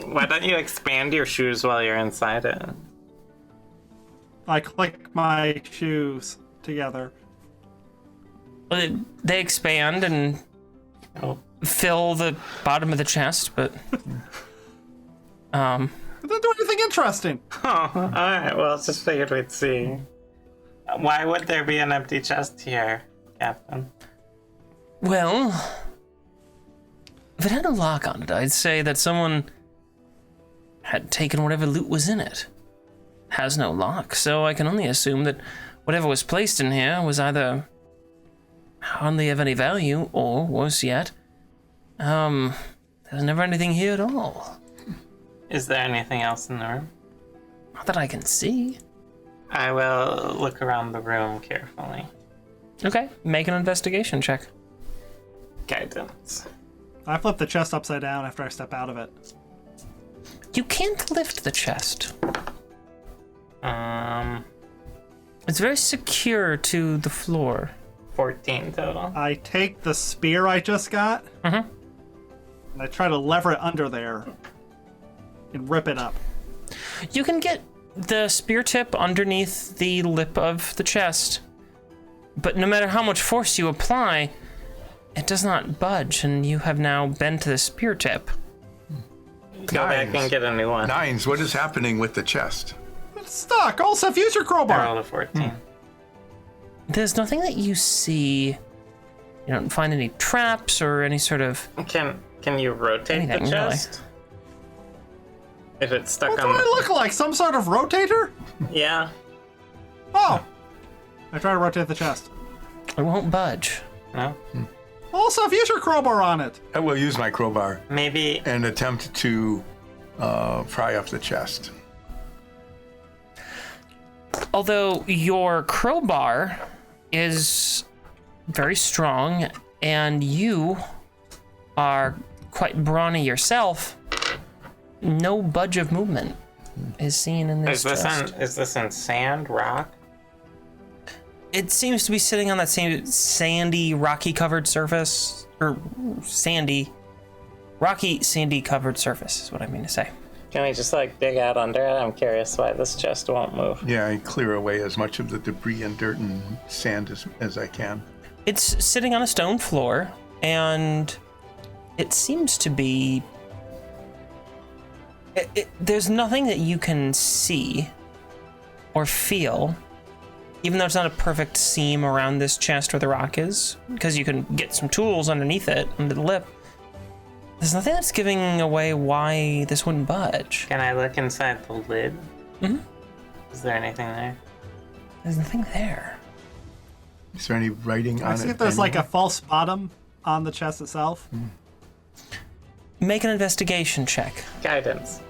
Why don't you expand your shoes while you're inside it? I click my shoes together. They expand and Oh. fill the bottom of the chest, but It didn't do anything interesting. Oh, alright, well, just figured we'd see. Why would there be an empty chest here, Captain? well, if it had a lock on it, I'd say that someone had taken whatever loot was in it. It has no lock, so I can only assume that whatever was placed in here was either hardly of any value, or worse yet, there's never anything here at all. Is there anything else in the room? Not that I can see. I will look around the room carefully. Okay, make an investigation check. Guidance. I flip the chest upside down after I step out of it. You can't lift the chest. It's very secure to the floor. 14 total. I take the spear I just got, and I try to lever it under there and rip it up. You can get the spear tip underneath the lip of the chest, but no matter how much force you apply, it does not budge, and you have now bent the spear tip. Go back and get a new one. Nines, what is happening with the chest? It's stuck. Also, use your I crowbar. rolled a 14. There's nothing that you see. You don't find any traps or any sort of... Can you rotate Anything, the really. chest? If it's stuck What do on I look like? Some sort of rotator? Yeah. Oh. I try to rotate the chest. It won't budge. No? Also, use your crowbar on it. I will use my crowbar Maybe and attempt to pry up the chest. Although your crowbar is very strong and you are quite brawny yourself, no budge of movement is seen in this chest. Is this in sand, rock? It seems to be sitting on that same sandy, rocky-covered surface, or rocky, sandy-covered surface is what I mean to say. Can we just like dig out under it? I'm curious why this chest won't move. Yeah, I clear away as much of the debris and dirt and sand as I can. It's sitting on a stone floor, and it seems to be... there's nothing that you can see or feel, even though it's not a perfect seam around this chest where the rock is, because you can get some tools underneath it, under the lip. There's nothing that's giving away why this wouldn't budge. Can I look inside the lid? Mm-hmm. Is there anything there? There's nothing there. Is there any writing on it? See if there's like a false bottom on the chest itself. Make an investigation check. Guidance.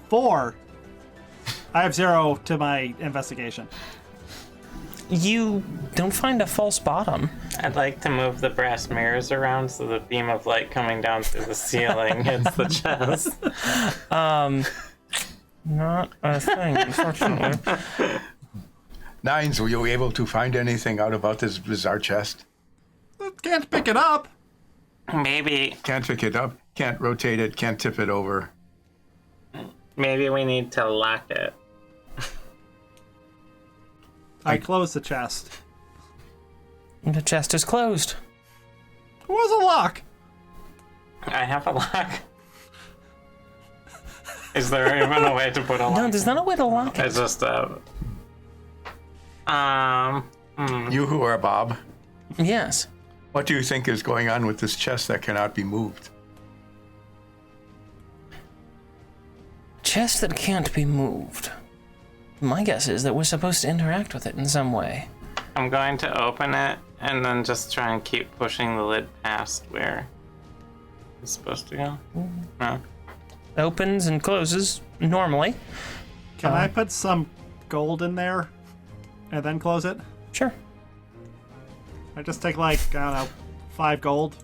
Four. I have 0 to my investigation. You don't find a false bottom. I'd like to move the brass mirrors around so the beam of light coming down through the ceiling hits the chest. Not a thing, unfortunately. Nines, were you able to find anything out about this bizarre chest? Can't pick it up. Maybe Can't pick it up, can't rotate it, can't tip it over. we need to lock it. I close the chest. The chest is closed. Who was a lock? I have a lock. Is there even a way to put a lock? No, there's not a way to lock it. It's just You who are Bob, Yes. what do you think is going on with this chest that cannot be moved? Chest that can't be moved. My guess is that we're supposed to interact with it in some way. I'm going to open it and then just try and keep pushing the lid past where it's supposed to go. No. Opens and closes normally. Can I put some gold in there and then close it? Sure. I just take like, I don't know, 5 gold.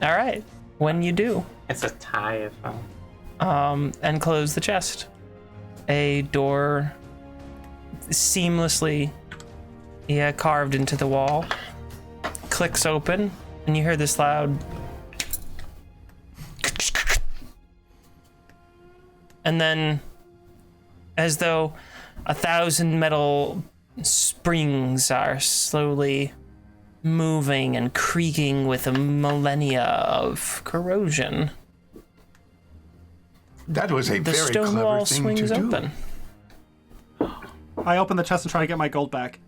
All right. When you do, It's a tie if I'm... and close the chest, a door seamlessly carved into the wall clicks open, and you hear this loud and then, as though 1,000 metal springs are slowly moving and creaking with a millennia of corrosion, That was a the very stone clever wall thing swings to do. open. I open the chest and try to get my gold back.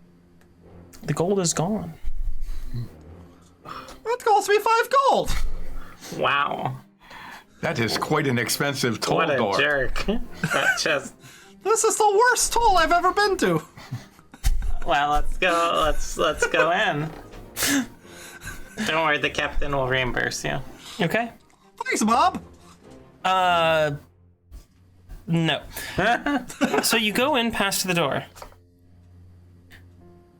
The gold is gone. That cost me 5 gold! Wow. That is quite an expensive toll What a door. jerk. That chest... This is the worst toll I've ever been to. Well, let's go. Let's go in. Don't worry, the captain will reimburse you. Okay. Thanks, Bob. No. So you go in past the door.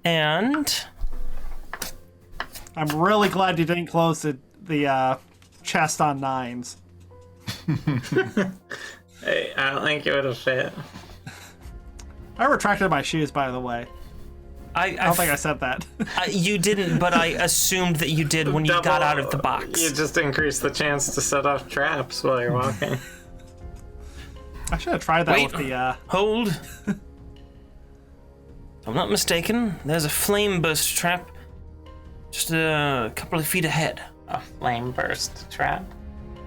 And I'm really glad you didn't close the chest on 9s. Hey, I don't think it would have fit. I retracted my shoes, by the way. I don't think I said that. you didn't, but I assumed that you did when you got out of the box. You just increase the chance to set off traps while you're walking. I should have tried that Wait. with the... Hold. If I'm not mistaken, there's a flame burst trap just a couple of feet ahead. A flame burst trap?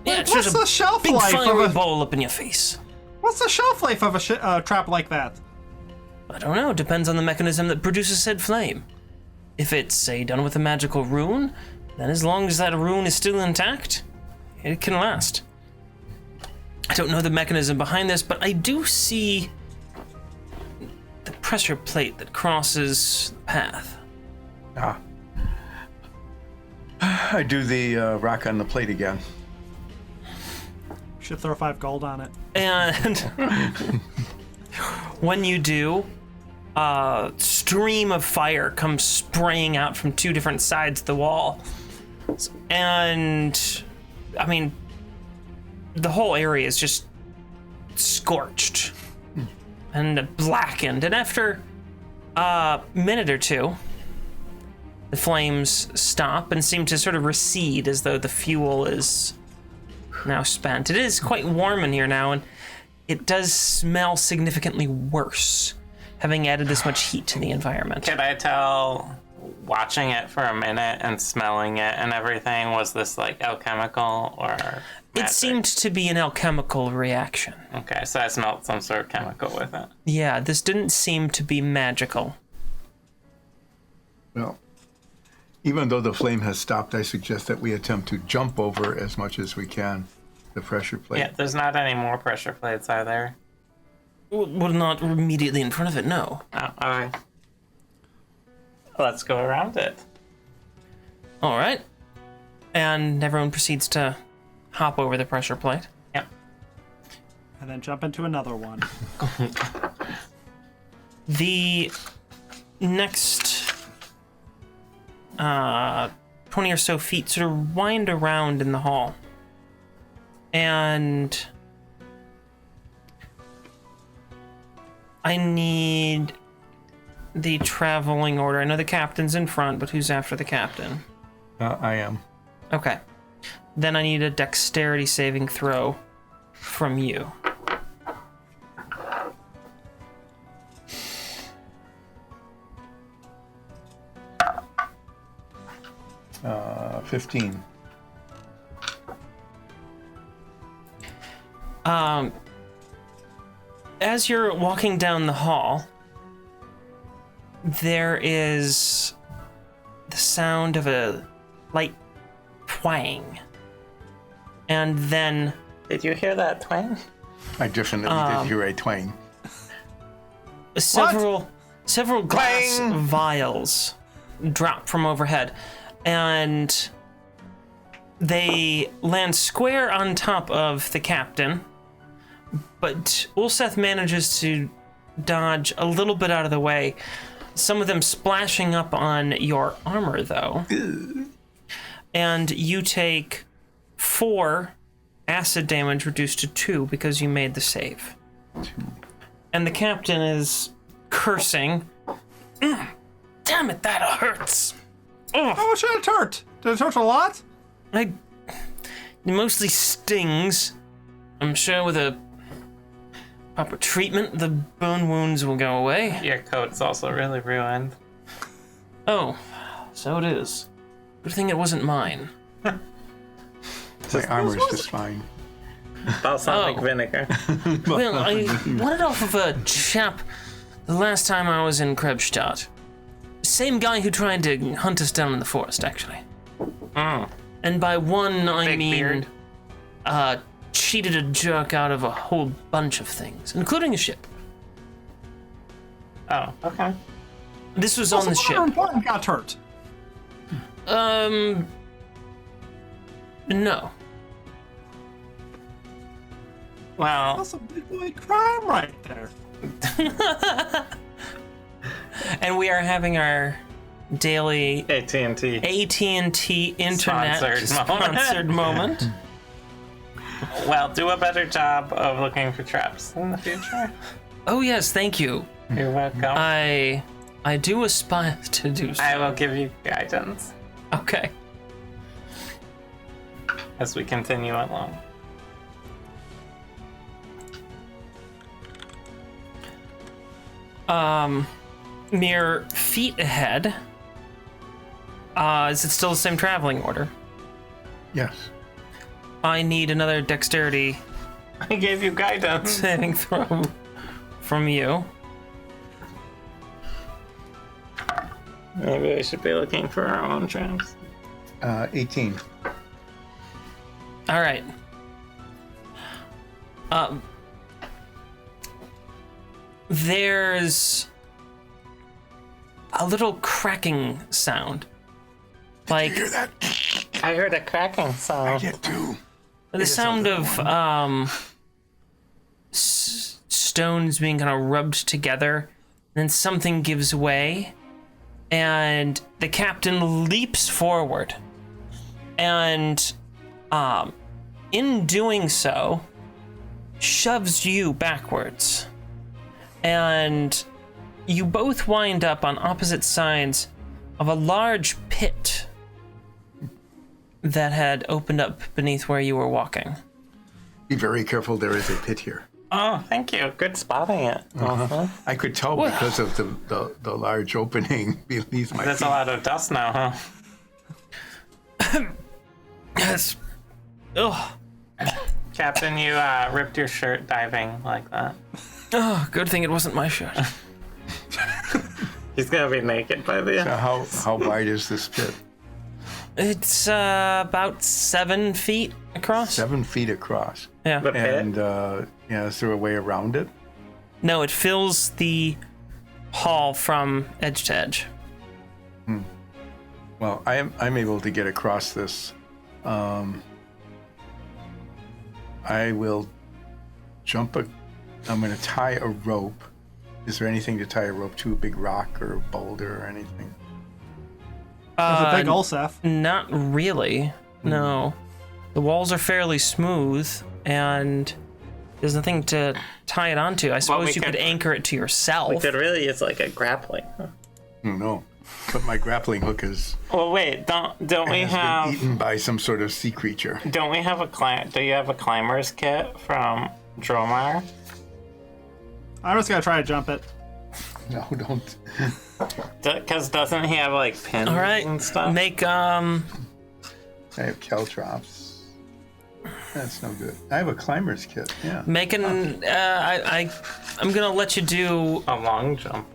Yeah, it's What's just a the shelf big life fiery of a... ball up in your face. What's the shelf life of a trap like that? I don't know. Depends on the mechanism that produces said flame. If it's, say, done with a magical rune, then as long as that rune is still intact, it can last. I don't know the mechanism behind this, but I do see the pressure plate that crosses the path. Ah. I do the rock on the plate again. Should throw 5 gold on it. And when you do, stream of fire comes spraying out from two different sides of the wall. And, I mean, the whole area is just scorched and blackened. And after a minute or two, the flames stop and seem to sort of recede as though the fuel is now spent. It is quite warm in here now, and it does smell significantly worse, having added this much heat to the environment. Could I tell, watching it for a minute and smelling it and everything, was this like alchemical or magic? It seemed to be an alchemical reaction. Okay, so I smelled some sort of chemical with it. Yeah, this didn't seem to be magical. Well, even though the flame has stopped, I suggest that we attempt to jump over as much as we can the pressure plate. Yeah, there's not any more pressure plates, are there? Well, not immediately in front of it, no. Oh, alright. Let's go around it. All right. And everyone proceeds to hop over the pressure plate. Yep. And then jump into another one. The next 20 or so feet sort of wind around in the hall. And I need the traveling order. I know the captain's in front, but who's after the captain? I am. Okay. Then I need a dexterity saving throw from you. 15. As you're walking down the hall, there is the sound of a light twang. And then Did you hear that twang? I definitely did hear a twang. several glass Twang! vials drop from overhead, and they land square on top of the captain. But Ulseth manages to dodge a little bit out of the way. Some of them splashing up on your armor, though. And you take 4 acid damage reduced to 2 because you made the save. And the captain is cursing. Damn it, that hurts. How much did it hurt? Did it hurt a lot? It mostly stings. I'm sure with a proper treatment, the bone wounds will go away. Your coat's also really ruined. Oh, so it is. Good thing it wasn't mine. My armor's just fine. Balsamic Oh. vinegar. Well, I won it off of a chap the last time I was in Krebstadt. Same guy who tried to hunt us down in the forest, actually. And by one, I Big mean, beard. cheated a jerk out of a whole bunch of things, including a ship. Oh, okay. This was on the Also, ship. more important got hurt. No. Well, That's a big boy crime right there. And we are having our daily AT&T. AT&T internet Sponsored moment. moment. Well, do a better job of looking for traps in the future. Oh yes, thank you. You're welcome. I do aspire to do so. I will give you guidance Okay. as we continue along. Mere feet ahead. Is it still the same traveling order? Yes. I need another dexterity I gave you guidance. saving throw from you. Maybe we should be looking for our own traps. 18. All right. There's a little cracking sound. Like Hear that? I heard a cracking sound. Get two. the sound of stones being kind of rubbed together then something gives way, and the captain leaps forward. And in doing so, shoves you backwards. And you both wind up on opposite sides of a large pit that had opened up beneath where you were walking. Be very careful, there is a pit here. Oh, thank you. Good spotting it. I could tell because of the large opening beneath my There's feet. a lot of dust now, huh? Yes. Ugh. Captain, you ripped your shirt diving like that. Oh, good thing it wasn't my shirt. He's gonna be naked by the end. How wide is this pit? It's about 7 feet across. 7 feet across. Yeah. The pit? And is there a way around it? No, it fills the hall from edge to edge. Well, I'm able to get across this. I will jump I'm going to tie a rope. Is there anything to tie a rope to? A big rock or a boulder or anything? There's a big Olsef. Not really. No. The walls are fairly smooth, and there's nothing to tie it onto. I suppose you could anchor it to yourself. We could really use like a grappling. No. But my grappling hook is Well, wait, don't we has have been eaten by some sort of sea creature. do you have a climber's kit from Dromar? I'm just gonna try to jump it. No, don't. Because doesn't he have like pins All right. and stuff? Make I have caltrops. That's no good. I have a climber's kit. Yeah. make an. I'm gonna let you do. A long jump.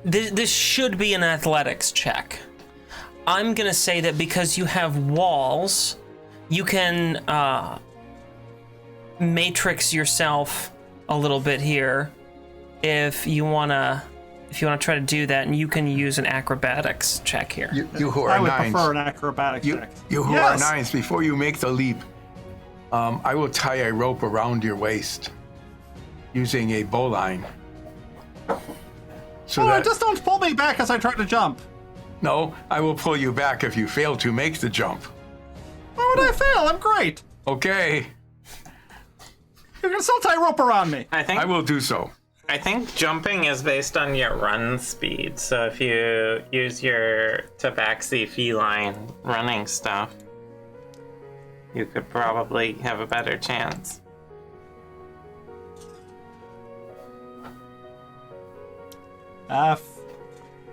This should be an athletics check. I'm gonna say that because you have walls, you can matrix yourself a little bit here if you wanna try to do that, and you can use an acrobatics check here. You who I are would nines. prefer an acrobatic You, check. you who Yes! are nines, before you make the leap, I will tie a rope around your waist using a bowline. So that Just don't pull me back as I try to jump. no, I will pull you back if you fail to make the jump. Why would I fail? I'm great. Okay, You can still tie rope around me. I will do so. I think jumping is based on your run speed. So if you use your tabaxi feline running stuff, you could probably have a better chance.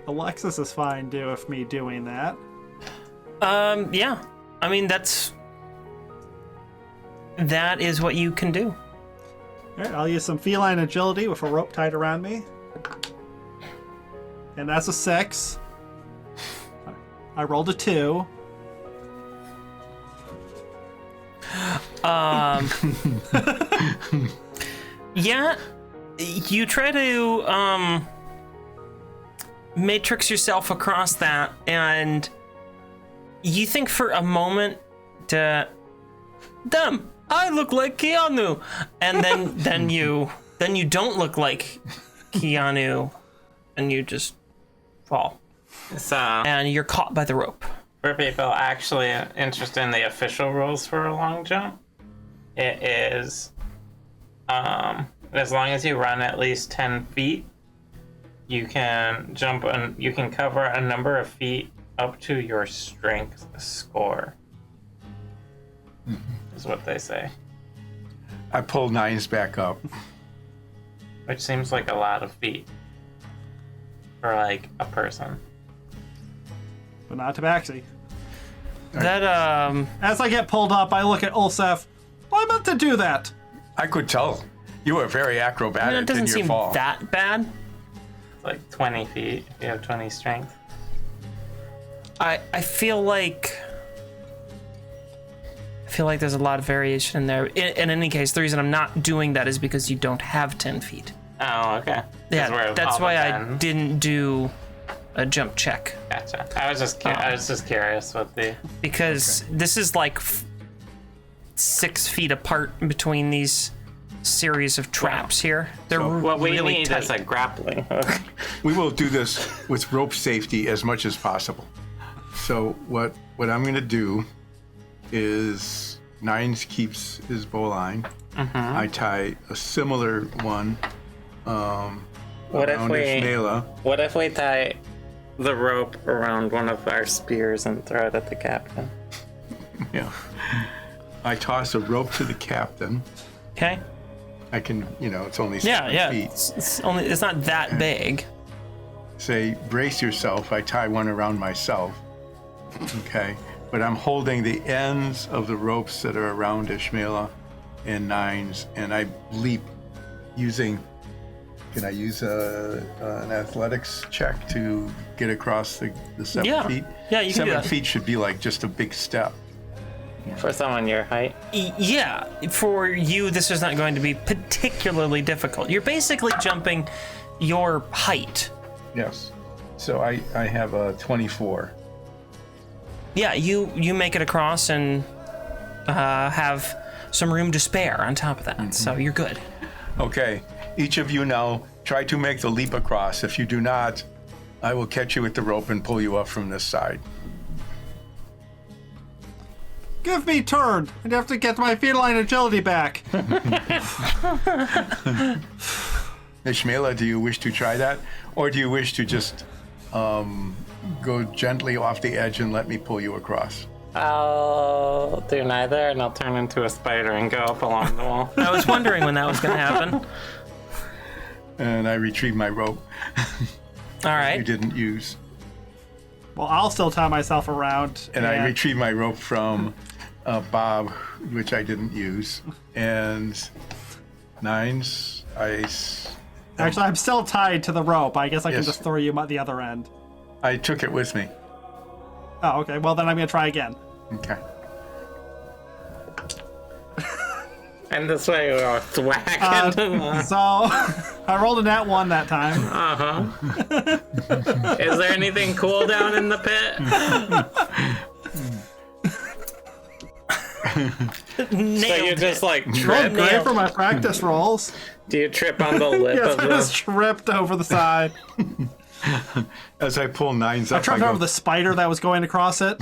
Alexis is fine with me doing that. Yeah. I mean, that is what you can do. All right, I'll use some feline agility with a rope tied around me. And that's a 6. I rolled a 2. Yeah, you try to matrix yourself across that, and you think for a moment, damn, I look like Keanu, and then you don't look like Keanu, and you just fall, So and you're caught by the rope. for people actually interested in the official rules for a long jump, it is as long as you run at least 10 feet, you can jump and you can cover a number of feet up to your strength score. Is what they say. I pull nines back up. Which seems like a lot of feet for like a person. But not tabaxi. That As I get pulled up, I look at Olsef. Well, I meant to do that. I could tell. You were very it acrobatic doesn't in your seem fall. that bad. It's like 20 feet if you have 20 strength. I feel like there's a lot of variation in there. In any case, the reason I'm not doing that is because you don't have 10 feet. Oh, okay. 'Cause Yeah, we're that's all why I done. didn't do a jump check, Gotcha. I was just curious what the. because this is like 6 feet apart between these series of traps here. They're What we really need tight. is a grappling hook. We will do this with rope safety as much as possible. So what I'm going to do is Nines keeps his bowline. I tie a similar one What if around we Ishmaela. What if we tie the rope around one of our spears and throw it at the captain? Yeah. I toss a rope to the captain. Okay. I can, it's only 7 Yeah. feet. It's not that big. Say, brace yourself. I tie one around myself. Okay. But I'm holding the ends of the ropes that are around Ishmaela and Nines, and I leap using. Can I use an athletics check to get across the 7 Yeah. feet? Yeah, you can do 7 that. feet should be like just a big step. For someone your height? Yeah, for you, this is not going to be particularly difficult. You're basically jumping your height. Yes. So I have a 24. Yeah, you make it across and have some room to spare on top of that, so you're good. Okay. Each of you now try to make the leap across. If you do not, I will catch you with the rope and pull you up from this side. Give me turn. I'd have to get my feline agility back. Ishmaela, do you wish to try that? Or do you wish to just go gently off the edge and let me pull you across? I'll do neither, and I'll turn into a spider and go up along the wall. I was wondering when that was going to happen. And I retrieve my rope All you right. didn't use. Well, I'll still tie myself around. And I retrieve my rope from Bob, which I didn't use. And Nines, Actually, I'm still tied to the rope. I guess I can Yes. just throw you at the other end. I took it with me. Oh, okay. Well, then I'm going to try again. Okay. And this way we'll thwack into the... So, I rolled a nat 1 that time. Is there anything cool down in the pit? So you Nailed just it. like Rolled trip? great for my practice rolls. Do you trip on the lip Yes, of I just tripped over the side. As I pull Nines I up, tripped go, over the spider that was going across it.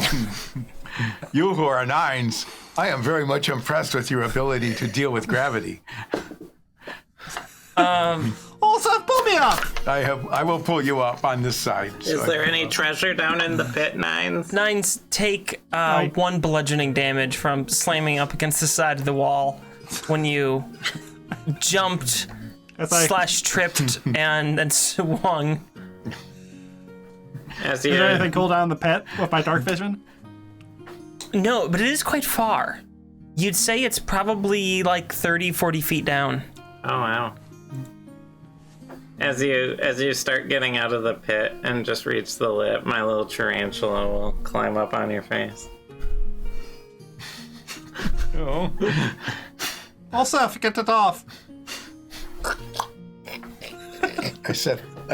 You who are Nines, I am very much impressed with your ability to deal with gravity. Oh, Seth, pull me up! I will pull you up on this side. Is there any treasure down in the pit, Nines? Nines take 1 bludgeoning damage from slamming up against the side of the wall when you jumped, Is / tripped, and then swung. As you... there anything cool down in the pit with my dark vision? No, but it is quite far. You'd say it's probably like 30, 40 feet down. Oh wow. As you start getting out of the pit and just reach the lip, my little tarantula will climb up on your face. Oh. Oh, Seth, get it off. I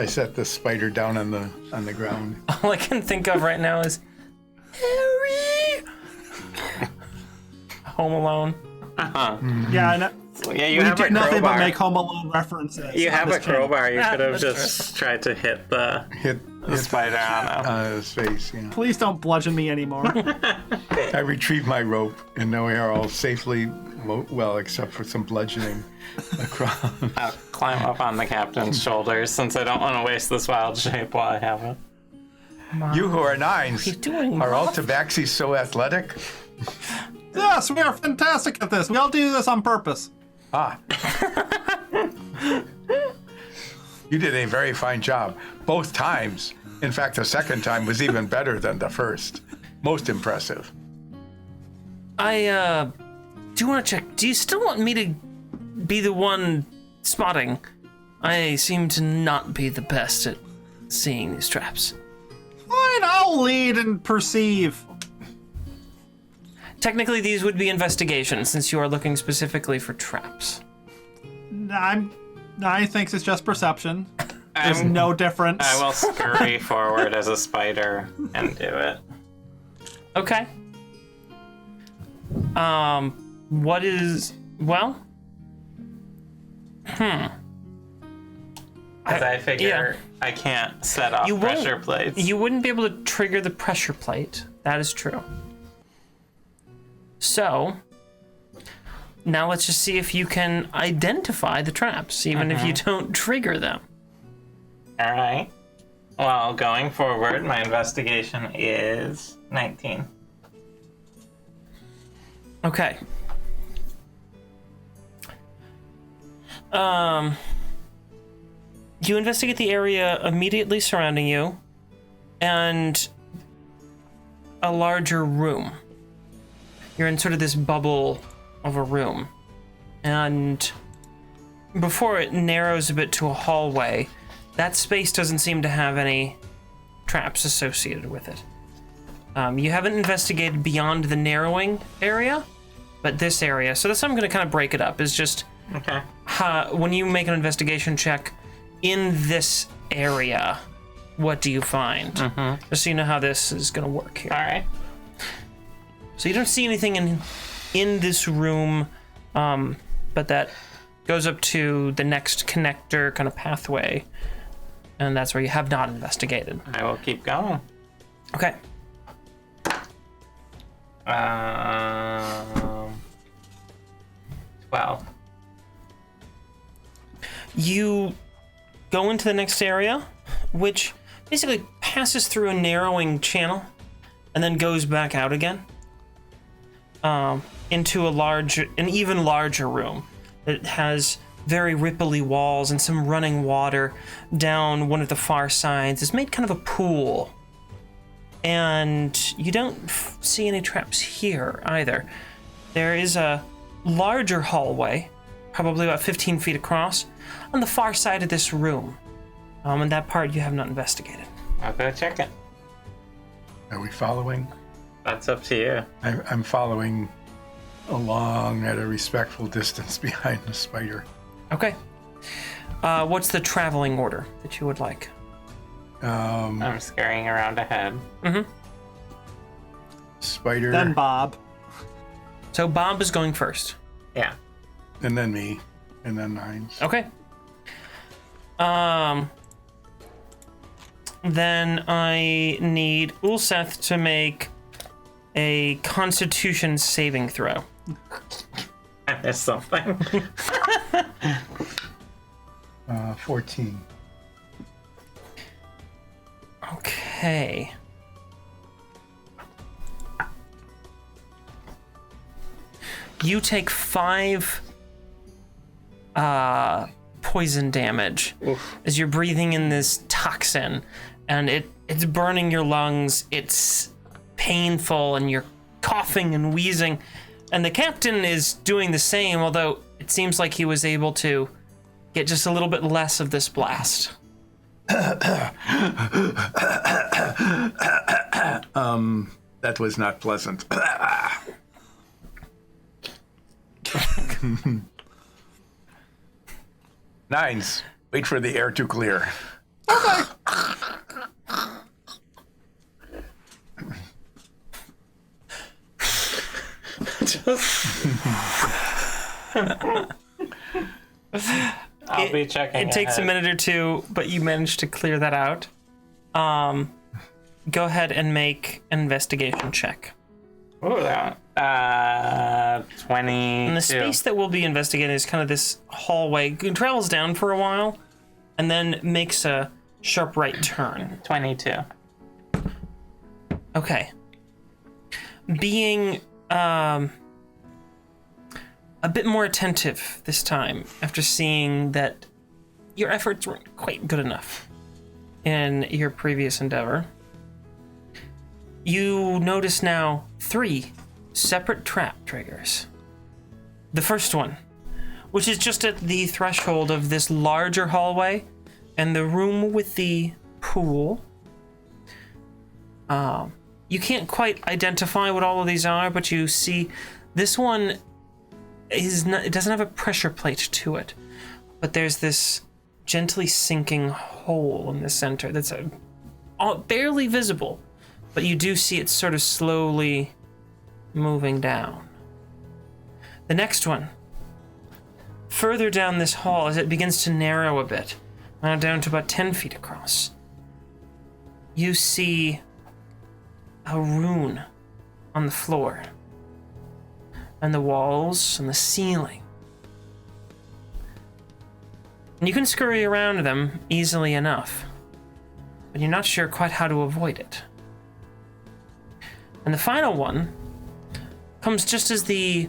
set the spider down on the ground. All I can think of right now is Harry. Home Alone. Yeah, I know. Yeah, you We have do a nothing but crowbar. make Home Alone references. You on have this a channel. crowbar. You could have that's just tried to hit the Hit spider on him. his face. Yeah. Please don't bludgeon me anymore. I retrieve my rope, and now we are all safely, well, except for some bludgeoning across. I'll climb up on the captain's shoulders since I don't want to waste this wild shape while I have it. You who are Nines, What are you doing, are all Mom? tabaxis so athletic? Yes, we are fantastic at this. We all do this on purpose. Ah. You did a very fine job, both times. In fact, the second time was even better than the first. Most impressive. I do want to check. Do you still want me to be the one spotting? I seem to not be the best at seeing these traps. Fine, I'll lead and perceive. Technically, these would be investigations since you are looking specifically for traps. I thinks it's just perception. There's no difference. I will scurry forward as a spider and do it. Okay. What is... Well, Because I figure I can't set off pressure plates. You wouldn't be able to trigger the pressure plate. That is true. So, now let's just see if you can identify the traps, even if you don't trigger them. All right. Well, going forward, my investigation is 19. Okay. You investigate the area immediately surrounding you and a larger room. You're in sort of this bubble of a room. And before it narrows a bit to a hallway, that space doesn't seem to have any traps associated with it. You haven't investigated beyond the narrowing area, but this area, so that's how I'm going to kind of break it up, is just Okay. when you make an investigation check in this area, what do you find? Just so you know how this is going to work here. All right. So you don't see anything in this room, but that goes up to the next connector kind of pathway, and that's where you have not investigated. I will keep going. Okay. 12. You go into the next area, which basically passes through a narrowing channel and then goes back out again into an even larger room that has very ripply walls and some running water down one of the far sides. It's made kind of a pool. And you don't see any traps here either. There is a larger hallway, probably about 15 feet across, on the far side of this room. And that part you have not investigated. I'll go check it. Are we following? That's up to you. I'm following along at a respectful distance behind the spider. Okay. What's the traveling order that you would like? I'm scurrying around ahead. Spider, Then Bob. So Bob is going first. Yeah. and then me, and then Nines. Okay. Then I need Ulseth to make a Constitution saving throw. I missed something. 14. Okay. You take 5 poison damage as you're breathing in this toxin, and it's burning your lungs. It's painful, and you're coughing and wheezing. And the captain is doing the same, although it seems like he was able to get just a little bit less of this blast. That was not pleasant. Nines, wait for the air to clear. I'll be checking. It takes a ahead. minute or two, but you managed to clear that out. Go ahead and make an investigation check. Ooh, that 22. And the space that we'll be investigating is kind of this hallway. It travels down for a while, and then makes a sharp right turn. 22. Okay. Being a bit more attentive this time, after seeing that your efforts weren't quite good enough in your previous endeavor, you notice now 3 separate trap triggers. The first one, which is just at the threshold of this larger hallway and the room with the pool. You can't quite identify what all of these are, but you see this one it doesn't have a pressure plate to it, but there's this gently sinking hole in the center that's barely visible, but you do see it sort of slowly moving down. The next one further down this hall, as it begins to narrow a bit, down to about 10 feet across, you see a rune on the floor, and the walls, and the ceiling. And you can scurry around them easily enough, but you're not sure quite how to avoid it. And the final one comes just as the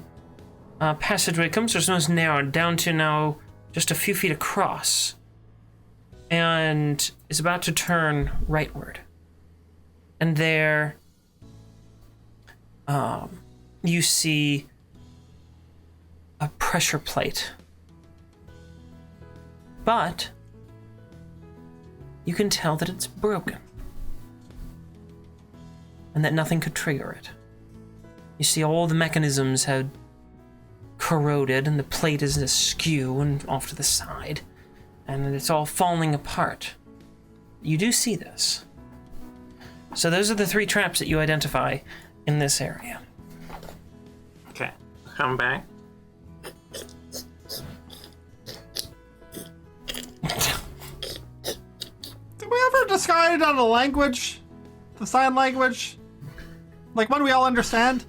passageway comes, there's no narrowed down to now just a few feet across, and is about to turn rightward. And there, you see a pressure plate. But you can tell that it's broken, and that nothing could trigger it. You see all the mechanisms had corroded, and the plate is askew and off to the side, and it's all falling apart. You do see this. So those are the 3 traps that you identify in this area. Okay, come back. Did we ever decide on a language? The sign language? Like one we all understand?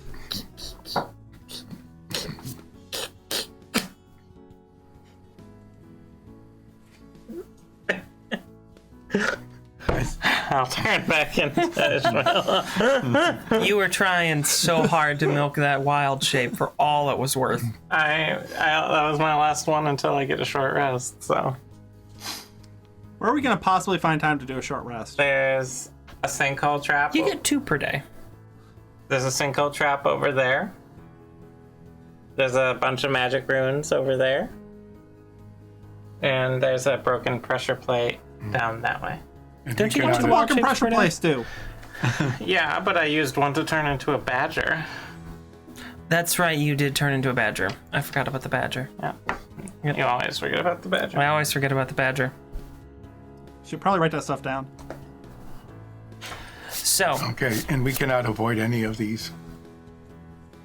I'll turn back into Ishmael. You were trying so hard to milk that wild shape for all it was worth. That was my last one until I get a short rest, so. Where are we going to possibly find time to do a short rest? There's a sinkhole trap. You get 2 per day. There's a sinkhole trap over there. There's a bunch of magic runes over there. And there's a broken pressure plate down that way. Don't you What's want the to walking watch it pressure for now? place do? Yeah, but I used one to turn into a badger. That's right, you did turn into a badger. I forgot about the badger. Yeah. You always forget about the badger. I always forget about the badger. Should probably write that stuff down. So, Okay, and we cannot avoid any of these.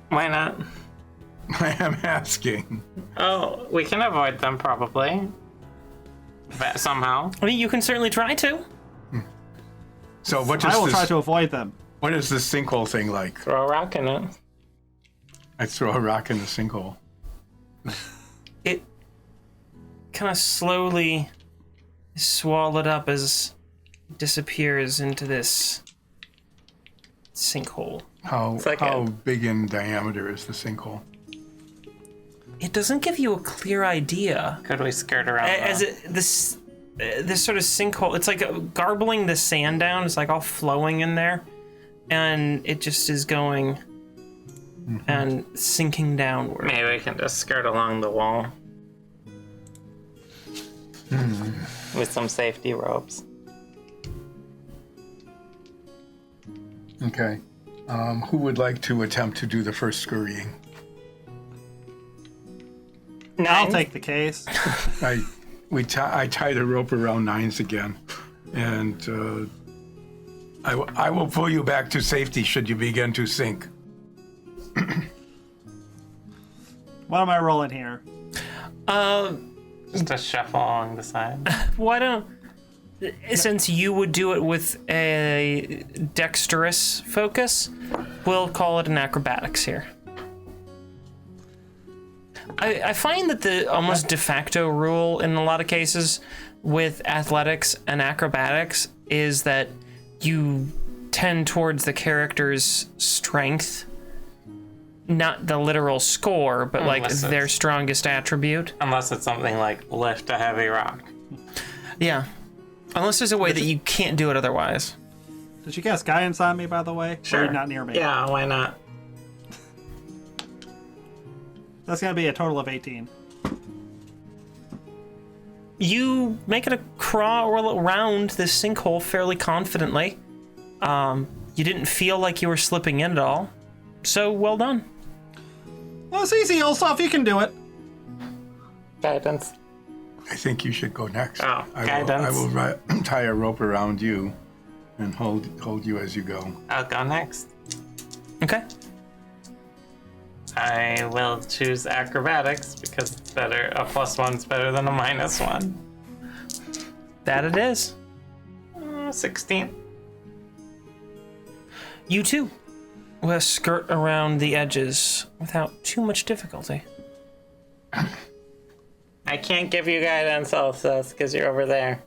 Why not? I am asking. Oh, we can avoid them probably. Somehow. I mean, you can certainly try to. So what is I will this? try to avoid them. What is this sinkhole thing like? Throw a rock in it. I throw a rock in the sinkhole. It kind of slowly is swallowed up as it disappears into this sinkhole. How like how big in diameter is the sinkhole? It doesn't give you a clear idea. Could we skirt around As this sort of sinkhole, it's like garbling the sand down. It's like all flowing in there, and it just is going and sinking downward. Maybe we can just skirt along the wall. With some safety ropes. Okay. Who would like to attempt to do the first scurrying? I'll take the case. I tie the rope around Nines again, and I will pull you back to safety should you begin to sink. What am I rolling here? Just to shuffle along the side. Why don't, since you would do it with a dexterous focus, we'll call it an acrobatics here. I find that the almost de facto rule in a lot of cases with athletics and acrobatics is that you tend towards the character's strength, not the literal score, but like Unless their it's- strongest attribute. Unless it's something like lift a heavy rock. Yeah. Unless there's a way that you can't do it otherwise. Did you cast guidance on me, by the way? Or are you not near me? Yeah, why not? That's going to be a total of 18. You make it a crawl around this sinkhole fairly confidently. You didn't feel like you were slipping in at all. So, well done. Well, it's easy, Olsov. You can do it. Guidance. I think you should go next. Oh, I guidance. will tie a rope around you and hold you as you go. I'll go next. Okay. I will choose acrobatics because it's better. A +1's better than a -1. That it is. 16. You too will skirt around the edges without too much difficulty. I can't give you guidance, also, because you're over there.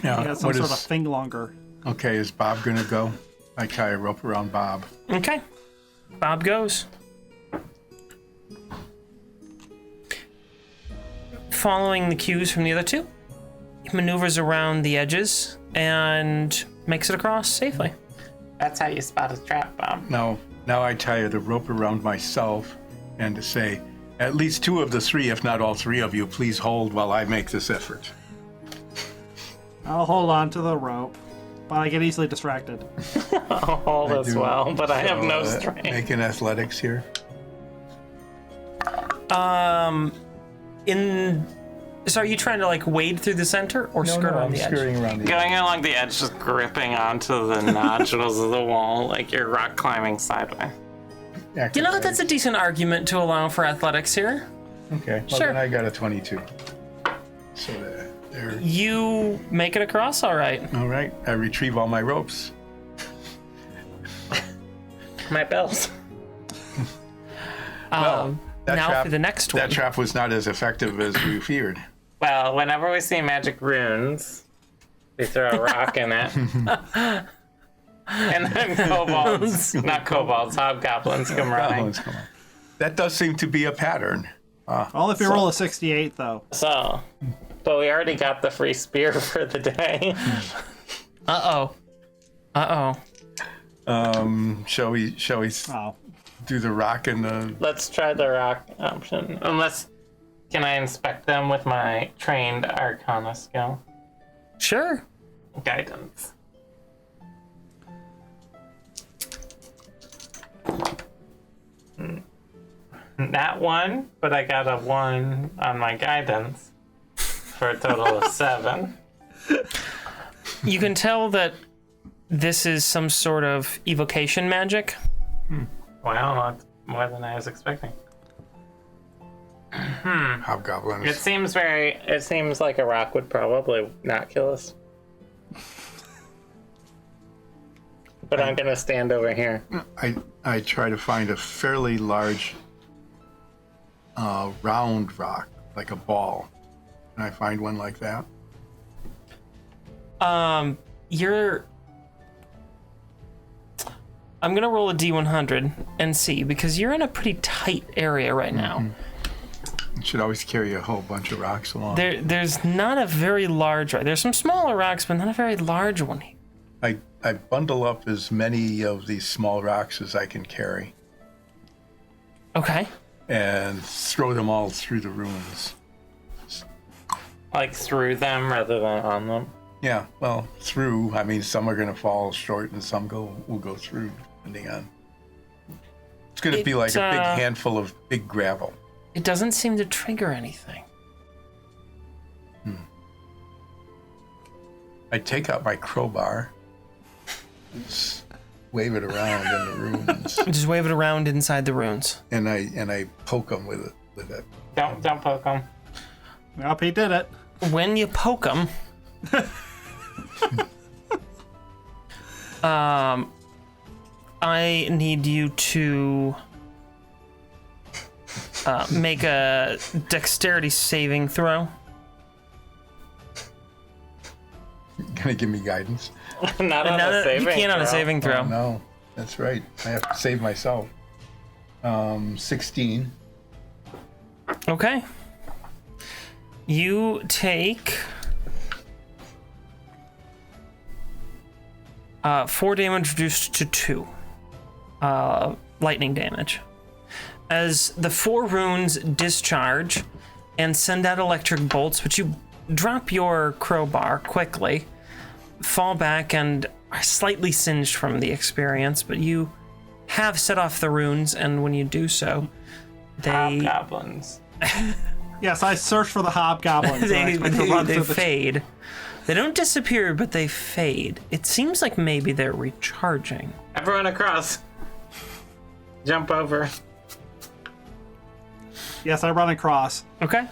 Yeah. You got some sort of thing longer. Okay, is Bob gonna go? I tie a rope around Bob. Okay. Bob goes. Following the cues from the other two, he maneuvers around the edges and makes it across safely. That's how you spot a trap, Bob. Now I tie the rope around myself and to say, at least 2 of the 3, if not all 3 of you, please hold while I make this effort. I'll hold on to the rope, but I get easily distracted. I'll hold as do. well, but I have no So, strength. Making athletics here. So are you trying to like wade through the center or skirt around I'm the edge? skirting around the edge. Going along the edge, just gripping onto the nodules of the wall like you're rock climbing sideways. You know, that's a decent argument to allow for athletics here. Okay, well Sure. then I got a 22. So there. You make it across all right. All right, I retrieve all my ropes. My bells. Now trap, for the next That one. trap was not as effective as we feared. Well, whenever we see magic runes, we throw a rock in it. And then kobolds, not kobolds, hobgoblins come running. Goblins, come on. That does seem to be a pattern. All if you roll a 68, though. So, but we already got the free spear for the day. Uh-oh. Shall we Oh. do the rock and the... Let's try the rock option. Unless, can I inspect them with my trained arcana skill? Sure. Guidance. Not 1, but I got a 1 on my guidance for a total of 7. You can tell that this is some sort of evocation magic. Wow, that's more than I was expecting. Hobgoblins. It seems like a rock would probably not kill us. But I'm gonna stand over here. I try to find a fairly large round rock, like a ball. Can I find one like that? I'm gonna roll a D100 and see, because you're in a pretty tight area right now. You should always carry a whole bunch of rocks along. There's not a very large rock. There's some smaller rocks, but not a very large one. I bundle up as many of these small rocks as I can carry Okay. and throw them all through the ruins. Like through them rather than on them. Yeah, well, through. I mean, some are going to fall short and some will go through, depending on. It's going to be like a big handful of big gravel. It doesn't seem to trigger anything. I take out my crowbar, just wave it around in the ruins, Just wave it around inside the runes. and I poke them with it. Don't poke them. Yep, he did it. When you poke them, I need you to make a dexterity saving throw. Gonna give me guidance? Not on a saving you can't on a throw. saving throw. Oh, no, that's right. I have to save myself. 16. Okay. You take 4 damage reduced to 2 lightning damage. As the 4 runes discharge and send out electric bolts, but you drop your crowbar quickly, fall back, and are slightly singed from the experience, but you have set off the runes, and when you do so, they Hobgoblins. Yes, I searched for the hobgoblins. and I expect to run they through the- fade. They don't disappear, but they fade. It seems like maybe they're recharging. Everyone across. Jump over. Yes, I run across. Okay.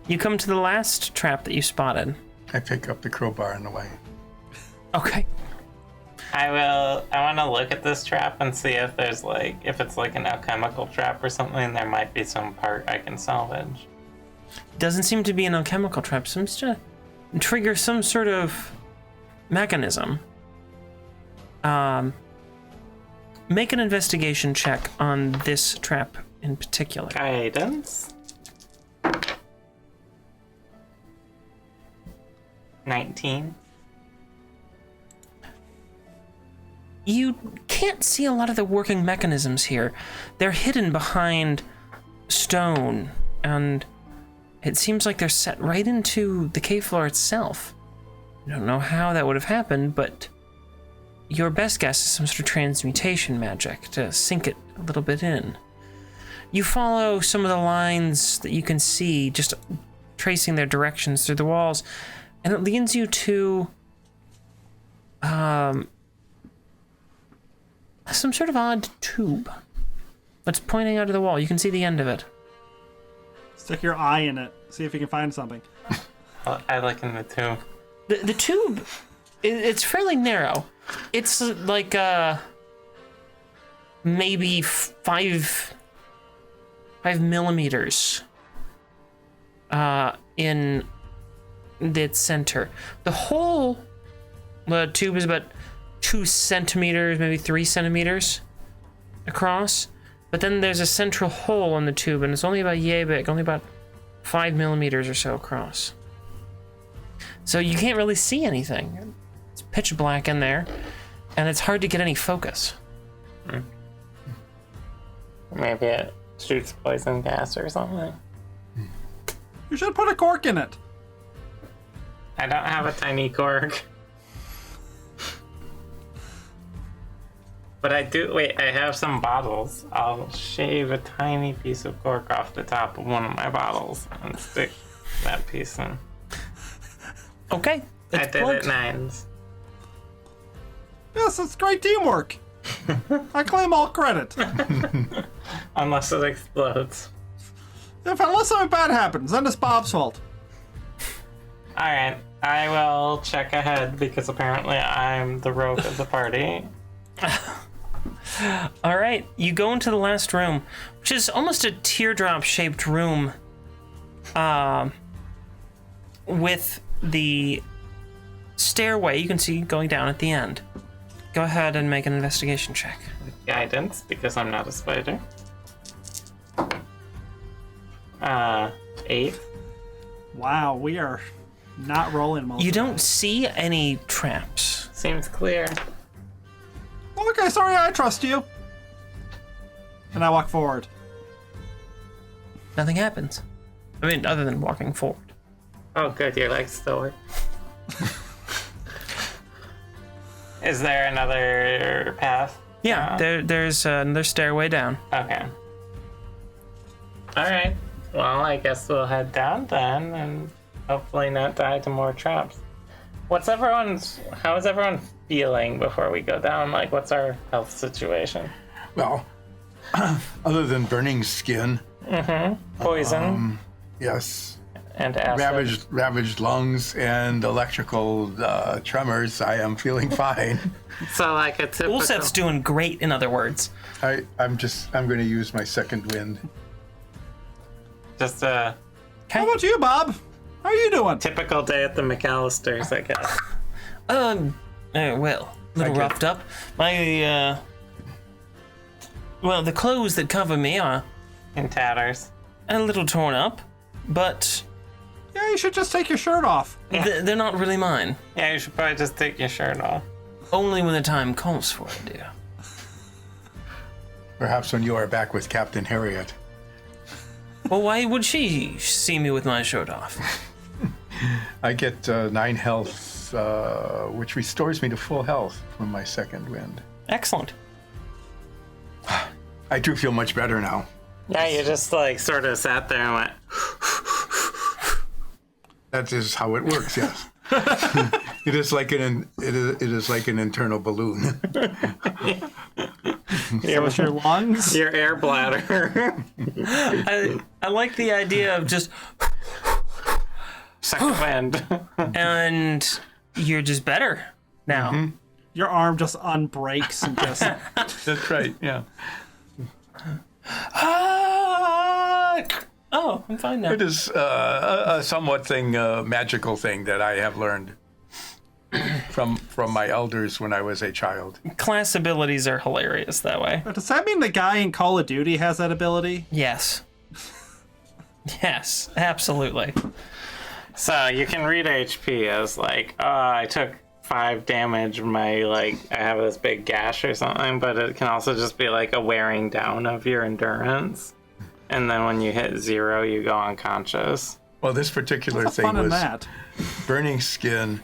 You come to the last trap that you spotted. I pick up the crowbar on the way. Okay. I want to look at this trap and see if there's if it's like an alchemical trap or something. There might be some part I can salvage. Doesn't seem to be an alchemical trap. Seems to trigger some sort of mechanism. Make an investigation check on this trap in particular. Guidance. 19. You can't see a lot of the working mechanisms here. They're hidden behind stone, and it seems like they're set right into the cave floor itself. I don't know how that would have happened, but your best guess is some sort of transmutation magic to sink it a little bit in. You follow some of the lines that you can see, just tracing their directions through the walls, and it leads you to some sort of odd tube that's pointing out of the wall. You can see the end of it. Stick your eye in it. See if you can find something. I look in the tube. The tube, it's fairly narrow. It's like maybe 5 millimeters in its center. The tube is about 2 centimeters, maybe 3 centimeters across. But then there's a central hole in the tube, and it's only about yay big, only about 5 millimeters or so across. So you can't really see anything. It's pitch black in there, and it's hard to get any focus. Maybe it shoots poison gas or something. You should put a cork in it. I don't have a tiny cork. But I do, wait, I have some bottles. I'll shave a tiny piece of cork off the top of one of my bottles and stick that piece in. Okay. I did it 9s. Yes, it's great teamwork. I claim all credit. Unless it explodes. Unless something bad happens, then it's Bob's fault. Alright, I will check ahead because apparently I'm the rogue of the party. All right, you go into the last room, which is almost a teardrop-shaped room, with the stairway you can see going down at the end. Go ahead and make an investigation check. Guidance, because I'm not a spider. 8. Wow, we are not rolling most You of don't it. see any traps. Seems clear. Okay, sorry, I trust you. And I walk forward. Nothing happens. I mean, other than walking forward. Oh, good, your legs still work. Is there another path? Yeah, there's another stairway down. Okay. Alright. Well, I guess we'll head down then and hopefully not die to more traps. How is everyone feeling before we go down? Like, what's our health situation? Well, other than burning skin, Poison yes, and acid. ravaged lungs and electrical tremors, I am feeling fine. So, like a typical... Ulset's doing great, in other words. I'm going to use my second wind. Just a How about you, Bob? How are you doing? typical day at the McAllisters, I guess. Well, a little roughed up. My, well, the clothes that cover me are In tatters. a little torn up, but Yeah, you should just take your shirt off. they're not really mine. Yeah, you should probably just take your shirt off. Only when the time calls for it, dear. Perhaps when you are back with Captain Harriet. Well, why would she see me with my shirt off? I get 9 health, which restores me to full health from my second wind. Excellent. I do feel much better now. Yeah, you just like sort of sat there and went, That is how it works. Yes. It is like an internal balloon. with your lungs. Your air bladder. I like the idea of just, Second wind. and you're just better now. Your arm just unbreaks and just. That's right. Yeah. Oh, I'm fine now. It is a somewhat magical thing that I have learned from my elders when I was a child. Class abilities are hilarious that way. Does that mean the guy in Call of Duty has that ability? Yes. Yes, absolutely. So you can read HP as like, oh, I took 5 damage. I have this big gash or something, but it can also just be like a wearing down of your endurance. And then when you hit 0, you go unconscious. Well, this particular What's the thing fun in was that? burning skin,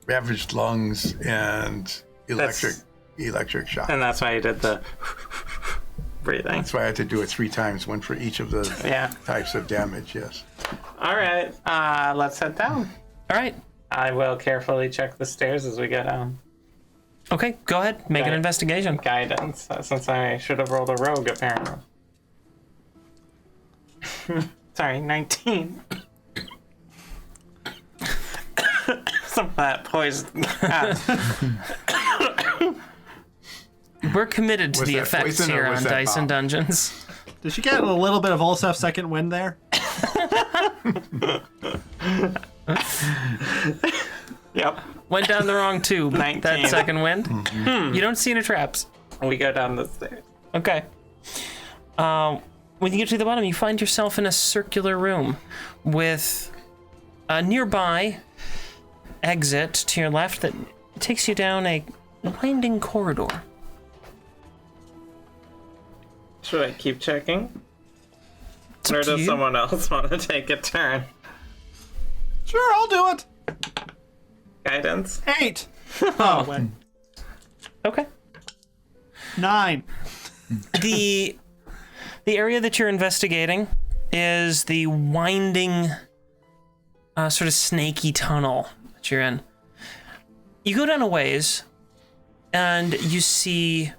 ravaged lungs, and electric shock. And that's why you did the breathing. That's why I had to do it 3 times, one for each of the types of damage. Yes. All right, let's head down. All right. I will carefully check the stairs as we go down. Okay, go ahead. Make an Okay. investigation. Guidance, since I should have rolled a rogue, apparently. Sorry, 19. Some of that poison. We're committed to Was the that effects poison or here was on that Dice and bomb? Dungeons. Did you get a little bit of Olsef's second wind there? Yep. Went down the wrong tube. 19. That second wind. You don't see any traps. We go down the stairs. Okay. When you get to the bottom, you find yourself in a circular room with a nearby exit to your left that takes you down a winding corridor. Should I keep checking? It's Or up to does you. someone else want to take a turn? Sure, I'll do it. Guidance? 8. Oh, wait. Okay. 9. The area that you're investigating is the winding, sort of snaky tunnel that you're in. You go down a ways, and you see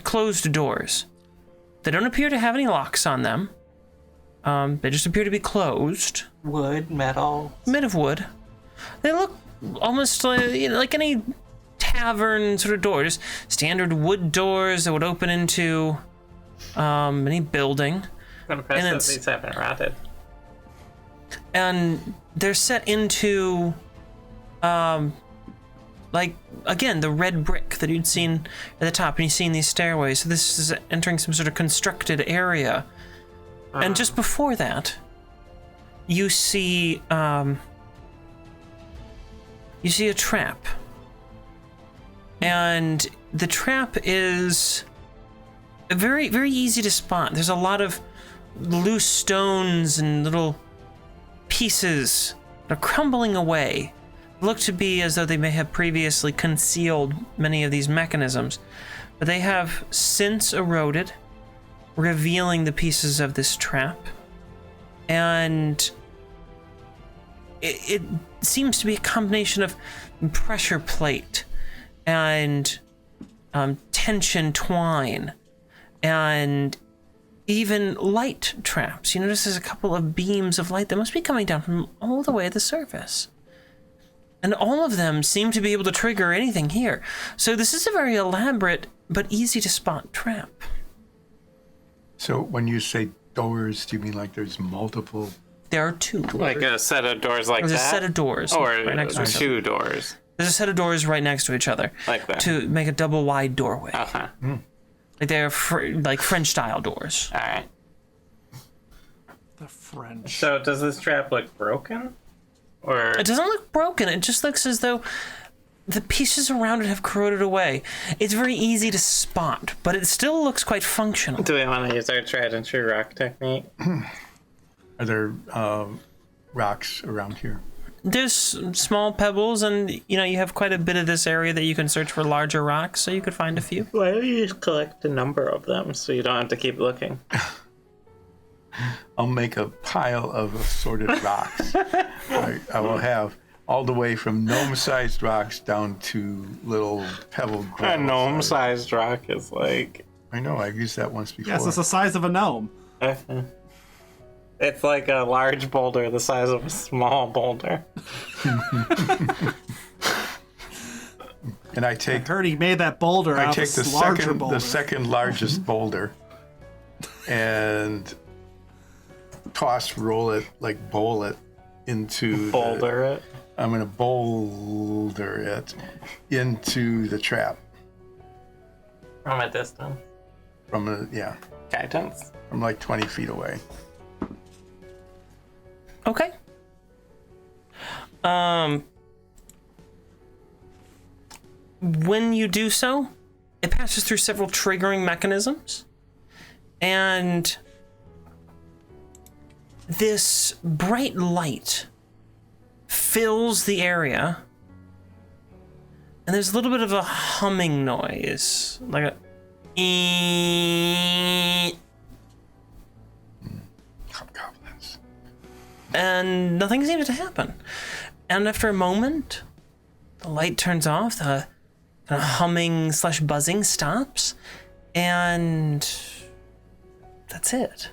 closed doors. They don't appear to have any locks on them. They just appear to be closed, Wood, metal. made of wood. They look almost like any tavern sort of doors, standard wood doors that would open into any building. I'm impressed And that it's- these haven't rotted. And they're set into like, again, the red brick that you'd seen at the top, and you've seen these stairways. So this is entering some sort of constructed area. And just before that, you see a trap. And the trap is very, very easy to spot. There's a lot of loose stones and little pieces that are crumbling away. Look to be as though they may have previously concealed many of these mechanisms, but they have since eroded, revealing the pieces of this trap. And it seems to be a combination of pressure plate and tension twine and even light traps. You notice there's a couple of beams of light that must be coming down from all the way at the surface. And all of them seem to be able to trigger anything here. So this is a very elaborate but easy to spot trap. So when you say doors, do you mean like there's multiple? There are 2 doors. Like a set of doors like There's that? a set of doors Or right next to each other. 2 doors. There's a set of doors right next to each other Like that. to make a double wide doorway. Okay. Like they're like French style doors. Alright. The French. So does this trap look broken? Or It doesn't look broken. It just looks as though the pieces around it have corroded away. It's very easy to spot, but it still looks quite functional. do we want to use our tried and true rock technique? Are there rocks around here? There's small pebbles, and you have quite a bit of this area that you can search for larger rocks, so you could find a few. Why don't you just collect a number of them so you don't have to keep looking? I'll make a pile of assorted rocks. I will have all the way from gnome-sized rocks down to little pebble A gravel. gnome-sized rock is like... I know, I've used that once before. Yes, it's the size of a gnome. It's like a large boulder the size of a small boulder. And I I take heard he made that boulder I out take of the a larger boulder. second largest boulder and roll it, like bowl it into Boulder it. I'm gonna boulder it into the trap From a distance. from Guidance. from like 20 feet away. Okay. When you do so, it passes through several triggering mechanisms, and this bright light fills the area, and there's a little bit of a humming noise, like a Hobgoblins. and nothing seems to happen. And after a moment, the light turns off, the kind of humming / buzzing stops, and that's it.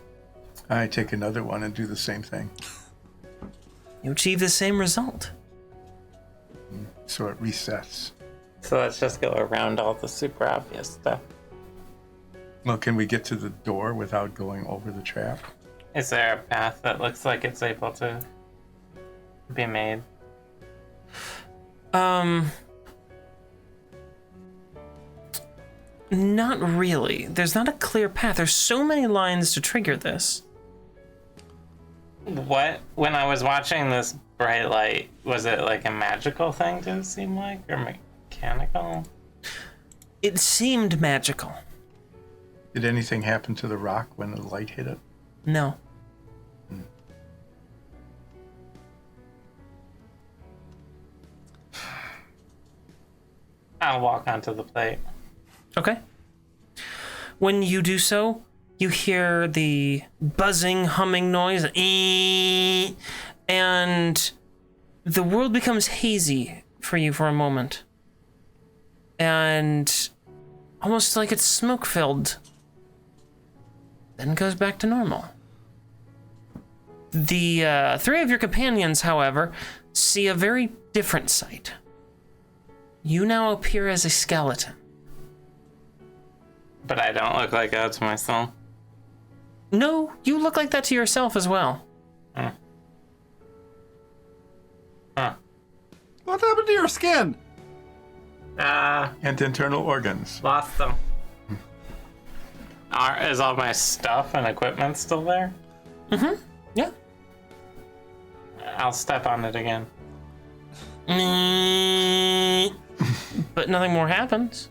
I take another one and do the same thing. You achieve the same result. So it resets. So let's just go around all the super obvious stuff. Well, can we get to the door without going over the trap? Is there a path that looks like it's able to be made? Not really. There's not a clear path. There's so many lines to trigger this. What? When I was watching this bright light, was it like a magical thing to seem like? Or mechanical? It seemed magical. Did anything happen to the rock when the light hit it? No. I'll walk onto the plate. Okay. When you do so, you hear the buzzing, humming noise, and the world becomes hazy for you for a moment. And almost like it's smoke-filled. Then goes back to normal. The three of your companions, however, see a very different sight. You now appear as a skeleton. But I don't look like that to myself. No, you look like that to yourself as well. Huh. What happened to your skin? And internal organs. Lost them. Is all my stuff and equipment still there? Yeah. I'll step on it again. But nothing more happens.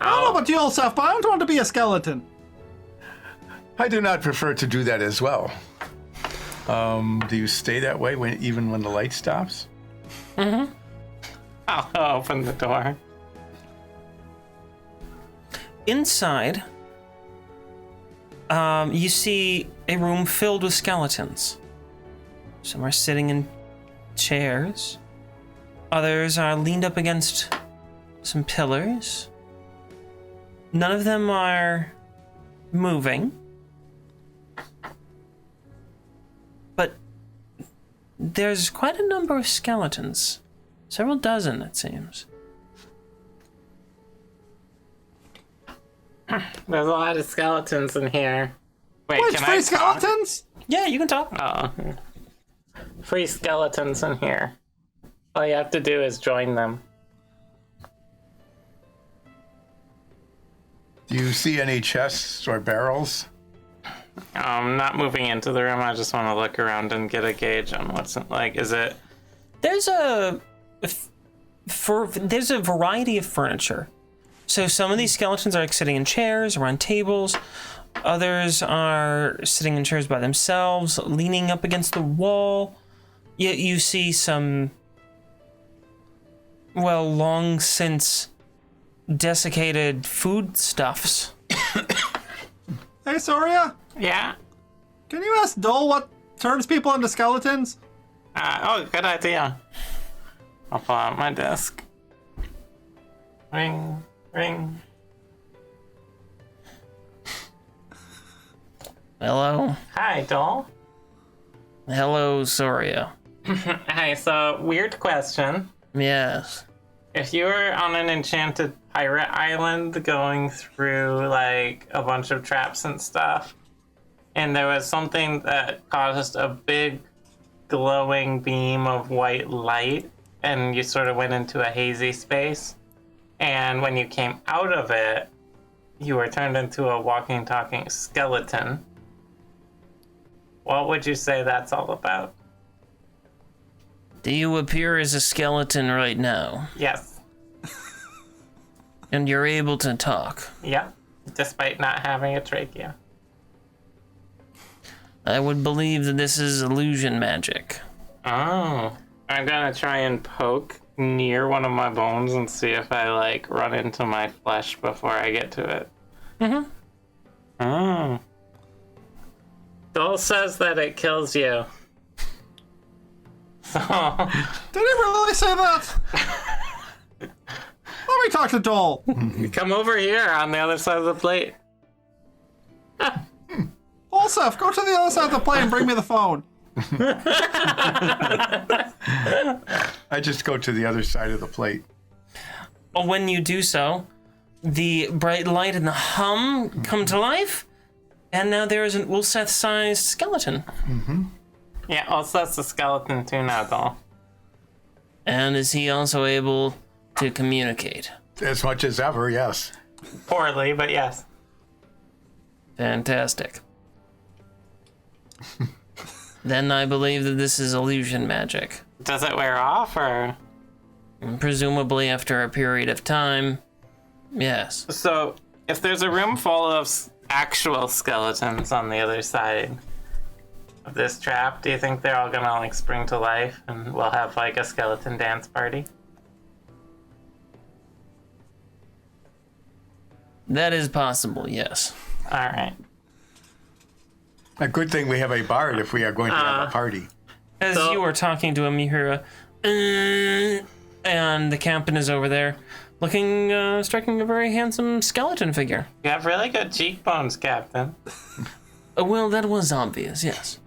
I don't know about you, old stuff, but I don't want to be a skeleton. I do not prefer to do that as well. Do you stay that way even when the light stops? I'll open the door. Inside, you see a room filled with skeletons. Some are sitting in chairs. Others are leaned up against some pillars. None of them are moving. But there's quite a number of skeletons. Several dozen, it seems. There's a lot of skeletons in here. Wait, Wait, can free I talk? skeletons? Yeah, you can talk. Oh. Free skeletons in here. All you have to do is join them. Do you see any chests or barrels? Not moving into the room. I just want to look around and get a gauge on what's like. Is it? There's there's a variety of furniture. So some of these skeletons are like sitting in chairs or on tables. Others are sitting in chairs by themselves, leaning up against the wall. You see some, well, long since desiccated foodstuffs. Hey, Soria, Yeah. can you ask Dole what turns people into skeletons? Good idea. I'll pull out my disc. Ring, ring. Hello? Hi, doll. Hello, Soria. Hi, so weird question. Yes. If you were on an enchanted pirate island going through like a bunch of traps and stuff, and there was something that caused a big glowing beam of white light, and you sort of went into a hazy space, and when you came out of it, you were turned into a walking, talking skeleton. What would you say that's all about? Do you appear as a skeleton right now? Yes. And you're able to talk? Yeah. Despite not having a trachea. I would believe that this is illusion magic. Oh. I'm gonna try and poke near one of my bones and see if I, like, run into my flesh before I get to it. Mm-hmm. Oh. Dole says that it kills you. So... Did he really say that? Let me talk to Dole. Come over here on the other side of the plate. Olsef, go to the other side of the plate and bring me the phone. I just go to the other side of the plate. When you do so, the bright light and the hum come to life, and now there is an Ulseth-sized skeleton. Mm-hmm. Yeah, also that's a skeleton too now, doll. And is he also able to communicate? As much as ever, yes. Poorly, but yes. Fantastic. Then I believe that this is illusion magic. Does it wear off, or...? Presumably after a period of time, yes. So, if there's a room full of actual skeletons on the other side of this trap, do you think they're all gonna, like, spring to life and we'll have, like, a skeleton dance party? That is possible, yes. Alright. A good thing we have a bard if we are going to have a party. As So- you are talking to him, you hear a... and the captain is over there, looking, striking a very handsome skeleton figure. You have really good cheekbones, Captain. Well, that was obvious, yes.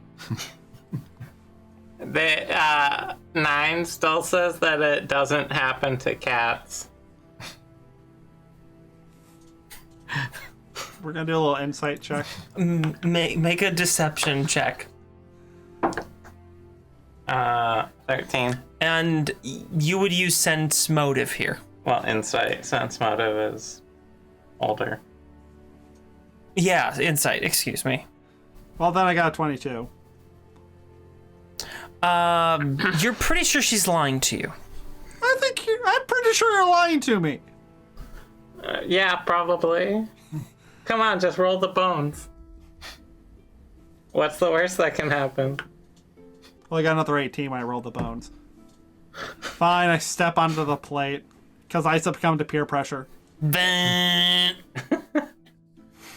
The, Nine still says that it doesn't happen to cats. We're gonna do a little insight check. Make a deception check. 13. And you would use sense motive here. Well, insight, sense motive is older. Yeah, insight, excuse me. Well, then I got a 22. You're pretty sure she's lying to you. I'm pretty sure you're lying to me. Yeah, probably. Come on, just roll the bones. What's the worst that can happen? Well, I got another 18 when I rolled the bones. Fine, I step onto the plate because I succumb to peer pressure. Then...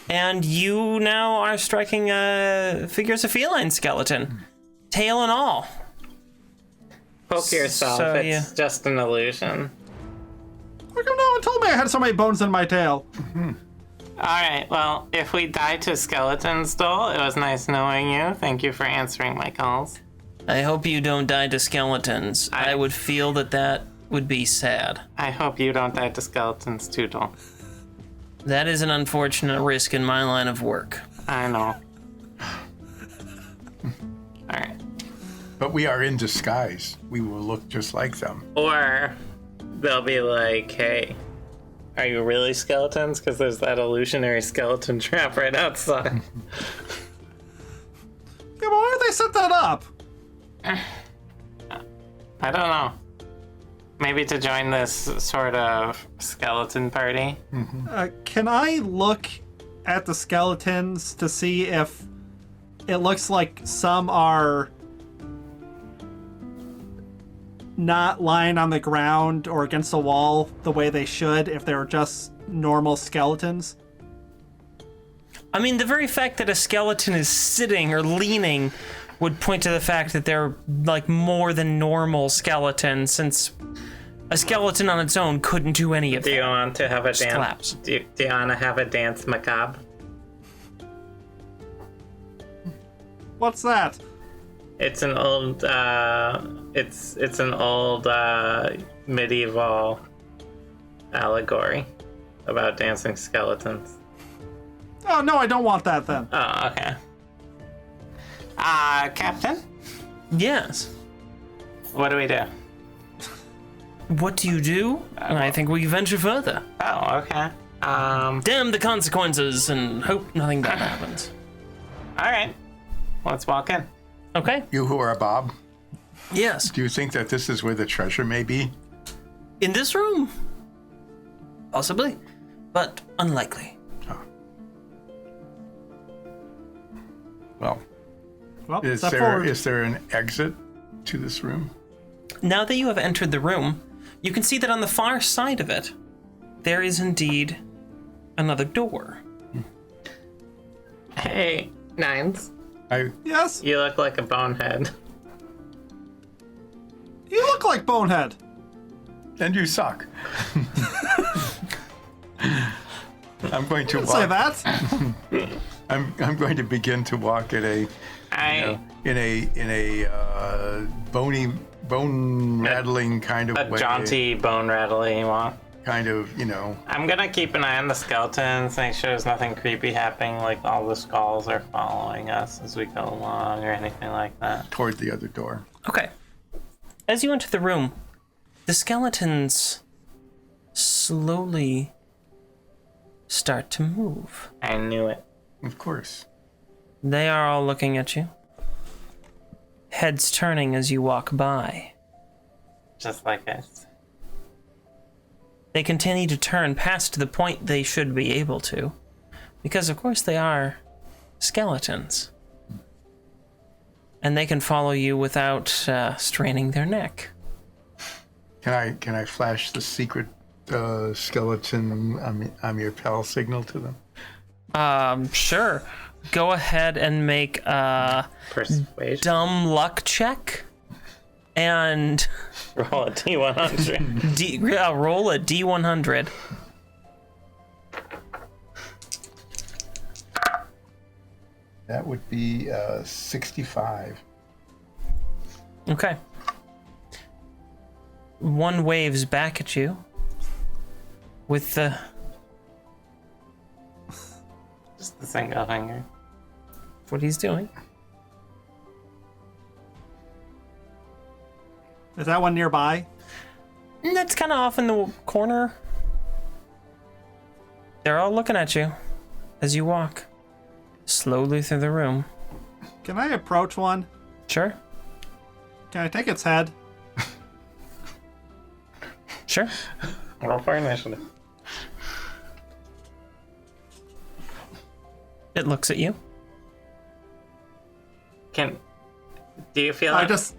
And you now are striking figure as a feline skeleton. Tail and all. Poke yourself, So, it's just an illusion. How come no one told me I had so many bones in my tail? Alright, well, if we die to skeletons, Dole, it was nice knowing you. Thank you for answering my calls. I hope you don't die to skeletons. I would feel that would be sad. I hope you don't die to skeletons too, Dole. That is an unfortunate risk in my line of work. I know. Alright. But we are in disguise. We will look just like them. Or they'll be like, hey, are you really skeletons? Because there's that illusionary skeleton trap right outside. Yeah, but why did they set that up? I don't know. Maybe to join this sort of skeleton party. Can I look at the skeletons to see if it looks like some are not lying on the ground or against the wall the way they should if they were just normal skeletons? I mean, the very fact that a skeleton is sitting or leaning would point to the fact that they're like more than normal skeletons, since a skeleton on its own couldn't do any of Do you that. want to have a Just dance? collapse. Do you want to have a dance macabre? What's that? It's an old, it's an old medieval allegory about dancing skeletons. Oh, no, I don't want that then. Oh, okay. Captain, Yes. what do we do? What do you do? I think we venture further. Oh, okay. Damn the consequences and hope nothing bad happens. All right. Let's walk in. Okay. You who are Bob, Yes. do you think that this is where the treasure may be? In this room? Possibly, but unlikely. Well, Well, is step there forward. is there an exit to this room? Now that you have entered the room, you can see that on the far side of it, there is indeed another door. Hey, Nines. Yes? You look like a bonehead. You look like Bonehead. And you suck. I'm going to Say walk. that. I'm going to begin to walk at a in a bone rattling kind of A way. jaunty, bone rattling walk. Kind of, I'm gonna keep an eye on the skeletons, make sure there's nothing creepy happening, like all the skulls are following us as we go along or anything like that. toward the other door. Okay. As you enter the room, the skeletons slowly start to move. I knew it. Of course. They are all looking at you, heads turning as you walk by. Just like us. They continue to turn past the point they should be able to, because of course they are skeletons. And they can follow you without straining their neck. Can I flash the secret skeleton I'm your pal signal to them? Sure. Go ahead and make a Persuasion. dumb luck check. And Roll a D100. roll a D100. That would be 65. Okay. One waves back at you with the Just the single finger. what he's doing. Is that one nearby? And that's kind of off in the corner. They're all looking at you as you walk slowly through the room. Can I approach one? Sure. Can I take its head? Sure. Roll for initiative. It looks at you. Do you feel I it? just...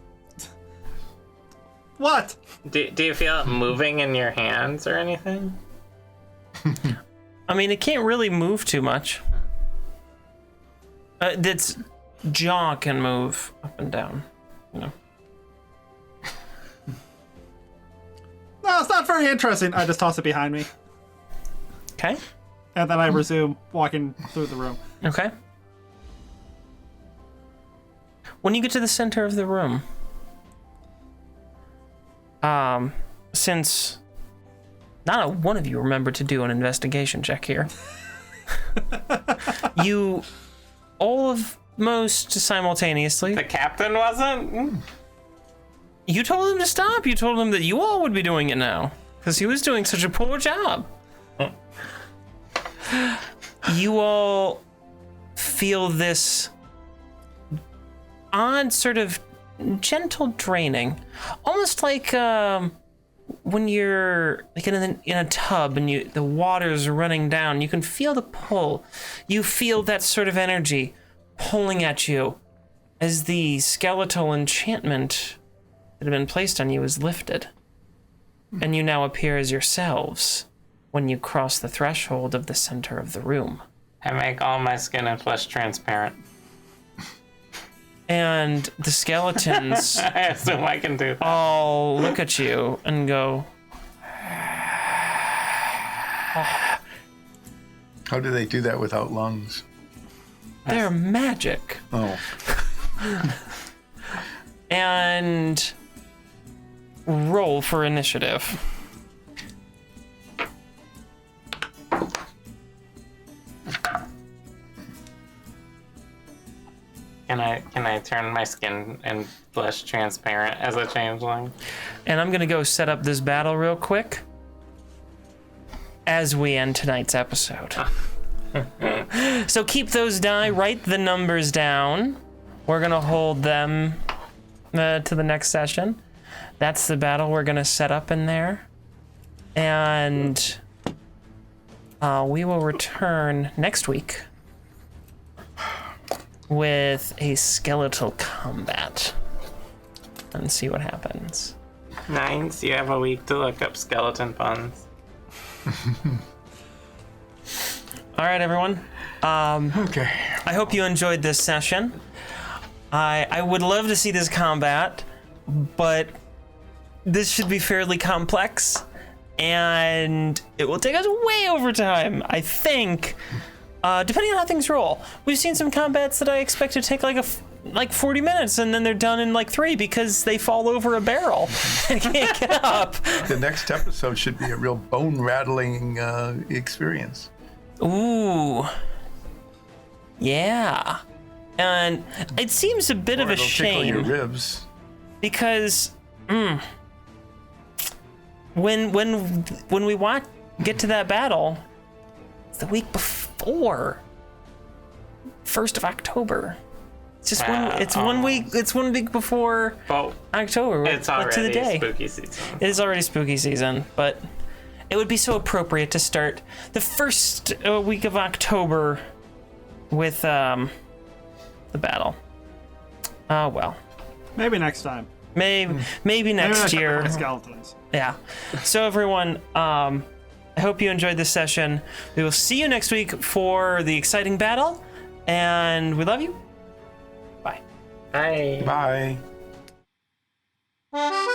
What? Do you feel it moving in your hands or anything? I mean, it can't really move too much. Its jaw can move up and down. You know. No, it's not very interesting. I just toss it behind me. Okay. And then I resume walking through the room. Okay. When you get to the center of the room, since not one of you remembered to do an investigation check here, you almost simultaneously, The captain wasn't? you told him to stop. You told him that you all would be doing it now because he was doing such a poor job. You all feel this odd sort of gentle draining, almost like when you're like in a tub and the water's running down. You can feel the pull. You feel that sort of energy pulling at you as the skeletal enchantment that had been placed on you is lifted, and you now appear as yourselves when you cross the threshold of the center of the room. I make all my skin and flesh transparent. And the skeletons I assume I can do that. all look at you and go, How do they do that without lungs? they're magic. Oh, And roll for initiative. Can I turn my skin and flesh transparent as a changeling? And I'm gonna go set up this battle real quick as we end tonight's episode. So keep those die, write the numbers down. We're gonna hold them to the next session. That's the battle we're gonna set up in there. And we will return next week with a skeletal combat and see what happens. Nines, you have a week to look up skeleton puns. All right, everyone. okay. I hope you enjoyed this session. I would love to see this combat, but this should be fairly complex, and it will take us way over time, I think. Depending on how things roll. We've seen some combats that I expect to take like 40 minutes, and then they're done in like 3 because they fall over a barrel and can't get up. The next episode should be a real bone-rattling experience. Ooh. Yeah. And it seems a bit of a It'll tickle your shame ribs. because when we get to that battle, it's the week before 1st of October. It's just one week. It's 1 week before Well, October. it's like, to the already day. spooky season. It is already spooky season, but it would be so appropriate to start the first week of October with the battle. Oh well, Maybe next time. maybe next year. With skeletons. Yeah. So everyone, I hope you enjoyed this session. We will see you next week for the exciting battle, and we love you. Bye. Bye. Bye.